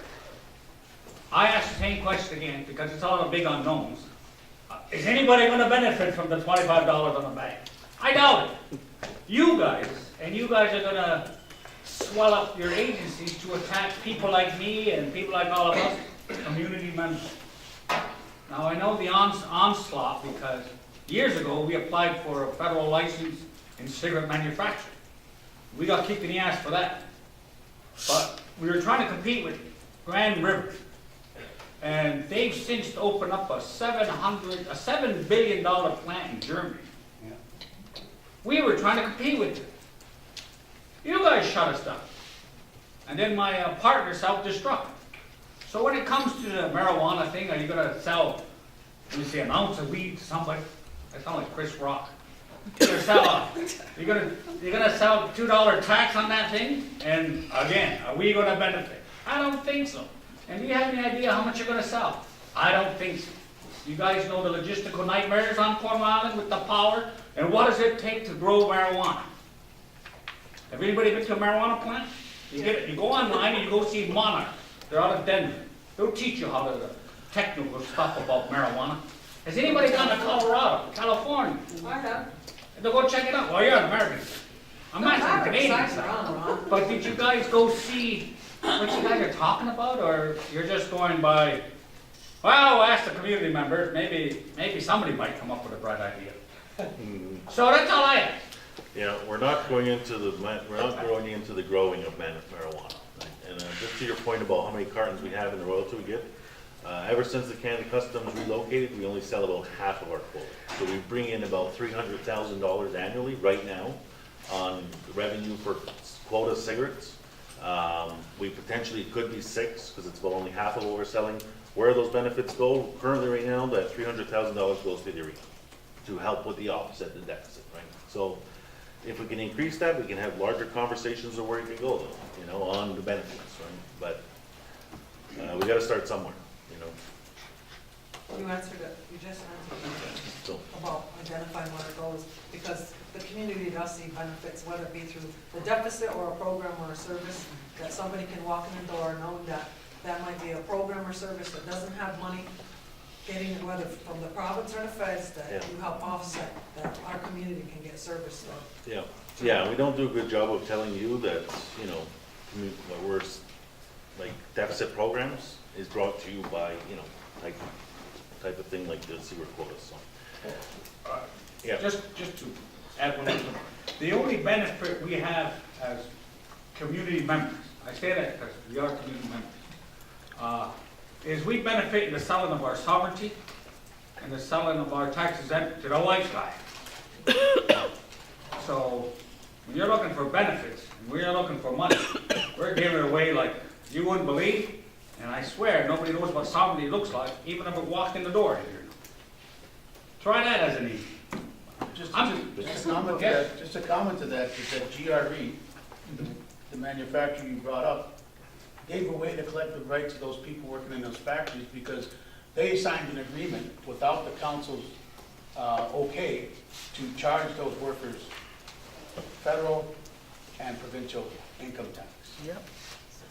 I ask the same question again because it's all the big unknowns. Is anybody going to benefit from the $25 on the bag? I doubt it. You guys are going to swell up your agencies to attack people like me and people like all of us, community members. Now I know the onslaught because years ago we applied for a federal license in cigarette manufacturing. We got kicked in the ass for that. But we were trying to compete with Grand River. And they've since opened up a $7 billion plant in Germany. We were trying to compete with it. You guys shut us down. And then my partner self-destruct. So when it comes to the marijuana thing, are you gonna sell, let me say, an ounce of weed to somebody? I sound like Chris Rock. You're gonna sell $2 tax on that thing? And again, are we gonna benefit? I don't think so. And do you have any idea how much you're gonna sell? I don't think so. You guys know the logistical nightmares on Cornwall Island with the power? And what does it take to grow marijuana? Have anybody been to a marijuana plant? You go online and you go see Monarch. They're out of Denver. They'll teach you how to technical stuff about marijuana. Has anybody gone to Colorado, California? I have. They'll go check it out. Well, you're an American. I'm not from Canadian Besides side. around, Ron. But did you guys go see what you guys are talking about, or you're just going by, well, we'll ask the community members, maybe somebody might come up with a bright idea. So that's all I ask. Yeah, we're not going into the growing of marijuana. Right? And just to your point about how many cartons we have and the royalty we get, ever since the Canada Customs relocated, we only sell about half of our quota. So we bring in about $300,000 annually right now on revenue for quota cigarettes. We potentially could be 6 because it's about only half of what we're selling. Where those benefits go currently right now, that $300,000 goes to the arena to help with the offset, the deficit, right? So if we can increase that, we can have larger conversations of where you can go, though, you know, on the benefits, right? But we got to start somewhere, you know. You answered it, you just answered it So about identifying where it goes, because the community does see benefits, whether it be through the deficit or a program or a service, that somebody can walk in the door knowing that that might be a program or service that doesn't have money getting, whether from the province or the feds, that you help offset, that our community can get service. So. yeah, we don't do a good job of telling you that, you know, what we're like deficit programs is brought to you by, you know, type of thing like the sewer quotas. So, yeah. Just to add one more. The only benefit we have as community members, I say that because we are community members, is we benefit in the selling of our sovereignty and the selling of our tax exempt to the white guy. So when you're looking for benefits and we're looking for money, we're giving it away like you wouldn't believe. And I swear nobody knows what sovereignty looks like, even if it walked in the door here. Try that as an easy. Just a comment to that, is that GRE, the manufacturer you brought up, gave away the collective rights of those people working in those factories because they signed an agreement without the council's okay to charge those workers federal and provincial income tax. Yep.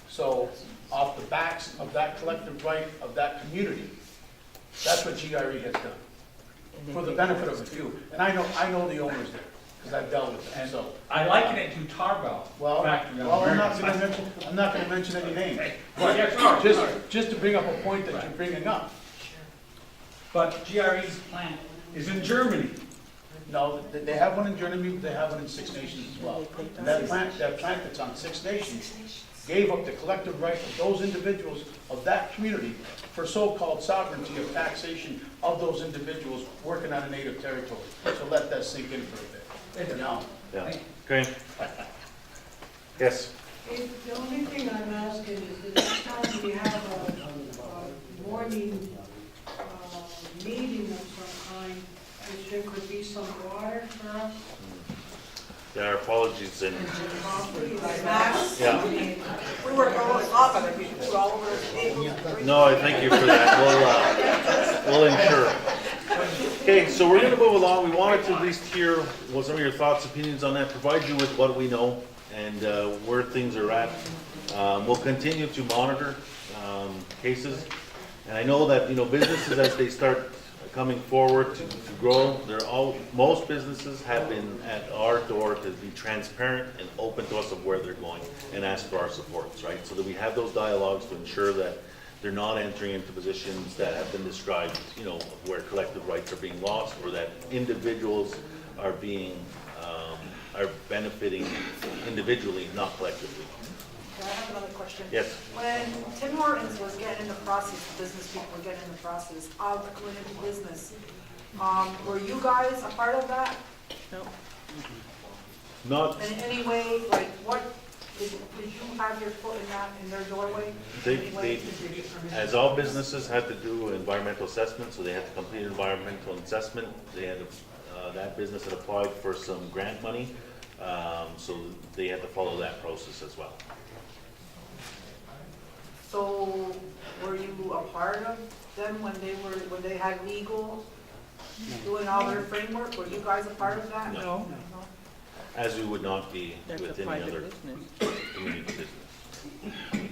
So off the backs of that collective right of that community, that's what GRE has done for the benefit of a few. And I know the owners there because I've dealt with them. So I liken it to Tarbell factory. I'm not going to mention any names. Well, yeah, sure, Just to bring up a point that you're bringing up. But GRE's plant is in Germany. No, they have one in Germany, they have one in Six Nations as well. And that plant that's on Six Nations gave up the collective right of those individuals of that community for so-called sovereignty of taxation of those individuals working on a native territory. So let that sink in for a bit. No. Yeah. Okay. Yes. The only thing I'm asking is the next time we have a morning meeting of some kind, if there could be some water for us. Yeah, our apologies and Yeah. We were going off of it, we put all over the table. no, I thank you for that. We'll ensure. Okay, so we're going to move along. We wanted to at least hear what some of your thoughts, opinions on that, provide you with what we know and where things are at. We'll continue to monitor cases, and I know that businesses as they start coming forward to grow, most businesses have been at our door to be transparent and open to us of where they're going and ask for our supports, right? So that we have those dialogues to ensure that they're not entering into positions that have been described, where collective rights are being lost or that individuals are being, are benefiting individually, not collectively. Okay, I have another question. Yes. When Tim Hortons was getting in the process, the business people were getting in the process of going into business, were you guys a part of that? Nope. Not, In any way, like, what, did you have your foot in that, in their doorway? they, In any way? as all businesses had to do environmental assessment, so they had to complete environmental assessment. They had to, that business had applied for some grant money, so they had to follow that process as well. So, were you a part of them when they had legal, doing all their framework? Were you guys a part of that? No. As we would not be That's with a any private other business. community business.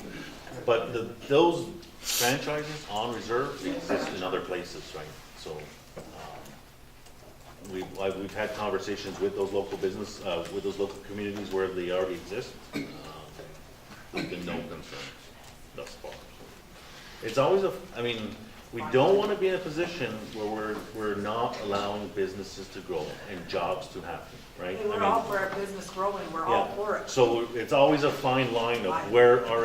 But those franchises on reserve exist in other places, right? So, we've had conversations with those local business, with those local communities where they already exist. There's been no concerns thus far. It's always I mean, we don't want to be in a position where we're not allowing businesses to grow and jobs to happen, right? Hey, we're all for our business growing, we're all for it. So it's always a fine line of where our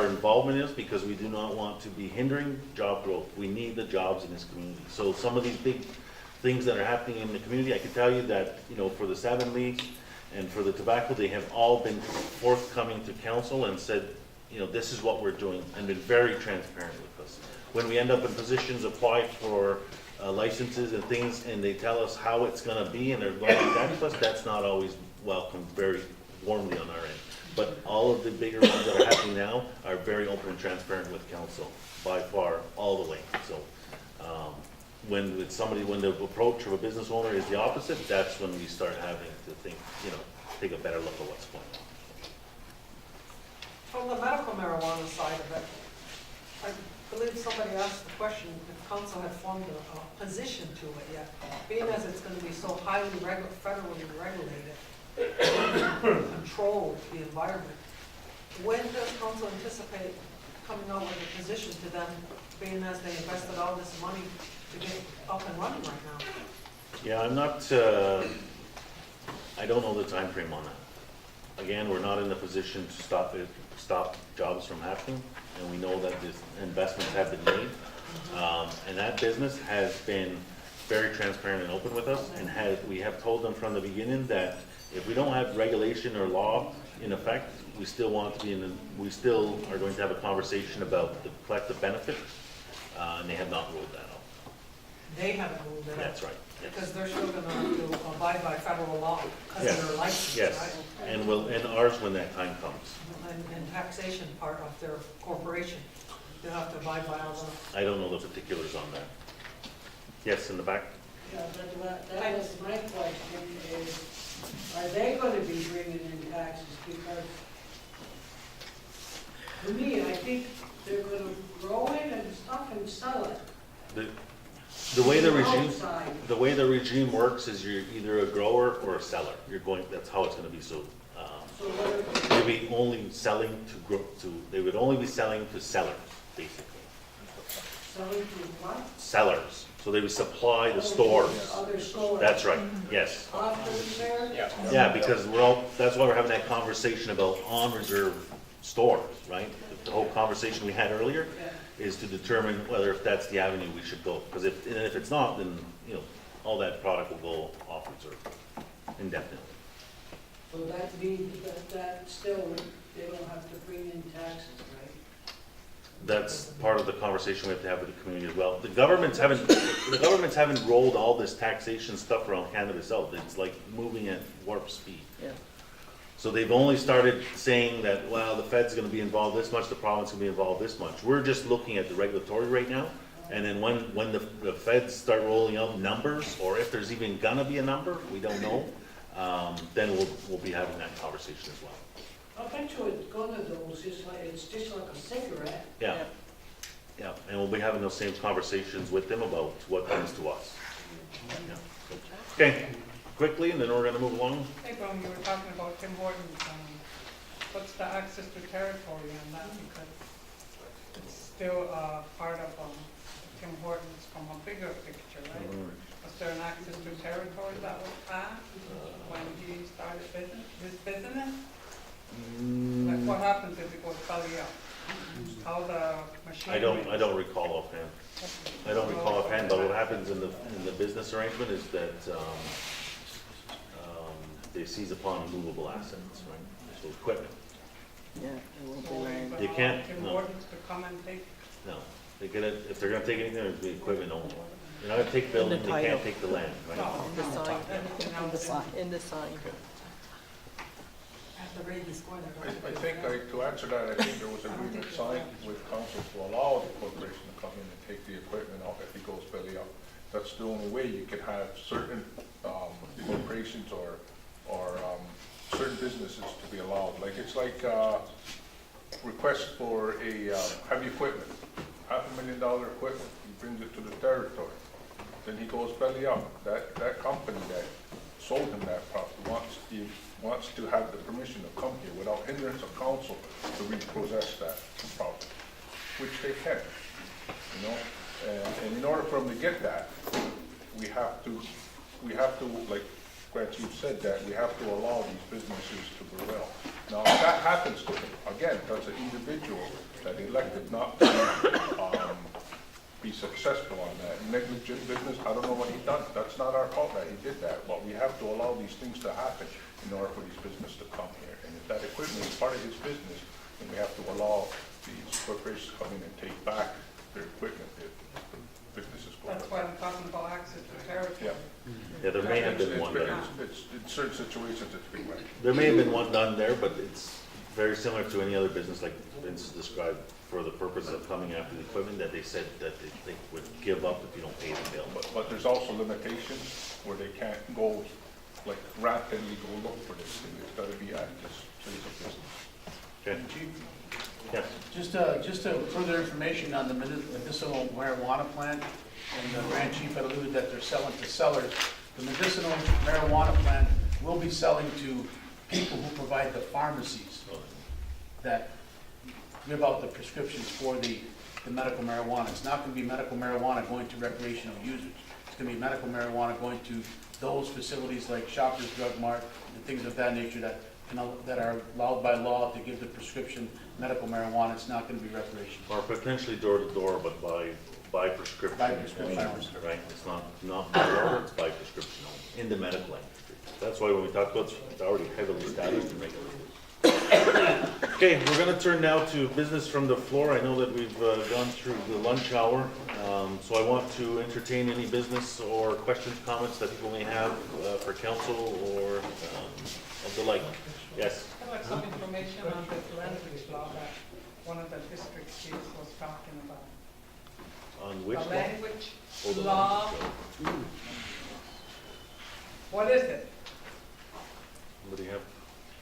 involvement is, because we do not want to be hindering job growth. We need the jobs in this community. So some of these big things that are happening in the community, I can tell you that, you know, for the 7 leagues and for the tobacco, they have all been forthcoming to council and said, you know, this is what we're doing, and been very transparent with us. When we end up in positions, apply for licenses and things, and they tell us how it's gonna be, and they're going to tax us, that's not always welcomed very warmly on our end. But all of the bigger ones that are happening now are very open and transparent with council, by far, all the way. So, when the approach of a business owner is the opposite, that's when we start having to think, you know, take a better look at what's going on. From the medical marijuana side of it, I believe somebody asked the question if council had formed a position to it yet. Being as it's going to be so highly federally regulated, control the environment, when does council anticipate coming out with a position to them, being as they invested all this money to get up and running right now? Yeah, I'm not, I don't know the time frame on that. Again, we're not in a position to stop jobs from happening, and we know that these investments have been made. And that business has been very transparent and open with us, and we have told them from the beginning that if we don't have regulation or law in effect, we still want to be we still are going to have a conversation about the collective benefit, and they have not ruled that out. They haven't ruled it out. That's right. Yes. Because they're still going to have to abide by federal law because Yes. of their license, Yes, right? and ours when that time comes. And taxation part of their corporation, they'll have to abide by all the. I don't know the particulars on that. Yes, in the back? Yeah, but that was my question is, are they gonna be bringing in taxes? Because to me, I think they're gonna grow it and stuff and sell it. The way Outside. the way the regime works is you're either a grower or a seller. That's how it's gonna be. So, So what they'd be only selling they would only be selling to sellers, basically. selling to what? Sellers. So they would supply the stores. Other stores. That's right, yes. After the fair? Yeah, because that's why we're having that conversation about on-reserve stores, right? The whole conversation we had earlier is to determine whether if that's the avenue we should go. Because if it's not, then, you know, all that product will go off reserve indefinitely. So that means that still, they don't have to bring in taxes, right? That's part of the conversation we have to have with the community as well. The governments haven't rolled all this taxation stuff around cannabis out. It's like moving at warp speed. Yeah. So they've only started saying that, well, the Fed's gonna be involved this much, the province gonna be involved this much. We're just looking at the regulatory right now, and then when the Feds start rolling out numbers, or if there's even gonna be a number, we don't know, then we'll be having that conversation as well. I bet you it's gonna do, it's just like a cigarette. Yeah, yeah, and we'll be having those same conversations with them about what comes to us. Yeah. Okay, quickly, and then we're gonna move along. Hey, Boom, you were talking about Tim Hortons, what's the access to territory on that? Because it's still part of Tim Hortons from a bigger picture, right? Was there an access to territory that was passed when he started his business? What happens if it goes belly up? How the machinery? I don't recall offhand. I don't recall offhand, but what happens in the business arrangement is that, they seize upon movable assets, right? So equipment. Yeah, it will be So land. if, They can't, in no. order to come and take, No, they get it, if they're gonna take anything, it'll be equipment only. They're not gonna take building, they can't take the land, right? In the sign, anything in the else, sign, in the sign. at the rate he's going, I think, to answer that, I think there was agreement signed with council to allow the corporation to come in and take the equipment out if it goes belly up. That's the only way you can have certain, corporations or, certain businesses to be allowed. Like, it's like, request for a, heavy equipment, $500,000 equipment, he brings it to the territory. Then he goes belly up. That company that sold him that property wants to have the permission to come here without hindrance of council to repossess that property, which they can, you know? And in order for them to get that, we have to, like Grand Chief said, that we have to allow these businesses to prevail. Now, if that happens to him, again, that's an individual that elected not to, be successful on that. Negligent business, I don't know what he done. That's not our fault that he did that, but we have to allow these things to happen in order for these businesses to come here. And if that equipment is part of his business, then we have to allow these corporations to come in and take back their equipment if the business is going. that's why I'm talking about access to territory. Yeah. Yeah, there may have been one done. It's, in certain situations, it's freeway. There may have been one done there, but it's very similar to any other business like Vince described for the purpose of coming after the equipment that they said that they would give up if you don't pay the bill. But there's also limitations where they can't go, like rapidly go look for this thing. It's gotta be at this place of business. Okay? Yes. Just further information on the medicinal marijuana plant, and the Grand Chief had alluded that they're selling to sellers. The medicinal marijuana plant will be selling to people who provide the pharmacies that give out the prescriptions for the medical marijuana. It's not going to be medical marijuana going to recreational users. It's going to be medical marijuana going to those facilities like Shoppers Drug Mart and things of that nature that are allowed by law to give the prescription medical marijuana. It's not going to be recreational. Or potentially door to door, but by prescription. By prescription. Right, it's not by order, it's by prescription only, in the medical industry. That's why when we talk about it's already heavily established and regulated. Okay, we're gonna turn now to business from the floor. I know that we've gone through the lunch hour, so I want to entertain any business or questions, comments that people may have for council or of the like. Yes? I'd like some information on the language law that one of the district chiefs was talking about. On which The law? language Oh, the law. language law. What is it? Somebody have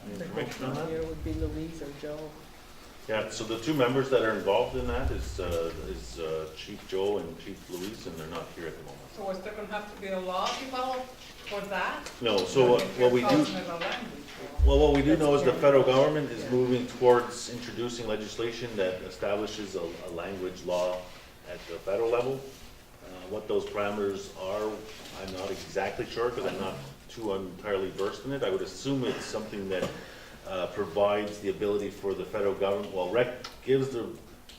any information on that? Here would be Louise or Joe. Yeah, so the two members that are involved in that is Chief Joe and Chief Louise, and they're not here at the moment. So is there gonna have to be a law developed for that? No, so If what we you're do, talking about language law. well, what we do know is the federal government is moving towards introducing legislation that establishes a language law at the federal level. What those parameters are, I'm not exactly sure, because I'm not too entirely versed in it. I would assume it's something that provides the ability for the federal government, gives the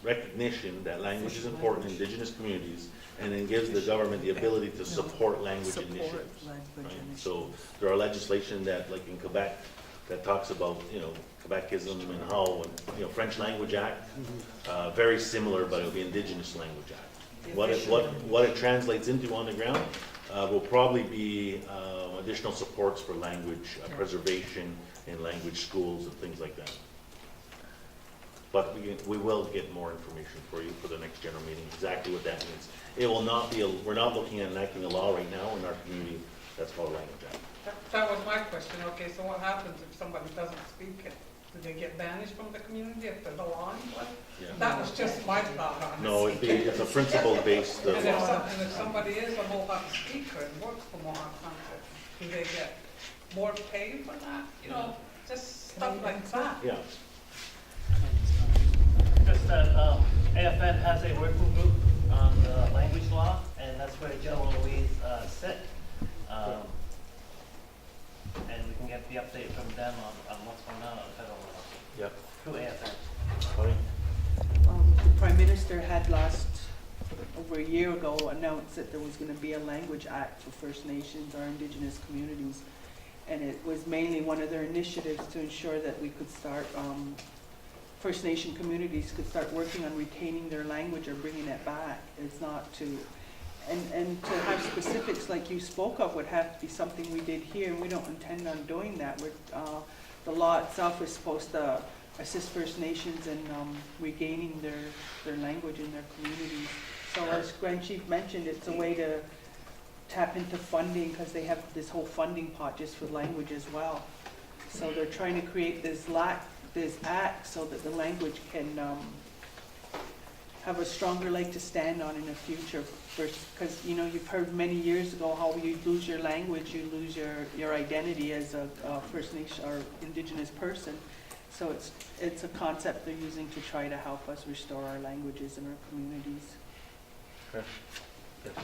recognition that language is important in indigenous communities, and then gives the government the ability to support language initiatives. Right? So there are legislation that, like in Quebec, that talks about, Quebecism and how, French Language Act, very similar, but it'll be Indigenous Language Act. What it translates into on the ground will probably be additional supports for language preservation in language schools and things like that. But we will get more information for you for the next general meeting, exactly what that means. It will not be, we're not looking at enacting a law right now in our community that's called a language act. That was my question. Okay, so what happens if somebody doesn't speak it? Do they get banished from the community if there's a law in place? Yeah. That was just my thought on it. No, it's a principle-based And law. if somebody is a Mohawk speaker and works for Mohawk Council, do they get more pay for that? Just stuff like that. Yeah. Just that AFN has a working group on the language law, and that's where Joe and Louise sit. And we can get the update from them on what's going on at the federal level. Yeah. through AFN. Tony? The Prime Minister had over a year ago, announced that there was going to be a language act for First Nations or Indigenous communities. And it was mainly one of their initiatives to ensure that we could start, First Nation communities could start working on retaining their language or bringing it back. It's not to, and to have specifics like you spoke of would have to be something we did here, and we don't intend on doing that. The law itself is supposed to assist First Nations in regaining their language in their communities. So as Grand Chief mentioned, it's a way to tap into funding because they have this whole funding pot just for language as well. So they're trying to create this act so that the language can have a stronger leg to stand on in the future. Because you've heard many years ago how you lose your language, you lose your identity as a First Nation or Indigenous person. So it's a concept they're using to try to help us restore our languages in our communities. Okay. Yes.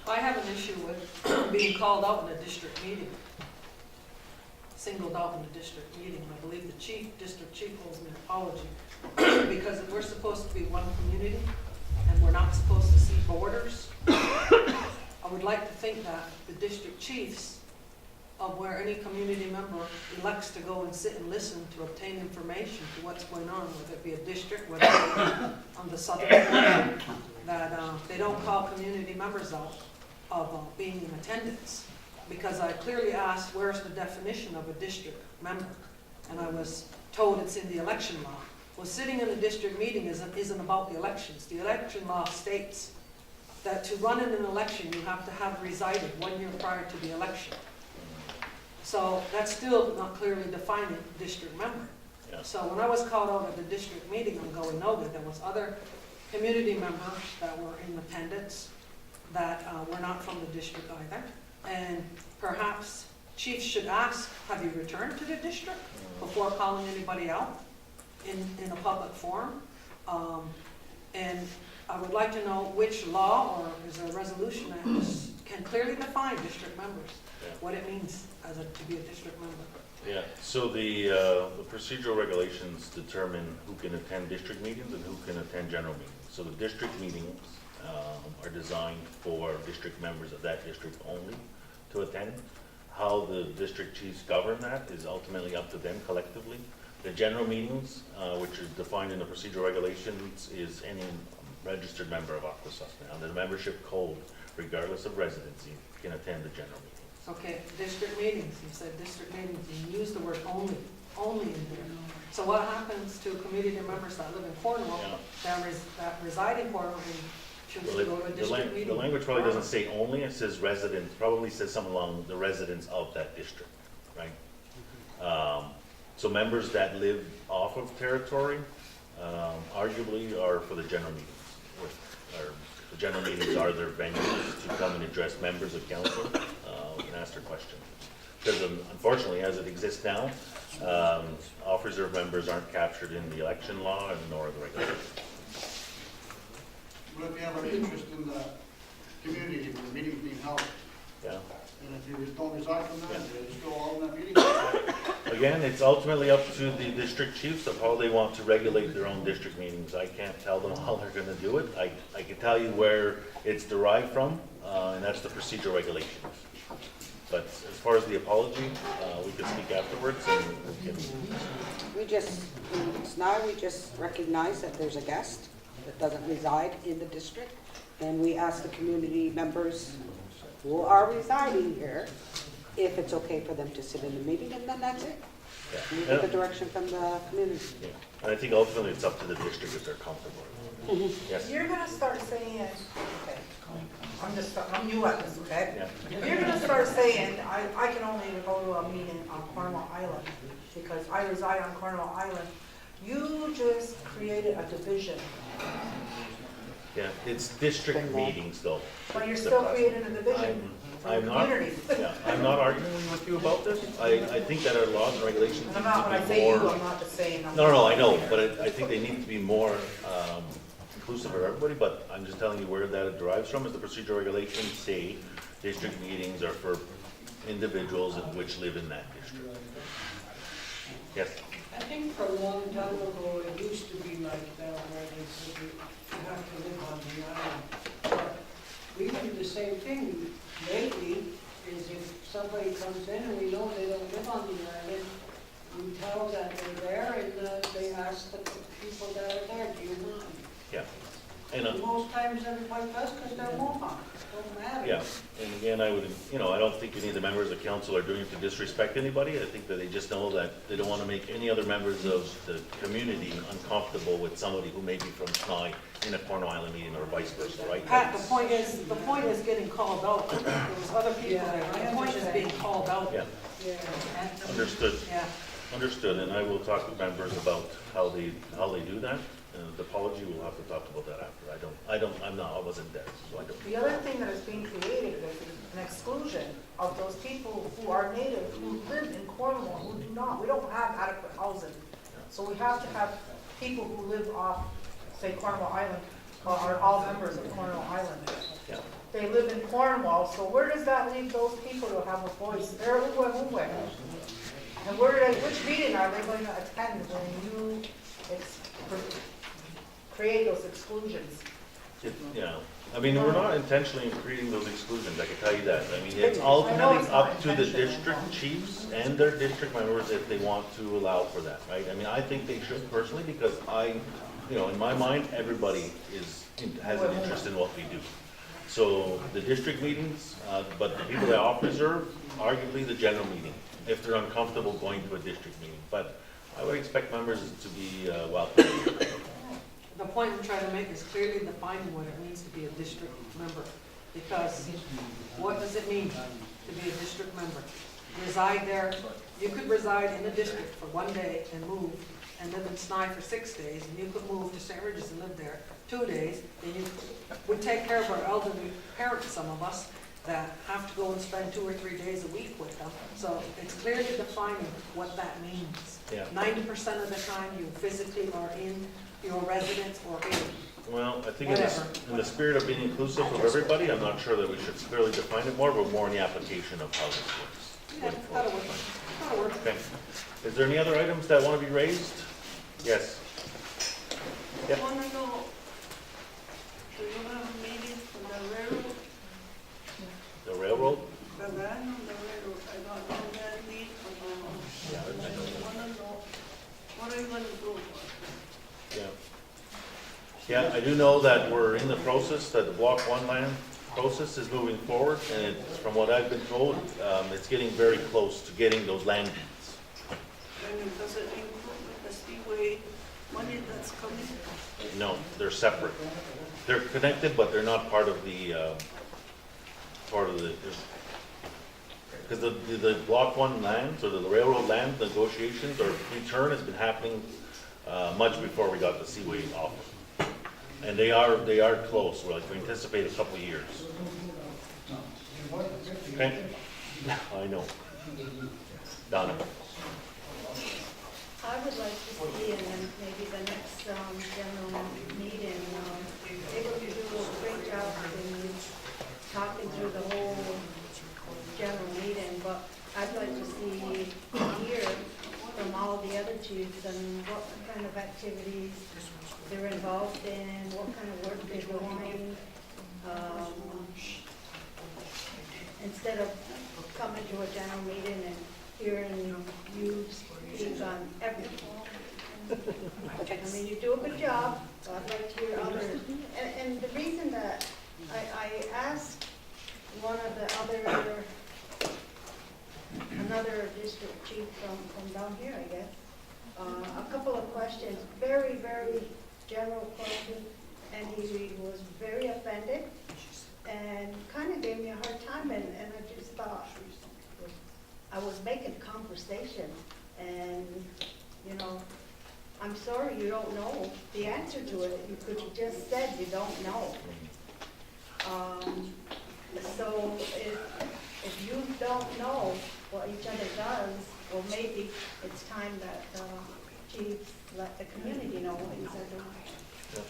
I have an issue with being called out in a district meeting, singled out in a district meeting. I believe the district chief owes me an apology because if we're supposed to be one community and we're not supposed to see borders, I would like to think that the district chiefs of where any community member elects to go and sit and listen to obtain information to what's going on, whether it be a district, whether it be on the southern border, that they don't call community members out of being in attendance. Because I clearly asked, where's the definition of a district member? And I was told it's in the election law. Well, sitting in a district meeting isn't about the elections. The election law states that to run in an election, you have to have resided 1 year prior to the election. So that's still not clearly defining district member. Yeah. So when I was called out at the district meeting, I'm going, no, that there was other community members that were in attendance that were not from the district either. And perhaps chiefs should ask, have you returned to the district before calling anybody out in a public forum? And I would like to know which law or is there a resolution that can clearly define district members, what it means to be a district member. Yeah, so the procedural regulations determine who can attend district meetings and who can attend general meetings. So the district meetings are designed for district members of that district only to attend. How the district chiefs govern that is ultimately up to them collectively. The general meetings, which is defined in the procedural regulations, is any registered member of Akwesasne. Under the membership code, regardless of residency, can attend the general meetings. Okay, district meetings, you said district meetings, you used the word only in there. So what happens to community members that live in Cornwall, that reside in Cornwall, and should they go to a district meeting? The language probably doesn't say only, it says residents, probably says something along the residents of that district, right? So members that live off of territory, arguably are for the general meetings. The general meetings are their venues to come and address members of council and ask their questions. Because unfortunately, as it exists now, off-reserve members aren't captured in the election law and nor the regulations. But if you have an interest in the community, if the meeting's being held, Yeah. and if you don't reside from that, you're still all in that meeting? Again, it's ultimately up to the district chiefs of how they want to regulate their own district meetings. I can't tell them how they're going to do it. I can tell you where it's derived from, and that's the procedural regulations. But as far as the apology, we can speak afterwards. And we just recognize that there's a guest that doesn't reside in the district, and we ask the community members who are residing here if it's okay for them to sit in the meeting, and then that's it. Yeah. We get the direction from the community. Yeah. And I think ultimately it's up to the district if they're comfortable. Yes. You're gonna start saying, okay, I'm new at this, okay? Yeah. You're gonna start saying, I can only go to a meeting on Cornwall Island because I reside on Cornwall Island. You just created a division. Yeah, it's district meetings though. But you're still creating a division for the community. I'm not arguing with you about this. I think that our laws and regulations need to be more. When I say you, I'm not just saying. No, I know, but I think they need to be more inclusive of everybody, but I'm just telling you where that derives from, is the procedural regulations say district meetings are for individuals which live in that district. Yes? I think for a long time ago, it used to be like that, where they said you have to live on the island. But we do the same thing lately, is if somebody comes in and we know they don't live on the island, we tell them they're there and they ask the people that are there, do you mind? Yeah. And, Most times everybody does because they're Mohawk, don't matter. yeah, and again, I would, I don't think any of the members of council are doing it to disrespect anybody. I think that they just know that they don't want to make any other members of the community uncomfortable with somebody who may be from Snai in a Cornwall Island meeting or vice versa, right? Pat, the point is getting called out. There's other people there. The point is being called out. Yeah, And- understood. Yeah. Understood, and I will talk with members about how they do that. The apology, we'll have to talk about that after. I wasn't there, so I don't. The other thing that is being created is an exclusion of those people who are native, who live in Cornwall, who do not. We don't have adequate housing. So we have to have people who live off, say, Cornwall Island, are all members of Cornwall Island. Yeah. They live in Cornwall, so where does that leave those people to have a voice? They're uwe. And which meeting are they going to attend when you create those exclusions? Yeah, I mean, we're not intentionally creating those exclusions, I can tell you that. I mean, it's ultimately up to the district chiefs and their district members if they want to allow for that, right? I mean, I think they should personally, because in my mind, everybody has an interest in what we do. So the district meetings, but the people that off reserve, arguably the general meeting, if they're uncomfortable going to a district meeting. But I would expect members to be welcome. The point I'm trying to make is clearly defining what it means to be a district member. Because what does it mean to be a district member? Reside there, you could reside in the district for 1 day and move and live in Snai for 6 days, and you could move to St. Regis and live there 2 days, and you would take care of our elderly parents, some of us, that have to go and spend 2 or 3 days a week with them. So it's clearly defining what that means. Yeah. 90% of the time you physically are in your residence or in. Well, I think in the spirit of being inclusive of everybody, I'm not sure that we should clearly define it more, but more in the application of how this works. Yeah, that'll work. That'll work. Okay. Is there any other items that want to be raised? Yes. I want to know, do you have a meeting for the railroad? The railroad? Because I'm on the railroad, I don't know that need for my own. Yeah, I just want to know, what are you going to do? Yeah. Yeah, I do know that we're in the process, that the Block 1 land process is moving forward, and from what I've been told, it's getting very close to getting those land deeds. And does it include the seaway money that's coming? No, they're separate. They're connected, but they're not part of the, because the Block 1 lands, or the railroad land negotiations or return has been happening much before we got the Seaway offer. And they are close. We anticipate a couple of years. Okay? I know. Donna. I would like to see, and then maybe the next general meeting, able to do a great job in talking through the whole general meeting, but I'd like to see here from all the other chiefs and what kind of activities they're involved in, what kind of work they're doing. Instead of coming to a general meeting and hearing you speak on everything. I mean, you do a good job, so I'd like to hear others. And the reason that I asked one of the another district chief from down here, I guess, a couple of questions, very, very general questions, and he was very offended and kind of gave me a hard time, and I just thought I was making conversation, and, I'm sorry you don't know the answer to it. You could have just said you don't know. So if you don't know what each other does, well, maybe it's time that chiefs let the community know what each other does.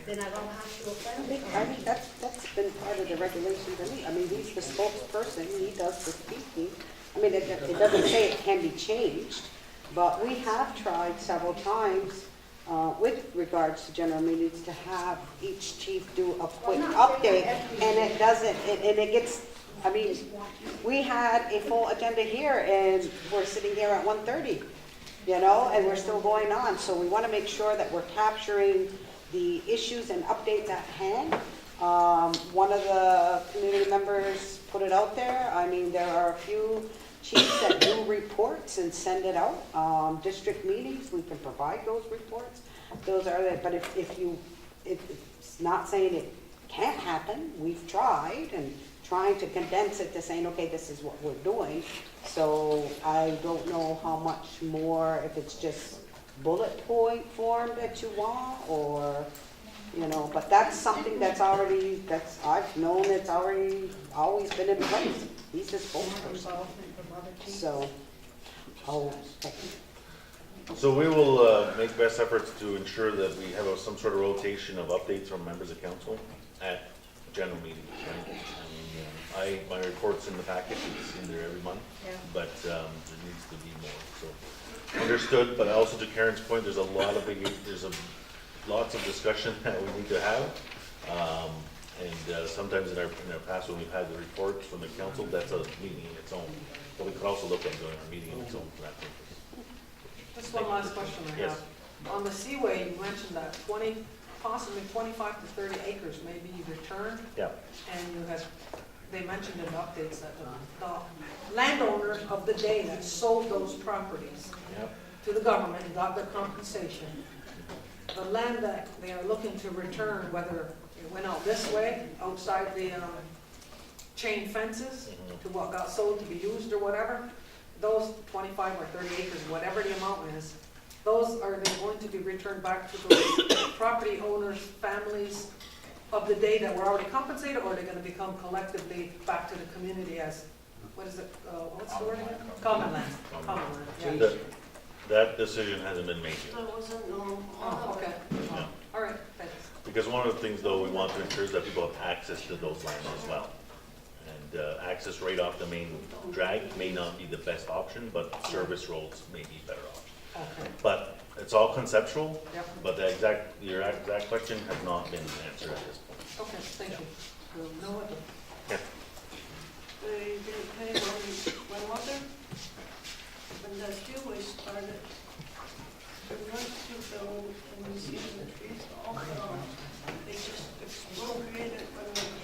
Then I don't have to offend them. I think that's been part of the regulations. I mean, he's the spokesperson, he does the speaking. I mean, it doesn't say it can be changed, But we have tried several times with regards to general meetings to have each chief do a quick update, and it doesn't, and it gets, I mean, we had a full agenda here, and we're sitting here at 1:30, you know, and we're still going on. So we want to make sure that we're capturing the issues and updates at hand. One of the community members put it out there. I mean, there are a few chiefs that do reports and send it out. District meetings, we can provide those reports. Those are the, but if it's not saying it can't happen, we've tried and trying to condense it to saying, okay, this is what we're doing. So I don't know how much more, if it's just bullet point form that you want, or, you know, but that's something that's already, I've known it's already always been in place. He's the spokesperson. So, So we will make best efforts to ensure that we have some sort of rotation of updates from members of council at general meetings, right? I mean, my report's in the package, it's in there every month, but there needs to be more, so. Understood, but also to Karen's point, there's lots of discussion that we need to have. And sometimes in our past, when we've had the reports from the council, that's a meeting in its own. But we could also look at doing a meeting in its own for that purpose. Just one last question I have. On the Seaway, you mentioned that possibly 25 to 30 acres may be returned. Yeah. And they mentioned in updates that the landowner of the day that sold those properties to the government and got their compensation, the land that they are looking to return, whether it went out this way, outside the chain fences, to what got sold to be used or whatever, those 25 or 30 acres, whatever the amount is, those are they going to be returned back to the property owners, families of the day that were already compensated, or are they going to become collectively back to the community as, what is it, what's the word again? Common land. Common land, yeah. That decision hasn't been made yet. That wasn't, no. Oh, okay. Yeah. All right, thanks. Because one of the things, though, we want to ensure is that people have access to those lands as well. And access right off the main drag may not be the best option, but service roads may be better option. Okay. But it's all conceptual, Yep. but your exact question has not been answered at this point. Okay, thank you. We'll know what the Yeah. They didn't pay my mother, when the Seaway started, the first to build and you see the trees all gone. They just expropriated when they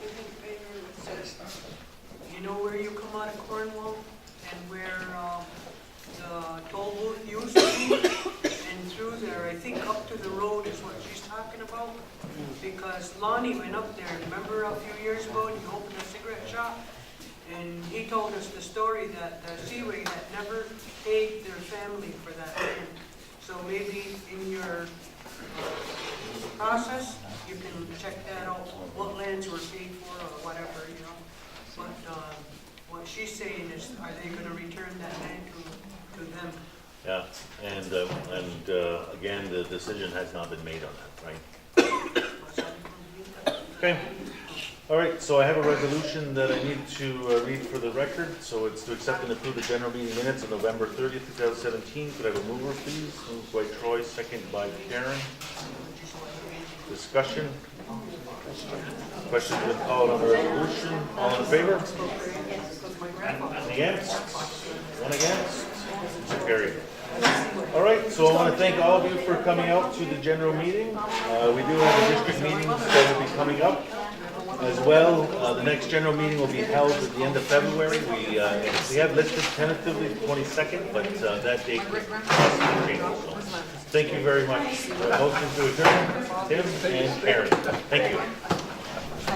didn't pay her assessment. You know where you come out of Cornwall and where the toll booth used to be? And through there, I think up to the road is what she's talking about. Because Lonnie went up there, remember a few years ago, and he opened a cigarette shop? And he told us the story that the Seaway had never paid their family for that land. So maybe in your process, you can check that out, what lands were paid for or whatever, you know. But what she's saying is, are they gonna return that land to them? Yeah, and again, the decision has not been made on that, right? Okay. All right, so I have a resolution that I need to read for the record. So it's to accept and approve the general meeting minutes of November 30th, 2017. Could I have a mover, please? Moved by Troy, second by Karen. Discussion? Questions been called on the resolution. All in favor? Any against? One against? So carried. All right, so I want to thank all of you for coming out to the general meeting. We do have a district meeting that will be coming up as well. The next general meeting will be held at the end of February. We have listed tentatively the 22nd, but that date could possibly change. So thank you very much. Motion to adjourn, Tim and Karen. Thank you.